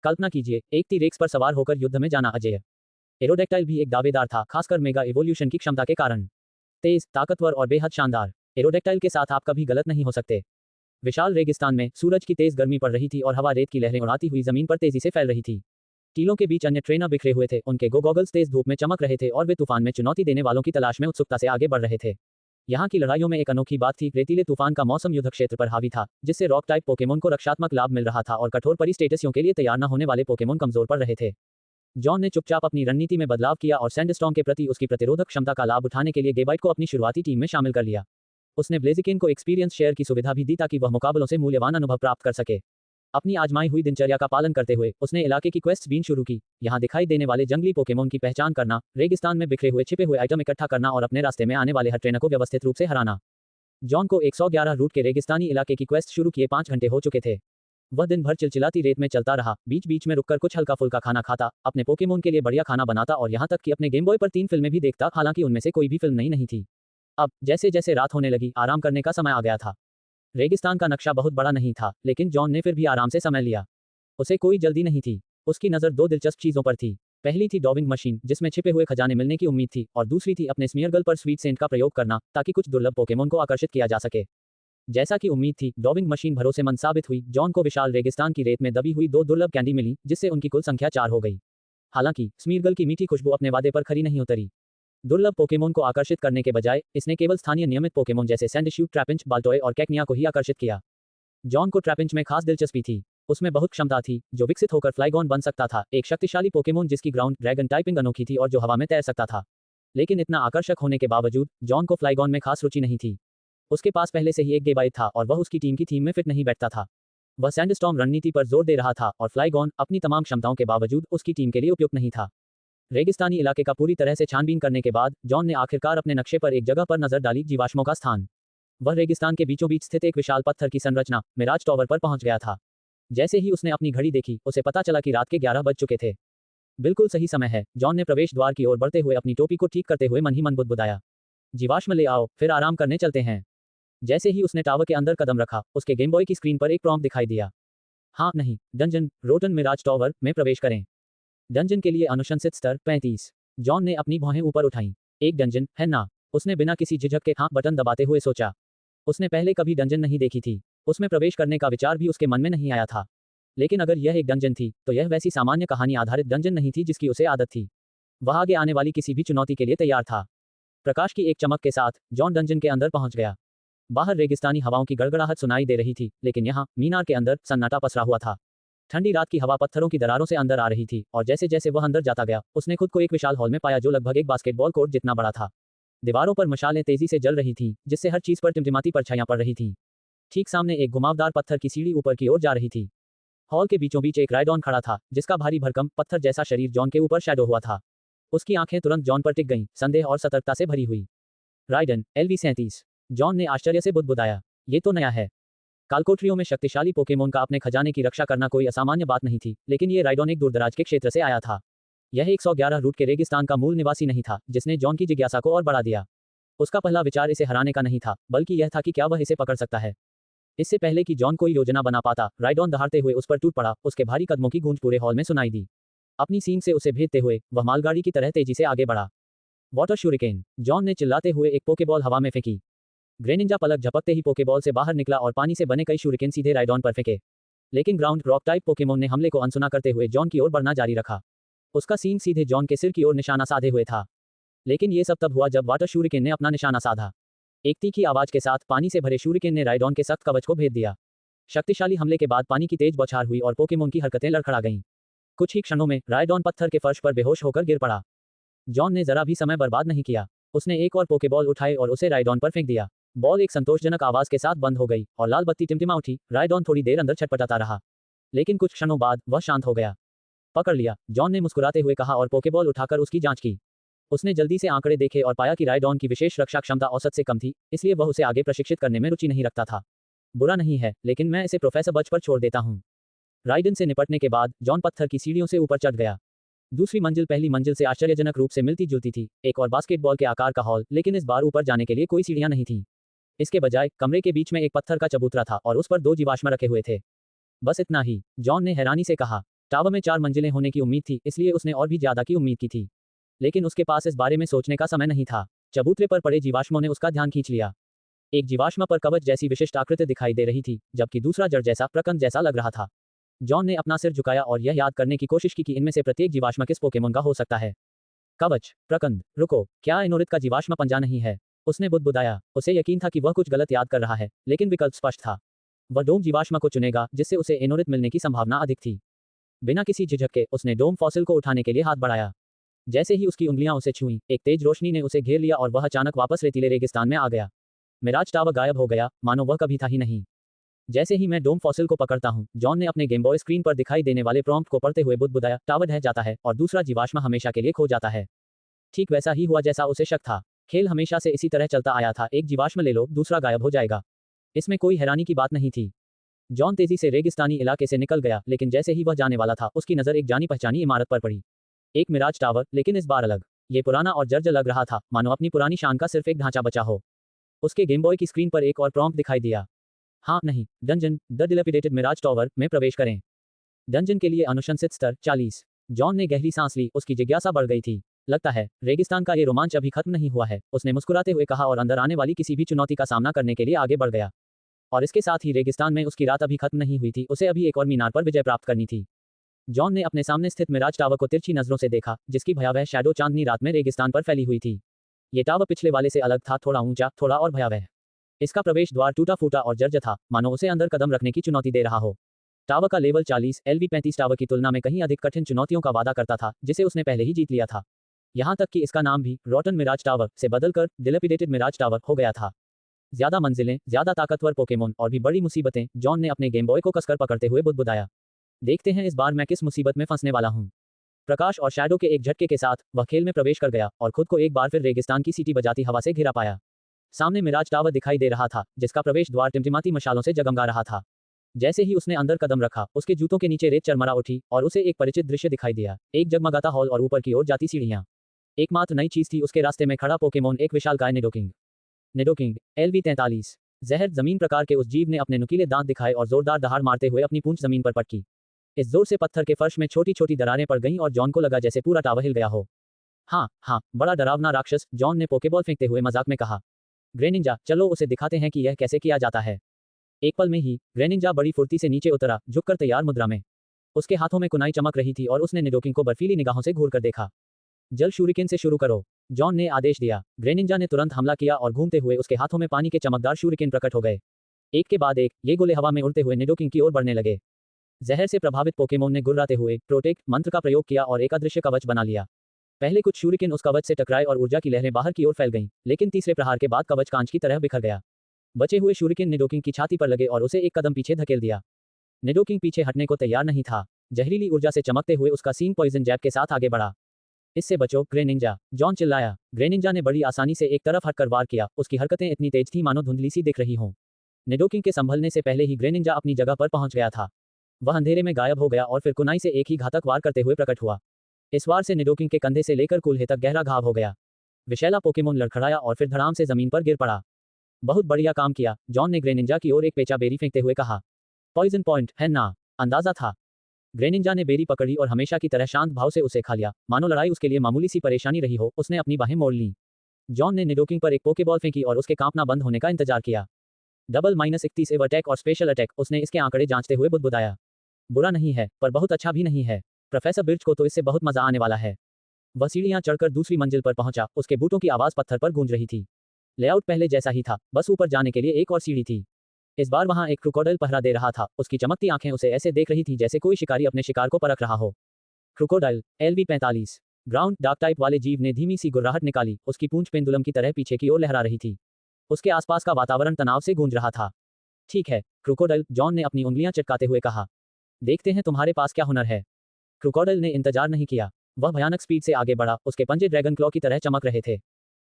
कल्पना कीजिए, एक टी-रेक्स पर सवार होकर युद्ध में जाना अजेय। एरोडेक्टाइल भी एक दावेदार था, खासकर मेगा इवोल्यूशन की क्षमता के कारण। तेज, ताकतवर और बेहद शानदार। एरोडेक्टाइल के साथ आप कभी गलत नहीं हो सकते। विशाल रेगिस्तान में सूरज की तेज गर्मी पड़ रही थी और हवा रेत की लहरें उड़ाती हुई जमीन पर तेजी से फैल रही थी। टीलों के बीच अन्य ट्रेनर बिखरे हुए थे, उनके गो गॉगल्स तेज धूप में चमक रहे थे और वे तूफान में चुनौती देने वालों की तलाश में उत्सुकता से आगे बढ़ रहे थे। यहाँ की लड़ाइयों में एक अनोखी बात थी, रेतीले तूफान का मौसम युद्ध क्षेत्र पर हावी था, जिससे रॉक टाइप पोकेमोन को रक्षात्मक लाभ मिल रहा था और कठोर परिस्टेटसियों के लिए तैयार न होने वाले पोकेमोन कमजोर पड़ रहे थे। जॉन ने चुपचाप अपनी रणनीति में बदलाव किया और सैंडस्टॉर्म के प्रति उसकी प्रतिरोधक क्षमता का लाभ उठाने के लिए गेबाइट को अपनी शुरुआती टीम में शामिल कर लिया। उसने ब्लेजिकेन को एक्सपीरियंस शेयर की सुविधा भी दी ताकि वह मुकाबलों से मूल्यवान अनुभव प्राप्त कर सके। अपनी आजमाई हुई दिनचर्या का पालन करते हुए उसने इलाके की क्वेस्ट बीन शुरू की। यहाँ दिखाई देने वाले जंगली पोकेमोन की पहचान करना, रेगिस्तान में बिखरे हुए छिपे हुए आइटम इकट्ठा करना और अपने रास्ते में आने वाले हर ट्रेनर को व्यवस्थित रूप से हराना। जॉन को 111 रूट के रेगिस्तानी इलाके की क्वेस्ट शुरू किए 5 घंटे हो चुके थे। वह दिन भर चिलचिलाती रेत में चलता रहा, बीच बीच में रुककर कुछ हल्का फुल्का खाना खाता, अपने पोकेमोन के लिए बढ़िया खाना बनाता और यहाँ तक कि अपने गेम बॉय पर 3 फिल्में भी देखता, हालांकि उनमें से कोई भी फिल्म नई नहीं थी। अब जैसे जैसे रात होने लगी, आराम करने का समय आ गया था। रेगिस्तान का नक्शा बहुत बड़ा नहीं था, लेकिन जॉन ने फिर भी आराम से समय लिया। उसे कोई जल्दी नहीं थी। उसकी नज़र 2 दिलचस्प चीज़ों पर थी। पहली थी डॉबिंग मशीन, जिसमें छिपे हुए खजाने मिलने की उम्मीद थी, और दूसरी थी अपने स्मीयरगल पर स्वीट सेंट का प्रयोग करना, ताकि कुछ दुर्लभ पोकेमोन को आकर्षित किया जा सके। जैसा कि उम्मीद थी, डॉबिंग मशीन भरोसेमंद साबित हुई। जॉन को विशाल रेगिस्तान की रेत में दबी हुई 2 दुर्लभ कैंडी मिली, जिससे उनकी कुल संख्या 4 हो गई। हालांकि स्मीयरगल की मीठी खुशबू अपने वादे पर खरी नहीं उतरी। दुर्लभ पोकेमोन को आकर्षित करने के बजाय इसने केवल स्थानीय नियमित पोकेमोन जैसे सैंडशू, ट्रैपिंच, बाल्टोय और कैकनिया को ही आकर्षित किया। जॉन को ट्रैपिंच में खास दिलचस्पी थी। उसमें बहुत क्षमता थी, जो विकसित होकर फ्लाइगॉन बन सकता था, एक शक्तिशाली पोकेमोन जिसकी ग्राउंड ड्रैगन टाइपिंग अनोखी थी और जो हवा में तैर सकता था। लेकिन इतना आकर्षक होने के बावजूद जॉन को फ्लाइगॉन में खास रुचि नहीं थी। उसके पास पहले से ही एक गेबाइट था और वह उसकी टीम की थीम में फिट नहीं बैठता था। वह सैंडस्टॉर्म रणनीति पर जोर दे रहा था और फ्लाइगॉन अपनी तमाम क्षमताओं के बावजूद उसकी टीम के लिए उपयुक्त नहीं था। रेगिस्तानी इलाके का पूरी तरह से छानबीन करने के बाद जॉन ने आखिरकार अपने नक्शे पर एक जगह पर नजर डाली, जीवाश्मों का स्थान। वह रेगिस्तान के बीचों बीच स्थित एक विशाल पत्थर की संरचना मिराज टावर पर पहुंच गया था। जैसे ही उसने अपनी घड़ी देखी, उसे पता चला कि रात के 11 बज चुके थे। बिल्कुल सही समय है, जॉन ने प्रवेश द्वार की ओर बढ़ते हुए अपनी टोपी को ठीक करते हुए मन ही मन बुदबुदाया। जीवाश्म ले आओ, फिर आराम करने चलते हैं। जैसे ही उसने टावर के अंदर कदम रखा, उसके गेमबॉय की स्क्रीन पर एक प्रॉम्प्ट दिखाई दिया। हाँ नहीं, डंजन रोटन मिराज टावर में प्रवेश करें। डंजन के लिए अनुशंसित स्तर 35। जॉन ने अपनी भौहें ऊपर उठाईं। एक डंजन है ना? उसने बिना किसी झिझक के हाँ बटन दबाते हुए सोचा। उसने पहले कभी डंजन नहीं देखी थी। उसमें प्रवेश करने का विचार भी उसके मन में नहीं आया था। लेकिन अगर यह एक डंजन थी, तो यह वैसी सामान्य कहानी आधारित डंजन नहीं थी जिसकी उसे आदत थी। वह आगे आने वाली किसी भी चुनौती के लिए तैयार था। प्रकाश की एक चमक के साथ जॉन डंजन के अंदर पहुंच गया। बाहर रेगिस्तानी हवाओं की गड़गड़ाहट सुनाई दे रही थी, लेकिन यहाँ मीनार के अंदर सन्नाटा पसरा हुआ था। ठंडी रात की हवा पत्थरों की दरारों से अंदर आ रही थी और जैसे जैसे वह अंदर जाता गया, उसने खुद को एक विशाल हॉल में पाया जो लगभग एक बास्केटबॉल कोर्ट जितना बड़ा था। दीवारों पर मशालें तेजी से जल रही थीं, जिससे हर चीज पर टिमटिमाती परछाइयां पड़ रही थीं। ठीक सामने एक घुमावदार पत्थर की सीढ़ी ऊपर की ओर जा रही थी। हॉल के बीचों बीच एक राइडॉन खड़ा था, जिसका भारी भरकम पत्थर जैसा शरीर जॉन के ऊपर शैडो हुआ था। उसकी आंखें तुरंत जॉन पर टिक गईं, संदेह और सतर्कता से भरी हुई। Ridden LV37। जॉन ने आश्चर्य से बुदबुदाया। ये तो नया है। कालकोठरियों में शक्तिशाली पोकेमोन का अपने खजाने की रक्षा करना कोई असामान्य बात नहीं थी, लेकिन ये राइडॉन एक दूरदराज के क्षेत्र से आया था। यह 111 रूट के रेगिस्तान का मूल निवासी नहीं था, जिसने जॉन की जिज्ञासा को और बढ़ा दिया। उसका पहला विचार इसे हराने का नहीं था, बल्कि यह था कि क्या वह इसे पकड़ सकता है। इससे पहले कि जॉन कोई योजना बना पाता, राइडॉन दहाड़ते हुए उस पर टूट पड़ा। उसके भारी कदमों की गूंज पूरे हॉल में सुनाई दी। अपनी सींग से उसे भेदते हुए वह मालगाड़ी की तरह तेजी से आगे बढ़ा। Water shuriken. जॉन ने चिल्लाते हुए एक पोकेबॉल हवा में फेंकी। ग्रेनिंजा पलक झपकते ही पोकेबॉल से बाहर निकला और पानी से बने कई शूरिकेन सीधे राइडॉन पर फेंके। लेकिन ग्राउंड रॉक टाइप पोकेमोन ने हमले को अनसुना करते हुए जॉन की ओर बढ़ना जारी रखा। उसका सींग सीधे जॉन के सिर की ओर निशाना साधे हुए था। लेकिन ये सब तब हुआ जब वाटर शूरिकेन ने अपना निशाना साधा। एक तीखी आवाज के साथ पानी से भरे शूरिकेन ने राइडॉन के सख्त कवच को भेद दिया। शक्तिशाली हमले के बाद पानी की तेज बौछार हुई और पोकेमोन की हरकतें लड़खड़ा गईं। कुछ ही क्षणों में राइडॉन पत्थर के फर्श पर बेहोश होकर गिर पड़ा। जॉन ने जरा भी समय बर्बाद नहीं किया। उसने एक और पोकेबॉल उठाए और उसे राइडॉन पर फेंक दिया। बॉल एक संतोषजनक आवाज के साथ बंद हो गई और लाल बत्ती टिमटिमा उठी। राइडॉन थोड़ी देर अंदर छटपटाता रहा, लेकिन कुछ क्षणों बाद वह शांत हो गया। पकड़ लिया, जॉन ने मुस्कुराते हुए कहा और पोकेबॉल उठाकर उसकी जांच की। उसने जल्दी से आंकड़े देखे और पाया कि राइडॉन की विशेष रक्षा क्षमता औसत से कम थी, इसलिए वह उसे आगे प्रशिक्षित करने में रुचि नहीं रखता था। बुरा नहीं है, लेकिन मैं इसे प्रोफेसर बच पर छोड़ देता हूँ। राइडन से निपटने के बाद जॉन पत्थर की सीढ़ियों से ऊपर चढ़ गया। दूसरी मंजिल पहली मंजिल से आश्चर्यजनक रूप से मिलती जुलती थी, एक और बास्केटबॉल के आकार का हॉल, लेकिन इस बार ऊपर जाने के लिए कोई सीढ़ियां नहीं थीं। इसके बजाय कमरे के बीच में एक पत्थर का चबूतरा था और उस पर 2 जीवाश्म रखे हुए थे। बस इतना ही, जॉन ने हैरानी से कहा। टावर में 4 मंजिलें होने की उम्मीद थी, इसलिए उसने और भी ज्यादा की उम्मीद की थी। लेकिन उसके पास इस बारे में सोचने का समय नहीं था। चबूतरे पर पड़े जीवाश्मों ने उसका ध्यान खींच लिया। एक जीवाश्म पर कवच जैसी विशिष्ट आकृति दिखाई दे रही थी, जबकि दूसरा जड़ जैसा प्रकंद जैसा लग रहा था। जॉन ने अपना सिर झुकाया और यह याद करने की कोशिश की कि इनमें से प्रत्येक जीवाश्म किस पोकेमोन का हो सकता है। कवच, प्रकंद, रुको, क्या एनोरिथ का जीवाश्म पंजा नहीं है? उसने बुदबुदाया। उसे यकीन था कि वह कुछ गलत याद कर रहा है, लेकिन विकल्प स्पष्ट था। वह डोम जीवाश्म को चुनेगा, जिससे उसे एनोरिथ मिलने की संभावना अधिक थी। बिना किसी झिझक के उसने डोम फॉसिल को उठाने के लिए हाथ बढ़ाया। जैसे ही उसकी उंगलियां उसे छुईं, एक तेज रोशनी ने उसे घेर लिया और वह अचानक वापस रेतीले रेगिस्तान में आ गया। मिराज टावर गायब हो गया, मानो वह कभी था ही नहीं। जैसे ही मैं डोम फॉसिल को पकड़ता हूं, जॉन ने अपने गेमबॉय स्क्रीन पर दिखाई देने वाले प्रॉम्प्ट को पढ़ते हुए बुदबुदाया। टावर ढह जाता है और दूसरा जीवाश्म हमेशा के लिए खो जाता है। ठीक वैसा ही हुआ जैसा उसे शक था। खेल हमेशा से इसी तरह चलता आया था, एक जीवाश्म ले लो, दूसरा गायब हो जाएगा। इसमें कोई हैरानी की बात नहीं थी। जॉन तेजी से रेगिस्तानी इलाके से निकल गया, लेकिन जैसे ही वह जाने वाला था, उसकी नजर एक जानी पहचानी इमारत पर पड़ी। एक मिराज टावर, लेकिन इस बार अलग। ये पुराना और जर्जर लग रहा था, मानो अपनी पुरानी शान का सिर्फ एक ढांचा बचा हो। उसके गेमबॉय की स्क्रीन पर एक और प्रॉम्प्ट दिखाई दिया। हाँ नहीं, dungeon the dilapidated mirage tower में प्रवेश करें। डंजन के लिए अनुशंसित स्तर 40। जॉन ने गहरी सांस ली, उसकी जिज्ञासा बढ़ गई थी। लगता है रेगिस्तान का ये रोमांच अभी खत्म नहीं हुआ है, उसने मुस्कुराते हुए कहा और अंदर आने वाली किसी भी चुनौती का सामना करने के लिए आगे बढ़ गया। और इसके साथ ही रेगिस्तान में उसकी रात अभी खत्म नहीं हुई थी, उसे अभी एक और मीनार पर विजय प्राप्त करनी थी। जॉन ने अपने सामने स्थित मिराज टावर को तिरछी नजरों से देखा, जिसकी भयावह शैडो चांदनी रात में रेगिस्तान पर फैली हुई थी। ये टावर पिछले वाले से अलग था, थोड़ा ऊंचा, थोड़ा और भयावह। इसका प्रवेश द्वार टूटा फूटा और जर्जर था, मानो उसे अंदर कदम रखने की चुनौती दे रहा हो। टावर का लेवल 40 LV-35 टावर की तुलना में कहीं अधिक कठिन चुनौतियों का वादा करता था, जिसे उसने पहले ही जीत लिया था। यहाँ तक कि इसका नाम भी रॉटन मिराज टावर से बदलकर डिलेपिडेटेड मिराज टावर हो गया था। ज्यादा मंजिलें, ज्यादा ताकतवर पोकेमोन और भी बड़ी मुसीबतें, जॉन ने अपने गेम बॉय को कसकर पकड़ते हुए बुदबुदाया। देखते हैं इस बार मैं किस मुसीबत में फंसने वाला हूँ। प्रकाश और शैडो के एक झटके के साथ वह खेल में प्रवेश कर गया और खुद को एक बार फिर रेगिस्तान की सीटी बजाती हवा से घिरा पाया। सामने मिराज टावर दिखाई दे रहा था, जिसका प्रवेश द्वार टिमटिमाती मशालों से जगमगा रहा था। जैसे ही उसने अंदर कदम रखा, उसके जूतों के नीचे रेत चरमरा उठी और उसे एक परिचित दृश्य दिखाई दिया। एक जगमगाता हॉल और ऊपर की ओर जाती सीढ़ियां। एकमात्र नई चीज थी उसके रास्ते में खड़ा पोकेमोन, एक विशालकाय निडोकिंग। निडोकिंग LV-43 जहर जमीन प्रकार के उस जीव ने अपने नुकीले दांत दिखाए और जोरदार दहाड़ मारते हुए अपनी पूंछ जमीन पर पटकी। इस जोर से पत्थर के फर्श में छोटी छोटी दरारें पड़ गईं और जॉन को लगा जैसे पूरा टावर हिल गया हो। हाँ हाँ, बड़ा डरावना राक्षस, जॉन ने पोकेबॉल फेंकते हुए मजाक में कहा। ग्रेनिंजा, चलो उसे दिखाते हैं कि यह कैसे किया जाता है। एक पल में ही ग्रेनिंजा बड़ी फुर्ती से नीचे उतरा, झुककर तैयार मुद्रा में। उसके हाथों में कुनाई चमक रही थी और उसने निडोकिंग को बर्फीली निगाहों से घूर कर देखा। जल शूरिकेन से शुरू करो, जॉन ने आदेश दिया। ग्रेनिंजा ने तुरंत हमला किया और घूमते हुए उसके हाथों में पानी के चमकदार शूरिकेन प्रकट हो गए। एक के बाद एक ये गोले हवा में उड़ते हुए निडोकिंग की ओर बढ़ने लगे। जहर से प्रभावित पोकेमोन ने गुर्राते हुए प्रोटेक्ट मंत्र का प्रयोग किया और एक अदृश्य कवच बना लिया। पहले कुछ शूरिकेन उस कवच से टकराए और ऊर्जा की लहरें बाहर की ओर फैल गईं, लेकिन तीसरे प्रहार के बाद कवच कांच की तरह बिखर गया। बचे हुए शूरिकेन निडोकिंग की छाती पर लगे और उसे एक कदम पीछे धकेल दिया। निडोकिंग पीछे हटने को तैयार नहीं था। जहरीली ऊर्जा से चमकते हुए उसका सींग पॉइजन जैब के साथ आगे बढ़ा। इससे बचो ग्रेनिंजा, जॉन चिल्लाया। ग्रेनिंजा ने बड़ी आसानी से एक तरफ हटकर वार किया। उसकी हरकतें इतनी तेज थी मानो धुंधली सी दिख रही हों। निडोकिंग के संभलने से पहले ही ग्रेनिंजा अपनी जगह पर पहुंच गया था। वह अंधेरे में गायब हो गया और फिर कुनाई से एक ही घातक वार करते हुए प्रकट हुआ। इस वार से निडोकिंग के कंधे से लेकर कूल्हे तक गहरा घाव हो गया। विशैला पोकेमोन लड़खड़ाया और फिर धड़ाम से जमीन पर गिर पड़ा। बहुत बढ़िया काम किया, जॉन ने ग्रेनिंजा की ओर एक पेचा बेरी फेंकते हुए कहा। पॉइजन पॉइंट है ना? अंदाजा था। ग्रेनिंजा ने बेरी पकड़ी और हमेशा की तरह शांत भाव से उसे खा लिया, मानो लड़ाई उसके लिए मामूली सी परेशानी रही हो। उसने अपनी बाहें मोड़ लीं। जॉन ने निडोकिंग पर एक पोकेबॉल फेंकी और उसके कांपना बंद होने का इंतजार किया। डबल -31 एव अटैक और स्पेशल अटैक, उसने इसके आंकड़े जांचते हुए बुदबुदाया। बुरा नहीं है, पर बहुत अच्छा भी नहीं है। प्रोफेसर बिर्च को तो इससे बहुत मजा आने वाला है। वह सीढ़ियां चढ़कर दूसरी मंजिल पर पहुंचा। उसके बूटों की आवाज पत्थर पर गूंज रही थी। लेआउट पहले जैसा ही था, बस ऊपर जाने के लिए एक और सीढ़ी थी। इस बार वहां एक क्रोकोडाइल पहरा दे रहा था। उसकी चमकती आंखें उसे ऐसे देख रही थी जैसे कोई शिकारी अपने शिकार को परख रहा हो। Crocodile LV-45 ground dark type वाले जीव ने धीमी सी गुर्राहट निकाली। उसकी पूंछ पेंडुलम की तरह पीछे की ओर लहरा रही थी। उसके आसपास का वातावरण तनाव से गूंज रहा था। ठीक है क्रोकोडाइल, जॉन ने अपनी उंगलियां चटकाते हुए कहा। देखते हैं तुम्हारे पास क्या हुनर है। क्रोकोडाइल ने इंतजार नहीं किया। वह भयानक स्पीड से आगे बढ़ा। उसके पंजे ड्रैगन क्लॉ की तरह चमक रहे थे।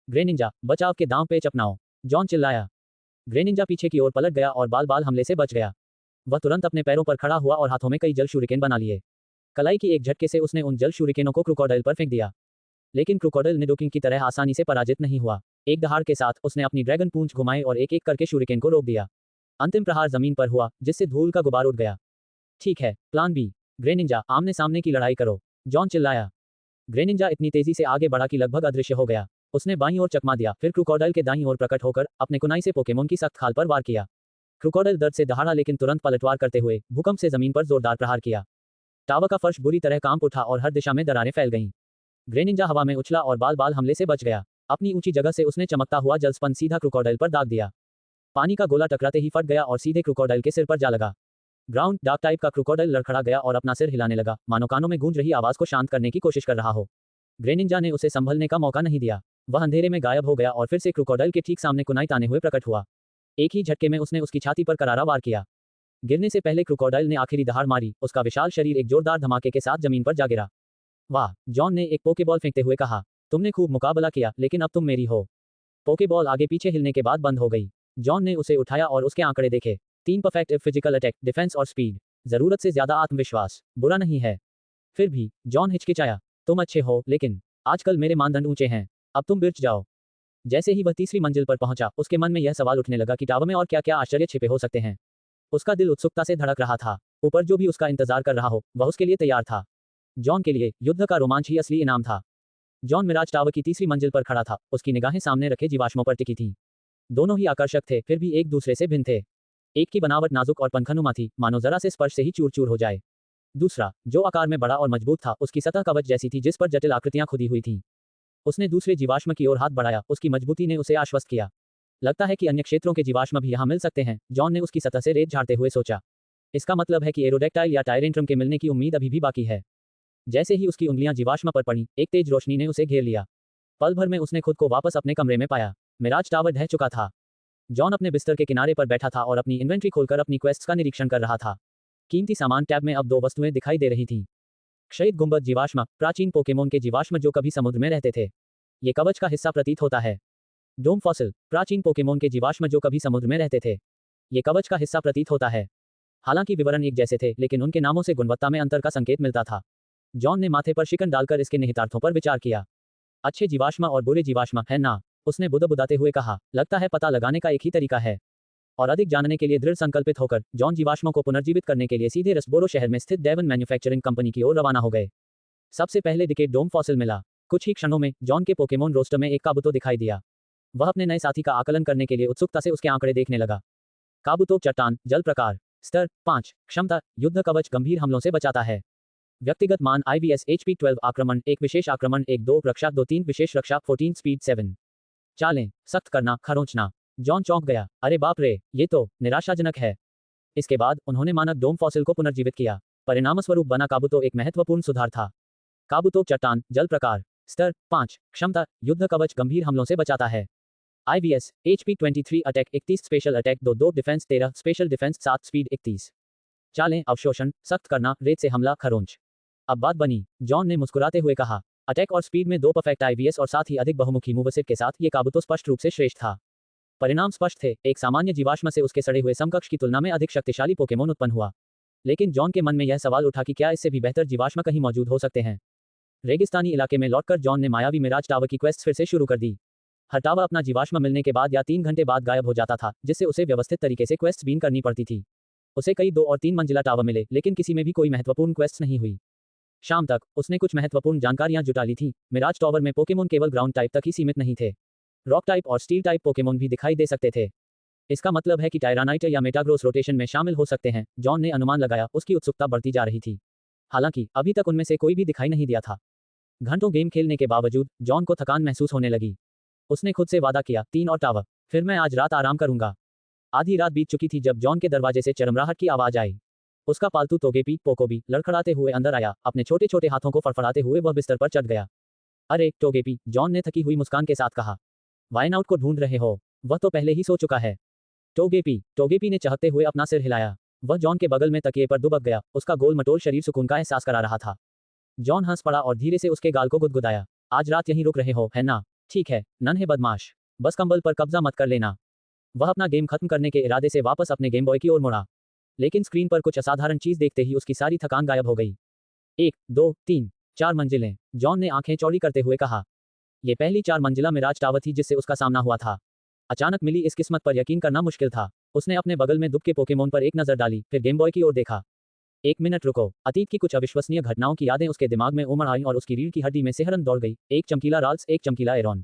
ग्रेनिंजा, बचाव के दांव पेच अपनाओ, जॉन चिल्लाया। ग्रेनिंजा पीछे की ओर पलट गया और बाल बाल हमले से बच गया। वह तुरंत अपने पैरों पर खड़ा हुआ और हाथों में कई जल शूरिकेन बना लिए। कलाई की एक झटके से उसने उन जल शूरिकेनों को क्रोकोडाइल पर फेंक दिया। लेकिन क्रोकोडाइल निडोकिंग की तरह आसानी से पराजित नहीं हुआ। एक दहाड़ के साथ उसने अपनी ड्रैगन पूंछ घुमाई और एक एक करके शूरिकेन को रोक दिया। अंतिम प्रहार जमीन पर हुआ, जिससे धूल का गुबार उड़ गया। ठीक है, प्लान बी। ग्रेनिंजा, आमने सामने की लड़ाई करो, जॉन चिल्लाया। ग्रेनिंजा इतनी तेजी से आगे बढ़ा कि लगभग अदृश्य हो गया। उसने बाईं ओर चकमा दिया, फिर क्रोकोडाइल के दाईं ओर प्रकट होकर अपने कुनाई से पोकेमोन की सख्त खाल पर वार किया। क्रोकोडाइल दर्द से दहाड़ा, लेकिन तुरंत पलटवार करते हुए भूकंप से जमीन पर जोरदार प्रहार किया। टावर का फर्श बुरी तरह कांप उठा और हर दिशा में दरारें फैल गईं। ग्रेनिंजा हवा में उछला और बाल बाल हमले से बच गया। अपनी ऊंची जगह से उसने चमकता हुआ जलस्पंद सीधा क्रोकोडाइल पर दाग दिया। पानी का गोला टकराते ही फट गया और सीधे क्रोकोडाइल के सिर पर जा लगा। ग्राउंड डार्क टाइप का क्रोकोडाइल लड़खड़ा गया और अपना सिर हिलाने लगा, मानो कानों में गूंज रही आवाज को शांत करने की कोशिश कर रहा हो। ग्रेनिंजा ने उसे संभलने का मौका नहीं दिया। वह अंधेरे में गायब हो गया और फिर से क्रोकोडाइल के ठीक सामने कुनाई ताने हुए प्रकट हुआ। एक ही झटके में उसने उसकी छाती पर करारा वार किया। गिरने से पहले क्रोकोडाइल ने आखिरी दहाड़ मारी। उसका विशाल शरीर एक जोरदार धमाके के साथ जमीन पर जा गिरा। वाह, जॉन ने एक पोकेबॉल फेंकते हुए कहा। तुमने खूब मुकाबला किया, लेकिन अब तुम मेरी हो। पोकेबॉल आगे पीछे हिलने के बाद बंद हो गई। जॉन ने उसे उठाया और उसके आंकड़े देखे। 3 परफेक्ट फिजिकल अटैक, डिफेंस और स्पीड। जरूरत से ज्यादा आत्मविश्वास बुरा नहीं है। फिर भी जॉन हिचकिचाया। तुम अच्छे हो, लेकिन आजकल मेरे मानदंड ऊंचे हैं। अब तुम बिर्च जाओ। जैसे ही वह तीसरी मंजिल पर पहुंचा, उसके मन में यह सवाल उठने लगा कि टावर में और क्या क्या आश्चर्य छिपे हो सकते हैं। उसका दिल उत्सुकता से धड़क रहा था। ऊपर जो भी उसका इंतजार कर रहा हो, वह उसके लिए तैयार था। जॉन के लिए युद्ध का रोमांच ही असली इनाम था। जॉन मिराज टावर की तीसरी मंजिल पर खड़ा था। उसकी निगाहें सामने रखे जीवाश्मों पर टिकी थीं। दोनों ही आकर्षक थे, फिर भी एक दूसरे से भिन्न थे। एक की बनावट नाजुक और पंखनुमा थी, मानो जरा से स्पर्श से ही चूर चूर हो जाए। दूसरा, जो आकार में बड़ा और मजबूत था, उसकी सतह कवच जैसी थी जिस पर जटिल आकृतियां खुदी हुई थीं। उसने दूसरे जीवाश्म की ओर हाथ बढ़ाया। उसकी मजबूती ने उसे आश्वस्त किया। लगता है कि अन्य क्षेत्रों के जीवाश्म भी यहां मिल सकते हैं, जॉन ने उसकी सतह से रेत झाड़ते हुए सोचा। इसका मतलब है कि एरोडेक्टाइल या टायरेंट्रम के मिलने की उम्मीद अभी भी बाकी है। जैसे ही उसकी उंगलियां जीवाश्म पर पड़ी, एक तेज रोशनी ने उसे घेर लिया। पल भर में उसने खुद को वापस अपने कमरे में पाया। मिराज टावर ढह चुका था। जॉन अपने बिस्तर के किनारे पर बैठा था और अपनी इन्वेंट्री खोलकर अपनी क्वेस्ट्स का निरीक्षण कर रहा था। कीमती सामान टैब में अब 2 वस्तुएं दिखाई दे रही थीं। क्षयित गुंबद जीवाश्म, प्राचीन पोकेमोन के जीवाश्म जो कभी समुद्र में रहते थे। ये कवच का हिस्सा प्रतीत होता है। डोम फॉसिल, प्राचीन पोकेमोन के जीवाश्म जो कभी समुद्र में रहते थे। ये कवच का हिस्सा प्रतीत होता है। हालांकि विवरण एक जैसे थे, लेकिन उनके नामों से गुणवत्ता में अंतर का संकेत मिलता था। जॉन ने माथे पर शिकन डालकर इसके निहितार्थों पर विचार किया। अच्छे जीवाश्म और बुरे जीवाश्म है ना, उसने बुदबुदाते हुए कहा। लगता है पता लगाने का एक ही तरीका है। और अधिक जानने के लिए दृढ़ संकल्पित होकर जॉन जीवाश्मों को पुनर्जीवित करने के लिए सीधे रसबोरो शहर में स्थित डेवन मैन्युफैक्चरिंग कंपनी की ओर रवाना हो गए। सबसे पहले दिखे डोम फॉसिल मिला। कुछ ही क्षणों में जॉन के पोकेमोन रोस्टर में एक काबुतो दिखाई दिया। वह अपने नए साथी का आकलन करने के लिए उत्सुकता से उसके आंकड़े देखने लगा। काबुतो चट्टान, जल प्रकार, स्तर 5, क्षमता, युद्ध कवच, गंभीर हमलों से बचाता है। व्यक्तिगत मान IVS HP 12, आक्रमण 1, विशेष आक्रमण 1, 2, रक्षा 2, 3, विशेष रक्षा 14, स्पीड 7। चालें, सख्त करना, खरोंचना। जॉन चौंक गया। अरे बाप रे, ये तो निराशाजनक है। इसके बाद उन्होंने मानक डोम फॉसिल को पुनर्जीवित किया। परिणामस्वरूप बना काबुतो एक महत्वपूर्ण सुधार था। काबुतो चट्टान, जल प्रकार, स्तर 5, क्षमता, युद्ध कवच, गंभीर हमलों से बचाता है। IVS HP 23, attack 31, special attack 2, 2, defence 13, special defence 7, speed 31। चालें, अवशोषण, सख्त करना, रेत से हमला, खरोंच। अब बात बनी। जॉन ने मुस्कुराते हुए कहा। अटैक और स्पीड में 2 परफेक्ट IVS और साथ ही अधिक बहुमुखी मूवसेट के साथ ये काबुतो स्पष्ट रूप से श्रेष्ठ था। परिणाम स्पष्ट थे, एक सामान्य जीवाश्म से उसके सड़े हुए समकक्ष की तुलना में अधिक शक्तिशाली पोकेमोन उत्पन्न हुआ। लेकिन जॉन के मन में यह सवाल उठा कि क्या इससे भी बेहतर जीवाश्म कहीं मौजूद हो सकते हैं। रेगिस्तानी इलाके में लौटकर जॉन ने मायावी मिराज टावर की क्वेस्ट फिर से शुरू कर दी। हर टावर अपना जीवाश्म मिलने के बाद या 3 घंटे बाद गायब हो जाता था, जिससे उसे व्यवस्थित तरीके से क्वेस्ट बीन करनी पड़ती थी। उसे कई 2 और 3 मंजिला टावर मिले, लेकिन किसी में भी कोई महत्वपूर्ण क्वेस्ट नहीं हुई। शाम तक उसने कुछ महत्वपूर्ण जानकारियां जुटा ली थी। मिराज टावर में पोकेमोन केवल ग्राउंड टाइप तक ही सीमित नहीं थे। रॉक टाइप और स्टील टाइप पोकेमोन भी दिखाई दे सकते थे। इसका मतलब है कि टायरानाइट या मेटाग्रोस रोटेशन में शामिल हो सकते हैं, जॉन ने अनुमान लगाया। उसकी उत्सुकता बढ़ती जा रही थी। हालांकि अभी तक उनमें से कोई भी दिखाई नहीं दिया था। घंटों गेम खेलने के बावजूद जॉन को थकान महसूस होने लगी। उसने खुद से वादा किया, 3 और टावर, फिर मैं आज रात आराम करूंगा। आधी रात बीत चुकी थी जब जॉन के दरवाजे से चरमराहट की आवाज आई। उसका पालतू तोगेपी, पोकोबी, लड़खड़ाते हुए अंदर आया। अपने छोटे छोटे हाथों को फड़फड़ाते हुए वह बिस्तर पर चढ़ गया। अरे टोगेपी, जॉन ने थकी हुई मुस्कान के साथ कहा। वाइनआउट को ढूंढ रहे हो? वह तो पहले ही सो चुका है। टोगेपी ने चहकते हुए अपना सिर हिलाया। वह जॉन के बगल में तकिए पर दुबक गया। उसका गोल मटोल शरीर सुकून का एहसास करा रहा था। जॉन हंस पड़ा और धीरे से उसके गाल को गुदगुदाया। आज रात यहीं रुक रहे हो, है ना? ठीक है, नन्हे बदमाश, बस कंबल पर कब्जा मत कर लेना। वह अपना गेम खत्म करने के इरादे से वापस अपने गेम बॉय की ओर मुड़ा, लेकिन स्क्रीन पर कुछ असाधारण चीज देखते ही उसकी सारी थकान गायब हो गई। 1, 2, 3, 4 मंजिलें, जॉन ने आंखें चौड़ी करते हुए कहा। यह पहली 4 मंजिला मिराज टावर थी जिससे उसका सामना हुआ था। अचानक मिली इस किस्मत पर यकीन करना मुश्किल था। उसने अपने बगल में दुबके पोकेमोन पर एक नजर डाली, फिर गेम बॉय की ओर देखा। 1 मिनट रुको। अतीत की कुछ अविश्वसनीय घटनाओं की यादें उसके दिमाग में उमड़ आई और उसकी रीढ़ की हड्डी में सिहरन दौड़ गई। एक चमकीला राल्स, एक चमकीला एरॉन।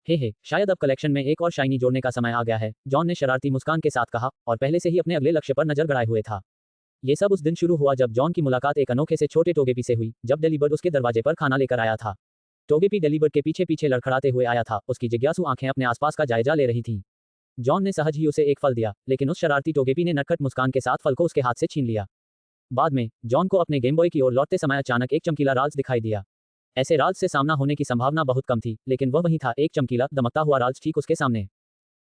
हे, शायद अब कलेक्शन में एक और शाइनी जोड़ने का समय आ गया है, जॉन ने शरारती मुस्कान के साथ कहा, और पहले से ही अपने अगले लक्ष्य पर नजर गड़ाए हुए था। ये सब उस दिन शुरू हुआ जब जॉन की मुलाकात एक अनोखे से छोटे टोगेपी से हुई। जब डेलीबर्ड उसके दरवाजे पर खाना लेकर आया था। टोगेपी डेलीबर्ड के पीछे पीछे लड़खड़ाते हुए आया था। उसकी जिज्ञासु आंखें अपने आसपास का जायजा ले रही थीं। जॉन ने सहज ही उसे एक फल दिया, लेकिन उस शरारती टोगेपी ने नटखट मुस्कान के साथ फल को उसके हाथ से छीन लिया। बाद में जॉन को अपने गेम बॉय की ओर लौटते समय अचानक एक चमकीला राल्स दिखाई दिया। ऐसे राल्स से सामना होने की संभावना बहुत कम थी, लेकिन वह वहीं था, एक चमकीला, दमकता हुआ राल्स ठीक उसके सामने।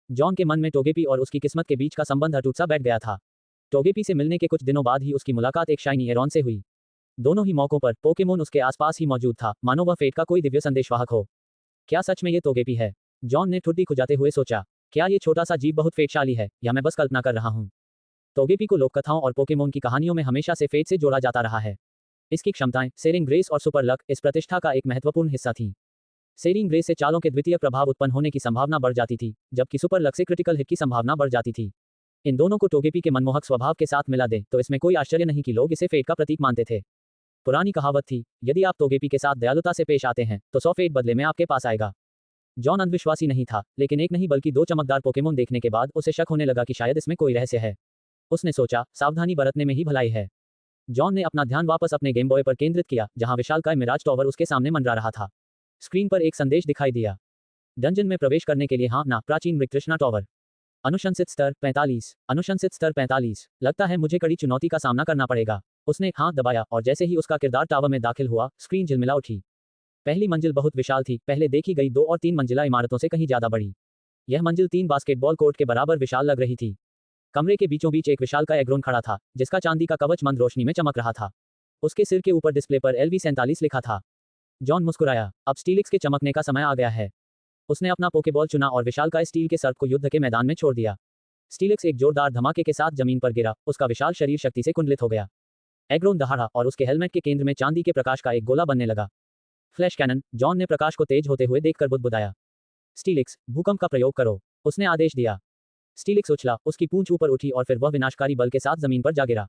जॉन के मन में टोगेपी और उसकी किस्मत के बीच का संबंध अटूट सा बैठ गया था। टोगेपी से मिलने के कुछ दिनों बाद ही उसकी मुलाकात एक शाइनी एरॉन से हुई। दोनों ही मौकों पर पोकेमोन उसके आसपास ही मौजूद था, मानो वह फेट का कोई दिव्य संदेशवाहक हो। क्या सच में ये टोगेपी है? जॉन ने ठुड्डी खुजाते हुए सोचा। क्या ये छोटा सा जीव बहुत फेटशाली है, या मैं बस कल्पना कर रहा हूँ? टोगेपी को लोककथाओं और पोकेमोन की कहानियों में हमेशा से फेट से जोड़ा जाता रहा है। इसकी क्षमताएं, सेरिंग ग्रेस और सुपर लक, इस प्रतिष्ठा का एक महत्वपूर्ण हिस्सा थीं। सेरिंग ग्रेस से चालों के द्वितीय प्रभाव उत्पन्न होने की संभावना बढ़ जाती थी, जबकि सुपर लक से क्रिटिकल हिट की संभावना बढ़ जाती थी। इन दोनों को टोगेपी के मनमोहक स्वभाव के साथ मिला दें तो इसमें कोई आश्चर्य नहीं कि लोग इसे फेट का प्रतीक मानते थे। पुरानी कहावत थी, यदि आप टोगेपी के साथ दयालुता से पेश आते हैं तो 100 फेट बदले में आपके पास आएगा। जॉन अंधविश्वासी नहीं था, लेकिन एक नहीं बल्कि 2 चमकदार पोकेमोन देखने के बाद उसे शक होने लगा कि शायद इसमें कोई रहस्य है। उसने सोचा, सावधानी बरतने में ही भलाई है। जॉन ने अपना ध्यान वापस अपने गेम बॉय पर केंद्रित किया, जहां विशालकाय मिराज टावर उसके सामने मंडरा रहा था। स्क्रीन पर एक संदेश दिखाई दिया। डंजन में प्रवेश करने के लिए हाँ ना, प्राचीन मृगतृष्णा टावर। अनुशंसित स्तर 45। अनुशंसित स्तर 45। लगता है मुझे कड़ी चुनौती का सामना करना पड़ेगा। उसने हाथ दबाया और जैसे ही उसका किरदार टावर में दाखिल हुआ, स्क्रीन झिलमिला उठी। पहली मंजिल बहुत विशाल थी, पहले देखी गई 2 और 3 मंजिला इमारतों से कहीं ज्यादा बड़ी। यह मंजिल 3 बास्केटबॉल कोर्ट के बराबर विशाल लग रही थी। कमरे के बीचों बीच एक विशालकाय एग्रोन खड़ा था, जिसका चांदी का कवच मंद रोशनी में चमक रहा था। उसके सिर के ऊपर डिस्प्ले पर LV47 लिखा था। जॉन मुस्कुराया। अब स्टीलिक्स के चमकने का समय आ गया है। उसने अपना पोकेबॉल चुना और विशालकाय स्टील के सर्प को युद्ध के मैदान में छोड़ दिया। स्टीलिक्स एक जोरदार धमाके के साथ जमीन पर गिरा, उसका विशाल शरीर शक्ति से कुंडलित हो गया। एग्रोन दहाड़ा और उसके हेलमेट के केंद्र में चांदी के प्रकाश का एक गोला बनने लगा। Flash cannon. जॉन ने प्रकाश को तेज होते हुए देखकर बुदबुदाया। स्टीलिक्स, भूकंप का प्रयोग करो, उसने आदेश दिया। स्टीलिक्स उछला, उसकी पूंछ ऊपर उठी और फिर वह विनाशकारी बल के साथ जमीन पर जा गिरा।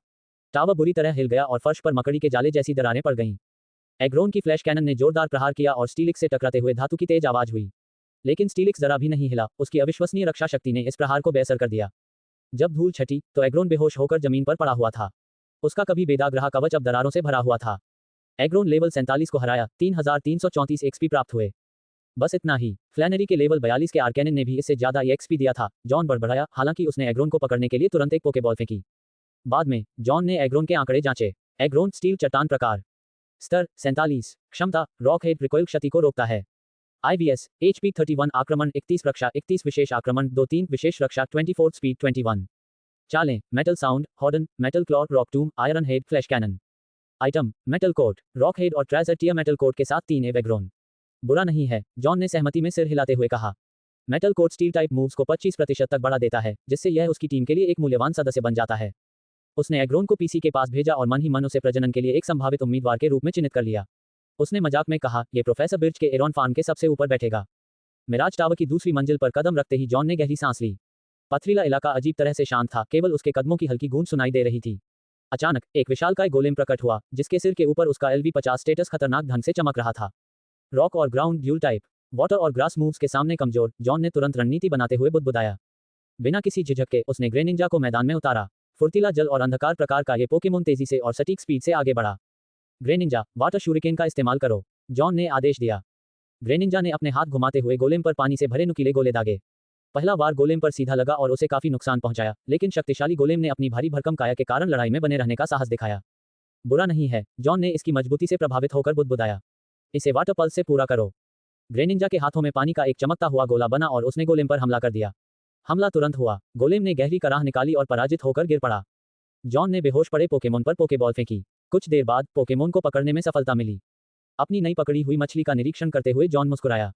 टावर बुरी तरह हिल गया और फर्श पर मकड़ी के जाले जैसी दरारें पड़ गईं। एग्रोन की फ्लैश कैनन ने जोरदार प्रहार किया और स्टीलिक्स से टकराते हुए धातु की तेज आवाज हुई। लेकिन स्टीलिक्स जरा भी नहीं हिला, उसकी अविश्वसनीय रक्षा शक्ति ने इस प्रहार को बेअसर कर दिया। जब धूल छटी, तो एग्रोन बेहोश होकर जमीन पर पड़ा हुआ था। उसका कभी बेदाग कवच अब दरारों से भरा हुआ था। एग्रोन लेवल 47 को हराया, 3334 XP प्राप्त हुए। बस इतना ही। फ्लैनरी के लेवल 42 के आर्कैनिन ने भी इससे ज्यादा XP दिया था। जॉन बड़बड़ाया, हालांकि उसने एग्रोन को पकड़ने के लिए तुरंत एक पोकेबॉल फेंकी। बाद में जॉन ने एग्रोन के आंकड़े जांचे। एग्रोन स्टील चट्टान प्रकार। स्तर 47। क्षमता रॉक हेड रिकॉइल क्षति को रोकता है। IBS HP 31 आक्रमण 31 रक्षा 31 विशेष आक्रमण 23 विशेष रक्षा 24 स्पीड 21। चालें metal sound harden metal claw rock tomb iron head flash cannon. Item metal coat rock head और ट्राइजर्टिया मेटल कोट के साथ 3 एग्रोन। बुरा नहीं है, जॉन ने सहमति में सिर हिलाते हुए कहा। Metal coat steel type moves को 25% तक बढ़ा देता है, जिससे यह उसकी टीम के लिए एक मूल्यवान सदस्य बन जाता है। उसने एग्रोन को पीसी के पास भेजा और मन ही मन उसे प्रजनन के लिए एक संभावित उम्मीदवार के रूप में चिन्हित कर लिया। उसने मजाक में कहा, यह प्रोफेसर बिर्च के एरॉन फार्म के सबसे ऊपर बैठेगा। मिराज टावर की दूसरी मंजिल पर कदम रखते ही जॉन ने गहरी सांस ली। पथरीला इलाका अजीब तरह से शांत था, केवल उसके कदमों की हल्की गूंज सुनाई दे रही थी। अचानक एक विशालकाय गोलेम प्रकट हुआ, जिसके सिर के ऊपर उसका LV50 स्टेटस खतरनाक ढंग से चमक रहा था। रॉक और ग्राउंड ड्यूल टाइप। वाटर और ग्रास मूव्स के सामने कमजोर। जॉन ने तुरंत रणनीति बनाते हुए बुदबुदाया। बिना किसी झिझक के उसने ग्रेनिंजा को मैदान में उतारा। फुर्तीला जल और अंधकार प्रकार का ये पोकेमोन तेजी से और सटीक स्पीड से आगे बढ़ा। ग्रेनिंजा, वाटर शूरिकेन का इस्तेमाल करो, जॉन ने आदेश दिया। ग्रेनिंजा ने अपने हाथ घुमाते हुए गोलेम पर पानी से भरे नुकीले गोले दागे। पहला वार गोलेम पर सीधा लगा और उसे काफी नुकसान पहुंचाया, लेकिन शक्तिशाली गोलेम ने अपनी भारी भरकम काया के कारण लड़ाई में बने रहने का साहस दिखाया। बुरा नहीं है, जॉन ने इसकी मजबूती से प्रभावित होकर बुदबुदाया। इसे वाटर पल्स से पूरा करो। ग्रेनिंजा के हाथों में पानी का एक चमकता हुआ गोला बना और उसने गोलेम पर हमला कर दिया। हमला तुरंत हुआ। गोलेम ने गहरी कराह निकाली और पराजित होकर गिर पड़ा। जॉन ने बेहोश पड़े पोकेमोन पर पोकेबॉल फेंकी। कुछ देर बाद पोकेमोन को पकड़ने में सफलता मिली। अपनी नई पकड़ी हुई मछली का निरीक्षण करते हुए जॉन मुस्कुराया।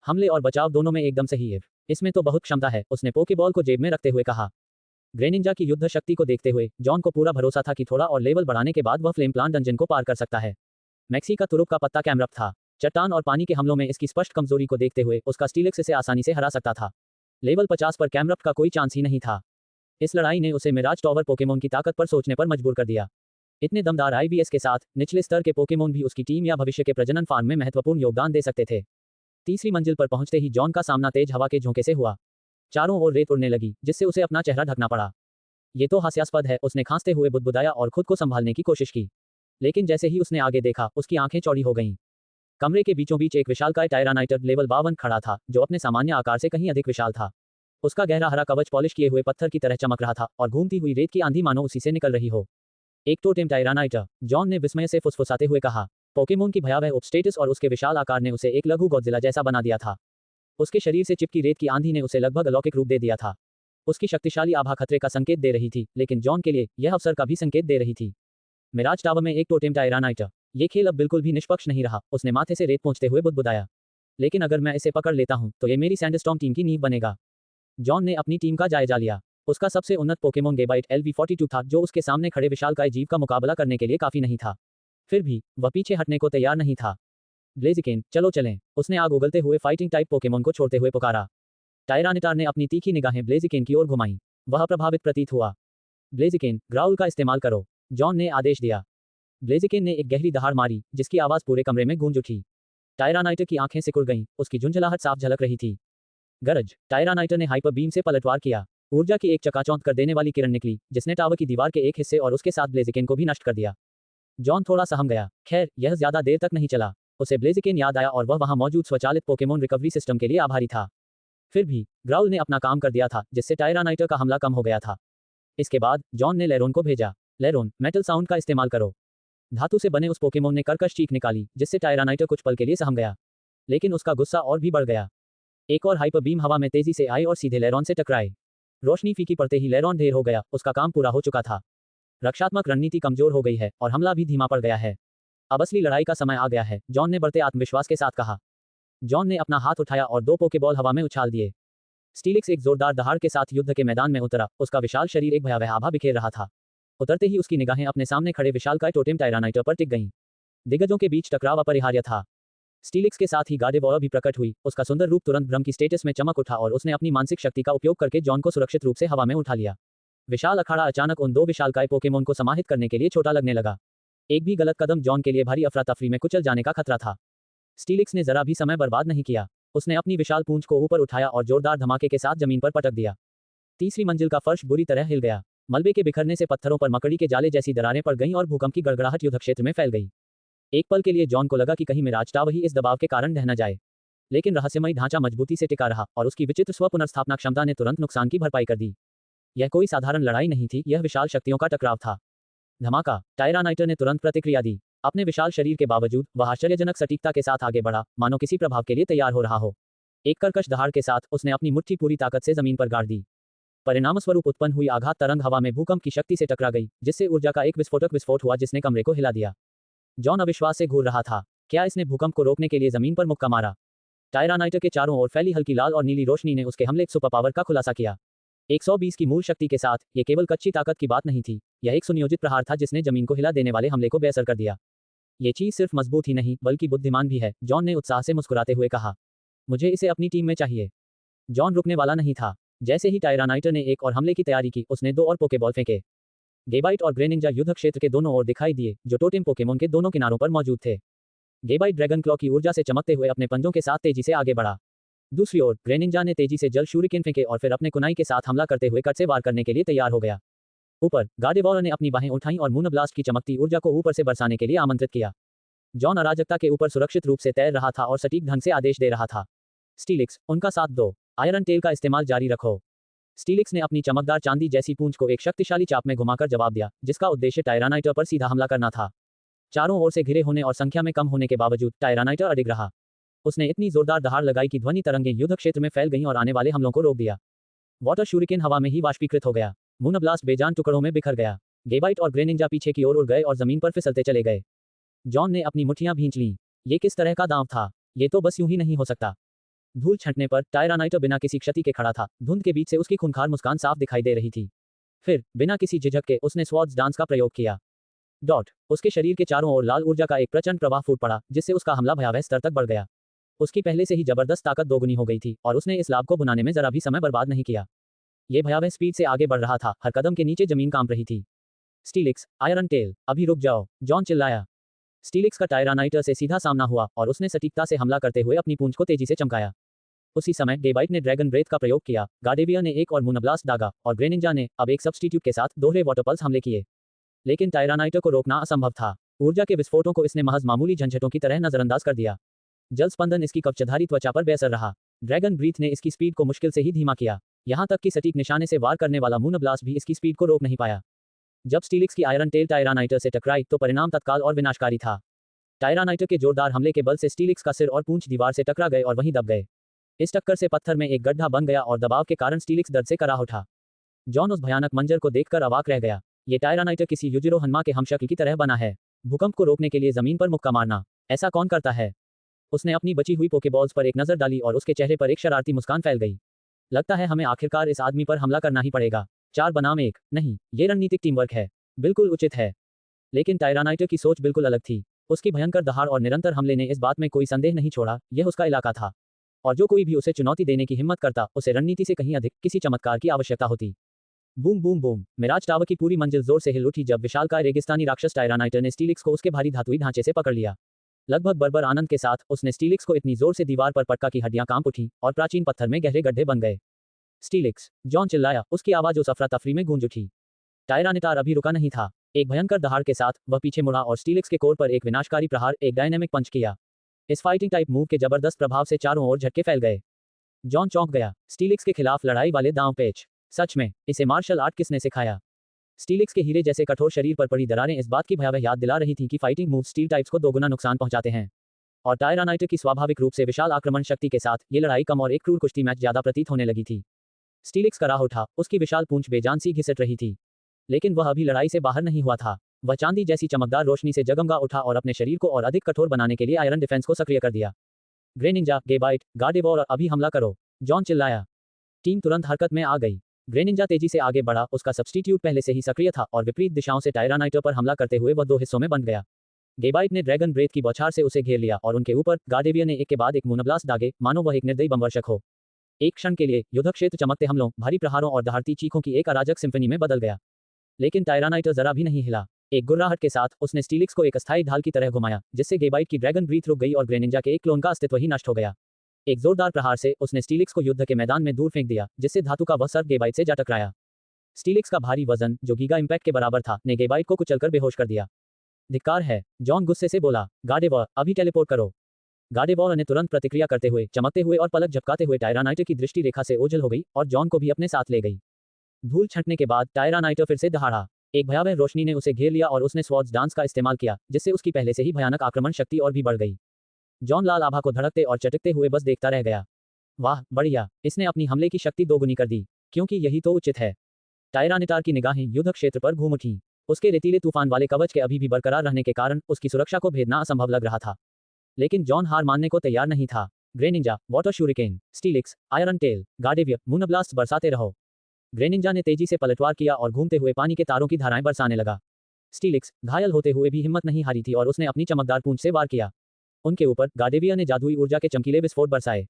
हमले और बचाव दोनों में एकदम सही है। इसमें तो बहुत क्षमता है, उसने पोकेबॉल को जेब में रखते हुए कहा। ग्रेनिंजा की युद्ध शक्ति को देखते हुए जॉन को पूरा भरोसा था कि थोड़ा और लेवल बढ़ाने के बाद वह फ्लेम प्लांट डंजन को पार कर सकता है। मैक्सी का तुरुप का पत्ता कैमरप था। चट्टान और पानी के हमलों में इसकी स्पष्ट कमजोरी को देखते हुए उसका स्टीलिक्स इसे आसानी से हरा सकता था। लेवल 50 पर कैमरप का कोई चांस ही नहीं था। इस लड़ाई ने उसे मिराज टावर पोकेमोन की ताकत पर सोचने पर मजबूर कर दिया। इतने दमदार IBS के साथ निचले स्तर के पोकेमोन भी उसकी टीम या भविष्य के प्रजनन फार्म में महत्वपूर्ण योगदान दे सकते थे। तीसरी मंजिल पर पहुंचते ही जॉन का सामना तेज हवा के झोंके से हुआ। चारों ओर रेत उड़ने लगी, जिससे उसे अपना चेहरा ढकना पड़ा। ये तो हास्यास्पद है, उसने खांसते हुए बुदबुदाया और खुद को संभालने की कोशिश की। लेकिन जैसे ही उसने आगे देखा, उसकी आंखें चौड़ी हो गईं। कमरे के बीचों बीच एक विशालकाय टायरानाइटर लेवल 52 खड़ा था, जो अपने सामान्य आकार से कहीं अधिक विशाल था। उसका गहरा हरा कवच पॉलिश किए हुए पत्थर की तरह चमक रहा था और घूमती हुई रेत की आंधी मानो उसी से निकल रही हो। एक टोटेम टायरानाइटर, जॉन ने विस्मय से फुसफुसाते हुए कहा। पोकेमोन की भयावह उपस्टेटस और उसके विशाल आकार ने उसे एक लघु गॉडजिला जैसा बना दिया था। उसके शरीर से चिपकी रेत की आंधी ने उसे लगभग अलौकिक रूप दे दिया था। उसकी शक्तिशाली आभा खतरे का संकेत दे रही थी, लेकिन जॉन के लिए यह अवसर का भी संकेत दे रही थी। मिराज टावर में एक टोटेम टायरानाइटर। ये खेल अब बिल्कुल भी निष्पक्ष नहीं रहा, उसने माथे से रेत पोंछते हुए बुदबुदाया। लेकिन अगर मैं इसे पकड़ लेता हूं, तो ये मेरी सैंडस्टॉर्म टीम की नींव बनेगा। जॉन ने अपनी टीम का जायजा लिया। उसका सबसे उन्नत पोकेमोन गेबाइट LV42 था, जो उसके सामने खड़े विशालकाय जीव का मुकाबला करने के लिए काफी नहीं था। फिर भी वह पीछे हटने को तैयार नहीं था। ब्लेजिकेन, चलो चलें, उसने आग उगलते हुए फाइटिंग टाइप पोकेमोन को छोड़ते हुए पुकारा। टायरानिटार ने अपनी तीखी निगाहें ब्लेजिकेन की ओर घुमाई। वह प्रभावित प्रतीत हुआ। ब्लेजिकेन, ग्राउल का इस्तेमाल करो, जॉन ने आदेश दिया। ब्लेजिकेन ने एक गहरी दहाड़ मारी, जिसकी आवाज पूरे कमरे में गूंज उठी। टायरानाइटर की आंखें सिकुड़ गईं, उसकी झुंझलाहट साफ झलक रही थी। गरज, टायरानाइटर ने हाइपर बीम से पलटवार किया। ऊर्जा की एक चकाचौंध कर देने वाली किरण निकली, जिसने टावर की दीवार के एक हिस्से और उसके साथ ब्लेजिकेन को भी नष्ट कर दिया। जॉन थोड़ा सहम गया। खैर, यह ज्यादा देर तक नहीं चला। उसे ब्लेजिकेन याद आया और वह वहां मौजूद स्वचालित पोकेमोन रिकवरी सिस्टम के लिए आभारी था। फिर भी ग्राउल ने अपना काम कर दिया था, जिससे टायरानाइटर का हमला कम हो गया था। इसके बाद जॉन ने लेरोन को भेजा। लेरोन, मेटल साउंड का इस्तेमाल करो। धातु से बने उस पोकेमोन ने कर्कश चीख निकाली, जिससे टायरानाइटर कुछ पल के लिए सहम गया, लेकिन उसका गुस्सा और भी बढ़ गया। एक और हाइपर बीम हवा में तेजी से आई और सीधे लेरोन से टकराए। रोशनी फीकी पड़ते ही लेरोन ढेर हो गया, उसका काम पूरा हो चुका था। रक्षात्मक रणनीति कमजोर हो गई है और हमला भी धीमा पड़ गया है। अब असली लड़ाई का समय आ गया है, जॉन ने बढ़ते आत्मविश्वास के साथ कहा। जॉन ने अपना हाथ उठाया और 2 पोकेबॉल हवा में उछाल दिए। स्टीलिक्स एक जोरदार दहाड़ के साथ युद्ध के मैदान में उतरा, उसका विशाल शरीर एक भयावह आभा बिखेर रहा था। उतरते ही उसकी निगाहें अपने सामने खड़े विशालकाय टोटेम टायरानाइटर पर टिक गईं। दिग्गजों के बीच टकराव अपरिहार्य था। स्टीलिक्स के साथ ही गार्डेवॉर भी प्रकट हुई, उसका सुंदर रूप तुरंत भ्रम की स्टेटस में चमक उठा और उसने अपनी मानसिक शक्ति का उपयोग करके जॉन को सुरक्षित रूप से हवा में उठा लिया। विशाल अखाड़ा अचानक उन 2 विशालकाय पोकेमोन को समाहित करने के लिए छोटा लगने लगा। एक भी गलत कदम जॉन के लिए भारी अफरा तफरी में कुचल जाने का खतरा था। स्टीलिक्स ने जरा भी समय बर्बाद नहीं किया। उसने अपनी विशाल पूंछ को ऊपर उठाया और जोरदार धमाके के साथ जमीन पर पटक दिया। तीसरी मंजिल का फर्श बुरी तरह हिल गया। मलबे के बिखरने से पत्थरों पर मकड़ी के जाले जैसी दरारें पड़ गईं और भूकंप की गड़गड़ाहट युद्ध क्षेत्र में फैल गई। एक पल के लिए जॉन को लगा कि कहीं मिराज टावर ही इस दबाव के कारण ढह न जाए, लेकिन रहस्यमयी ढांचा मजबूती से टिका रहा और उसकी विचित्र स्व पुनर्स्थापना क्षमता ने तुरंत नुकसान की भरपाई कर दी। यह कोई साधारण लड़ाई नहीं थी, यह विशाल शक्तियों का टकराव था। धमाका! टायरानाइटर ने तुरंत प्रतिक्रिया दी। अपने विशाल शरीर के बावजूद वह आश्चर्यजनक सटीकता के साथ आगे बढ़ा, मानो किसी प्रभाव के लिए तैयार हो रहा हो। एक कर्कश दहाड़ के साथ उसने अपनी मुट्ठी पूरी ताकत से जमीन पर गाड़ दी। परिणामस्वरूप उत्पन्न हुई आघात तरंग हवा में भूकंप की शक्ति से टकरा गई, जिससे ऊर्जा का एक विस्फोटक विस्फोट हुआ जिसने कमरे को हिला दिया। जॉन अविश्वास से घूर रहा था। क्या इसने भूकंप को रोकने के लिए जमीन पर मुक्का मारा? टायरानाइटर के चारों ओर फैली हल्की लाल और नीली रोशनी ने उसके हमले सुपर पावर का खुलासा किया। 120 की मूल शक्ति के साथ ये केवल कच्ची ताकत की बात नहीं थी, यह एक सुनियोजित प्रहार था जिसने जमीन को हिला देने वाले हमले को बेअसर कर दिया। ये चीज सिर्फ मजबूत ही नहीं बल्कि बुद्धिमान भी है, जॉन ने उत्साह से मुस्कुराते हुए कहा। मुझे इसे अपनी टीम में चाहिए। जॉन रुकने वाला नहीं था। जैसे ही टायरानाइटर ने एक और हमले की तैयारी की, उसने 2 और पोकेबॉल फेंके। गेबाइट और ग्रेनिंजा युद्ध क्षेत्र के दोनों ओर दिखाई दिए, जो टोटेम पोकेमोन के दोनों किनारों पर मौजूद थे। गेबाइट ड्रैगन क्लॉ की ऊर्जा से चमकते हुए अपने पंजों के साथ तेजी से आगे बढ़ा। दूसरी ओर ग्रेनिंजा ने तेजी से जल शूरिकेन फेंके और फिर अपने कुनाई के साथ हमला करते हुए कट से वार करने के लिए तैयार हो गया। ऊपर गार्डेवॉर ने अपनी बाहें उठाईं और मून ब्लास्ट की चमकती ऊर्जा को ऊपर से बरसाने के लिए आमंत्रित किया। जॉन अराजकता के ऊपर सुरक्षित रूप से तैर रहा था और सटीक ढंग से आदेश दे रहा था। स्टीलिक्स, उनका साथ दो। आयरन टेल का इस्तेमाल जारी रखो। स्टीलिक्स ने अपनी चमकदार चांदी जैसी पूंछ को एक शक्तिशाली चाप में घुमाकर जवाब दिया, जिसका उद्देश्य टायरानाइटर पर सीधा हमला करना था। चारों ओर से घिरे होने और संख्या में कम होने के बावजूद टायरानाइटर अडिग रहा। उसने इतनी जोरदार दहाड़ लगाई कि ध्वनि तरंगें युद्ध क्षेत्र में फैल गईं और आने वाले हमलों को रोक दिया। वाटर शूरिकेन हवा में ही वाष्पीकृत हो गया। मून ब्लास्ट बेजान टुकड़ों में बिखर गया। गेबाइट और ग्रेनिंजा पीछे की ओर उड़ गए और जमीन पर फिसलते चले गए। जॉन ने अपनी मुट्ठियां भींच लीं। ये किस तरह का दांव था? ये तो बस यूं ही नहीं हो सकता। धूल छंटने पर टायरानाइटर बिना किसी क्षति के खड़ा था। धुंध के बीच से उसकी खूंखार मुस्कान साफ दिखाई दे रही थी। फिर बिना किसी झिझक के उसने स्वॉर्ड्स डांस का प्रयोग किया। डॉट। उसके शरीर के चारों ओर लाल ऊर्जा का एक प्रचंड प्रवाह फूट पड़ा, जिससे उसका हमला भयावह स्तर तक बढ़ गया। उसकी पहले से ही जबरदस्त ताकत दोगुनी हो गई थी और उसने इस लाभ को बुनाने में जरा भी समय बर्बाद नहीं किया। ये भयावह स्पीड से आगे बढ़ रहा था, हर कदम के नीचे जमीन कांप रही थी। स्टीलिक्स, आयरन टेल, अभी रुक जाओ, जॉन चिल्लाया। स्टीलिक्स का टायरानाइटर से सीधा सामना हुआ और उसने सटीकता से हमला करते हुए अपनी पूंछ को तेजी से चमकाया। उसी समय गेबाइट ने ड्रैगन ब्रेथ का प्रयोग किया, गार्डेवियर ने एक और मूनब्लास्ट दागा और ग्रेनिंजा ने अब एक सब्स्टिट्यूट के साथ दोहरे वाटर पल्स हमले किए। लेकिन टायरानाइटर को रोकना असंभव था। ऊर्जा के विस्फोटों को इसने महज मामूली झंझटों की तरह नजरअंदाज कर दिया। जल स्पंदन इसकी कवचधारी त्वचा पर बेअसर रहा। ड्रैगन ब्रीथ ने इसकी स्पीड को मुश्किल से ही धीमा किया। यहां तक कि सटीक निशाने से वार करने वाला मूनब्लास्ट भी इसकी स्पीड को रोक नहीं पाया। जब स्टीलिक्स की आयरन टेल टायरानाइटर से टकराई तो परिणाम तत्काल और विनाशकारी था। टायरानाइटर के जोरदार हमले के बल से स्टीलिक्स का सिर और पूंछ दीवार से टकरा गए और वहीं दब गए। इस टक्कर से पत्थर में एक गड्ढा बन गया और दबाव के कारण स्टीलिक्स दर्द से कराह उठा। जॉन उस भयानक मंजर को देखकर अवाक रह गया। ये टायरानाइटर किसी युजिरो हन्मा के हमशक्ल की तरह बना है। भूकंप को रोकने के लिए जमीन पर मुक्का मारना, ऐसा कौन करता है? उसने अपनी बची हुई पोकेबॉल्स पर एक नजर डाली और उसके चेहरे पर एक शरारती मुस्कान फैल गई। लगता है हमें आखिरकार इस आदमी पर हमला करना ही पड़ेगा। 4 बनाम 1, नहीं, ये रणनीतिक टीम वर्क है। बिल्कुल उचित है। लेकिन टायरानाइटर की सोच बिल्कुल अलग थी। उसकी भयंकर दहाड़ और निरंतर हमले ने इस बात में कोई संदेह नहीं छोड़ा, यह उसका इलाका था। और जो कोई भी उसे चुनौती देने की हिम्मत करता, उसे रणनीति से कहीं अधिक किसी चमत्कार की आवश्यकता होती। Boom boom boom, mirage tower की पूरी मंजिल जोर से हिल उठी जब विशालकाय रेगिस्तानी राक्षस टायरानाइटर ने स्टीलिक्स को उसके भारी धातुई ढांचे से पकड़ लिया। लगभग बर्बर आनंद के साथ उसने स्टीलिक्स को इतनी जोर से दीवार पर पटका कि हड्डियां कांप उठी और प्राचीन पत्थर में गहरे गड्ढे बन गए। स्टीलिक्स, जॉन चिल्लाया, उसकी आवाज उस अफरा तफरी में गूंज उठी। टायरानाइटर अभी रुका नहीं था। एक भयंकर दहाड़ के साथ वह पीछे मुड़ा और स्टीलिक्स के कोर पर एक विनाशकारी प्रहार, एक डायनेमिक पंच किया। इस फाइटिंग टाइप मूव के जबरदस्त प्रभाव से चारों ओर झटके फैल गए। जॉन चौंक गया। स्टीलिक्स के खिलाफ लड़ाई वाले दांव पेच। सच में, इसे मार्शल आर्ट किसने सिखाया? स्टीलिक्स के हीरे जैसे कठोर शरीर पर पड़ी दरारें इस बात की भयावह याद दिला रही थीं कि फाइटिंग मूव स्टील टाइप्स को दोगुना नुकसान पहुंचाते हैं। और टायरानाइटर की स्वाभाविक रूप से विशाल आक्रमण शक्ति के साथ ये लड़ाई कम और एक क्रूर कुश्ती मैच ज्यादा प्रतीत होने लगी थी। स्टीलिक्स कराह उठा, उसकी विशाल पूंछ बेजान सी घिसट रही थी। लेकिन वह अभी लड़ाई से बाहर नहीं हुआ था। वह चांदी जैसी चमकदार रोशनी से जगमगा उठा और अपने शरीर को और अधिक कठोर बनाने के लिए आयरन डिफेंस को सक्रिय कर दिया। ग्रे निंजा, गेबाइट, गार्डेवोर, अभी हमला करो, जॉन चिल्लाया। टीम तुरंत हरकत में आ गई। ग्रे निंजा तेजी से आगे बढ़ा, उसका सब्स्टिट्यूट पहले से ही सक्रिय था और विपरीत दिशाओं से टायरानाइटर पर हमला करते हुए वह दो हिस्सों में बंट गया। गेबाइट ने ड्रैगन ब्रेथ की बौछार से उसे घेर लिया और उनके ऊपर गार्डेवियर ने एक के बाद एक मूनब्लास्ट दागे, मानो वह एक निर्दयी बमवर्षक हो। एक क्षण के लिए युद्ध क्षेत्र चमकते हमलों, भारी प्रहारों और दहाड़ती चीखों की एक अराजक सिम्फनी में बदल गया। लेकिन टायरानाइटर जरा भी नहीं हिला। एक गुर्राहट के साथ उसने स्टीलिक्स को एक अस्थायी ढाल की तरह घुमाया, जिससे गेबाइट की ड्रैगन ब्रीथ रुक गई और ग्रे निंजा के एक क्लोन का अस्तित्व ही नष्ट हो गया। एक जोरदार प्रहार से उसने स्टीलिक्स को युद्ध के मैदान में दूर फेंक दिया, जिससे धातु का वह सर्प गेबाइट से जा टकराया। स्टीलिक्स का भारी वजन, जो गीगा इम्पैक्ट के बराबर था, ने गेबाइट को कुचलकर बेहोश कर दिया। धिक्कार है, जॉन गुस्से से बोला। गार्डेवोर, अभी टेलीपोर्ट करो। गार्डेवोर ने तुरंत प्रतिक्रिया करते हुए, चमकते हुए और पलक झपकाते हुए टायरानाइटर की दृष्टि रेखा से ओझल हो गई और जॉन को भी अपने साथ ले गई। धूल छंटने के बाद टायरानाइटर फिर से दहाड़ा। एक भयावह रोशनी ने उसे घेर लिया और उसने स्वॉर्ड्स डांस का इस्तेमाल किया, जिससे उसकी पहले से ही भयानक आक्रमण शक्ति और भी बढ़ गई। जॉन लाल आभा को धड़कते और चटकते हुए बस देखता रह गया। वाह, बढ़िया, इसने अपनी हमले की शक्ति दोगुनी कर दी, क्योंकि यही तो उचित है। टायरानिटार की निगाहें युद्ध क्षेत्र पर घूम उठीं। उसके रेतीले तूफान वाले कवच के अभी भी बरकरार रहने के कारण उसकी सुरक्षा को भेदना असंभव लग रहा था। लेकिन जॉन हार मानने को तैयार नहीं था। Greninja, water shuriken, Steelix, iron tail, Gardevoir, moonblast बरसाते रहो। ग्रे निंजा ने तेजी से पलटवार किया और घूमते हुए पानी के तारों की धाराएं बरसाने लगा। स्टीलिक्स घायल होते हुए भी हिम्मत नहीं हारी थी और उसने अपनी चमकदार पूंछ से वार किया। उनके ऊपर गार्डेवियर ने जादुई ऊर्जा के चमकीले विस्फोट बरसाए।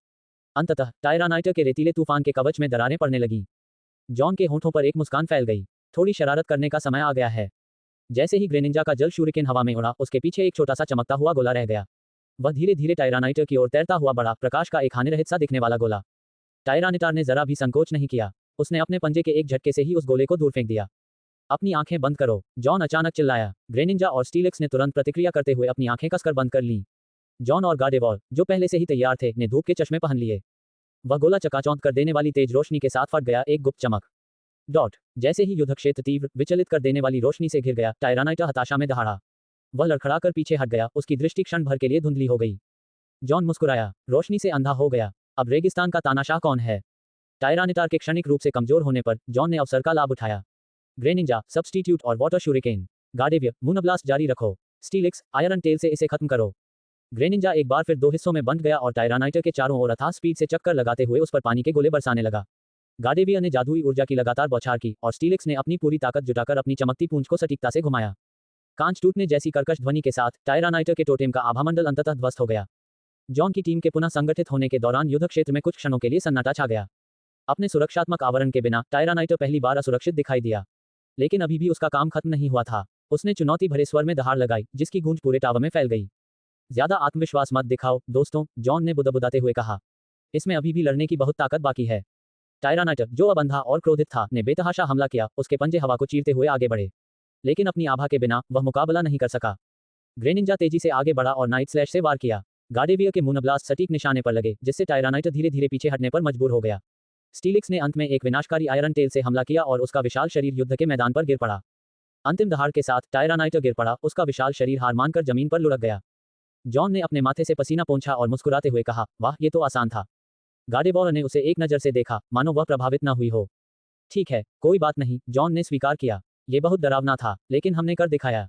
अंततः टायरानाइटर के रेतीले तूफान के कवच में दरारें पड़ने लगीं। जॉन के होंठों पर एक मुस्कान फैल गई। थोड़ी शरारत करने का समय आ गया है। जैसे ही ग्रे निंजा का जल शूरिकेन हवा में उड़ा, उसके पीछे एक छोटा सा चमकता हुआ गोला रह गया। वह धीरे धीरे टायरानाइटर की ओर तैरता हुआ बढ़ा, प्रकाश का एक हानिरहित सा दिखने वाला गोला। टायरानिटार ने जरा भी संकोच नहीं किया। उसने अपने पंजे के एक झटके से ही उस गोले को दूर फेंक दिया। अपनी आंखें बंद करो, जॉन अचानक चिल्लाया। ग्रे निंजा और स्टीलिक्स ने तुरंत प्रतिक्रिया करते हुए अपनी आंखें कसकर बंद कर लीं। जॉन और गार्डेवोर, जो पहले से ही तैयार थे, ने धूप के चश्मे पहन लिए। वह गोला चकाचौंध कर देने वाली तेज रोशनी के साथ फट गया, एक गुप्त चमक। डॉट। जैसे ही युद्ध क्षेत्र तीव्र, विचलित कर देने वाली रोशनी से घिर गया, टायरानाइटर हताशा में दहाड़ा। वह लड़खड़ाकर पीछे हट गया, उसकी दृष्टि क्षण भर के लिए धुंधली हो गई। जॉन मुस्कुराया, रोशनी से अंधा हो गया। अब रेगिस्तान का तानाशाह कौन है? टायरानिटार के क्षणिक रूप से कमजोर होने पर जॉन ने अवसर का लाभ उठाया। ग्रे निंजा, सब्स्टिट्यूट और वाटर शूरिकेन, गार्डेवियर, मूनब्लास्ट जारी रखो। स्टीलिक्स, आयरन टेल से इसे खत्म करो। ग्रे निंजा एक बार फिर दो हिस्सों में बंट गया और टायरानाइटर के चारों ओर अथाह स्पीड से चक्कर लगाते हुए उस पर पानी के गोले बरसाने लगा। गार्डेवियर ने जादुई ऊर्जा की लगातार बौछार की और स्टीलिक्स ने अपनी पूरी ताकत जुटाकर अपनी चमकती पूंछ को सटीकता से घुमाया। कांच टूटने जैसी कर्कश ध्वनि के साथ टायरानाइटर के टोटेम का आभामंडल अंततः ध्वस्त हो गया। जॉन की टीम के पुनः संगठित होने के दौरान युद्ध क्षेत्र में कुछ क्षणों के लिए सन्नाटा छा गया। अपने सुरक्षात्मक आवरण के बिना टायरानाइटर पहली बार असुरक्षित दिखाई दिया। लेकिन अभी भी उसका काम खत्म नहीं हुआ था। उसने चुनौती भरे स्वर में दहाड़ लगाई, जिसकी गूंज पूरे टावर में फैल गई। ज्यादा आत्मविश्वास मत दिखाओ, दोस्तों, जॉन ने बुदबुदाते हुए कहा। इसमें अभी भी लड़ने की बहुत ताकत बाकी है। टायरानाइटर, जो अब अंधा और क्रोधित था, ने बेतहाशा हमला किया। उसके पंजे हवा को चीरते हुए आगे बढ़े, लेकिन अपनी आभा के बिना वह मुकाबला नहीं कर सका। ग्रे निंजा तेजी से आगे बढ़ा और नाइट स्लैश से वार किया। गार्डेवियर के मूनब्लास्ट सटीक निशाने पर लगे, जिससे टायरानाइटर धीरे धीरे पीछे हटने पर मजबूर हो गया। स्टीलिक्स ने अंत में एक विनाशकारी आयरन टेल से हमला किया और उसका विशाल शरीर युद्ध के मैदान पर गिर पड़ा। अंतिम दहाड़ के साथ टायरानाइटर गिर पड़ा, उसका विशाल शरीर हार मानकर जमीन पर लुढ़क गया। जॉन ने अपने माथे से पसीना पोंछा और मुस्कुराते हुए कहा, वाह, ये तो आसान था। गार्डेवोर ने उसे एक नज़र से देखा, मानो वह प्रभावित न हुई हो। ठीक है, कोई बात नहीं, जॉन ने स्वीकार किया। ये बहुत डरावना था, लेकिन हमने कर दिखाया।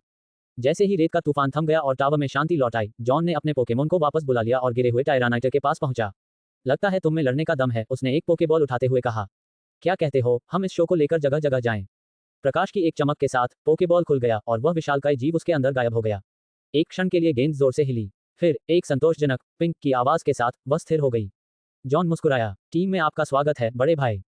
जैसे ही रेत का तूफान थम गया और टावर में शांति लौट आई, जॉन ने अपने पोकेमोन को वापस बुला लिया और गिरे हुए टायरानाइटर के पास पहुंचा। लगता है तुम में लड़ने का दम है, उसने एक पोकेबॉल उठाते हुए कहा। क्या कहते हो, हम इस शो को लेकर जगह जगह जाएं? प्रकाश की एक चमक के साथ पोकेबॉल खुल गया और वह विशालकाय जीव उसके अंदर गायब हो गया। एक क्षण के लिए गेंद जोर से हिली, फिर एक संतोषजनक पिंक की आवाज के साथ वह स्थिर हो गई। जॉन मुस्कुराया, टीम में आपका स्वागत है, बड़े भाई।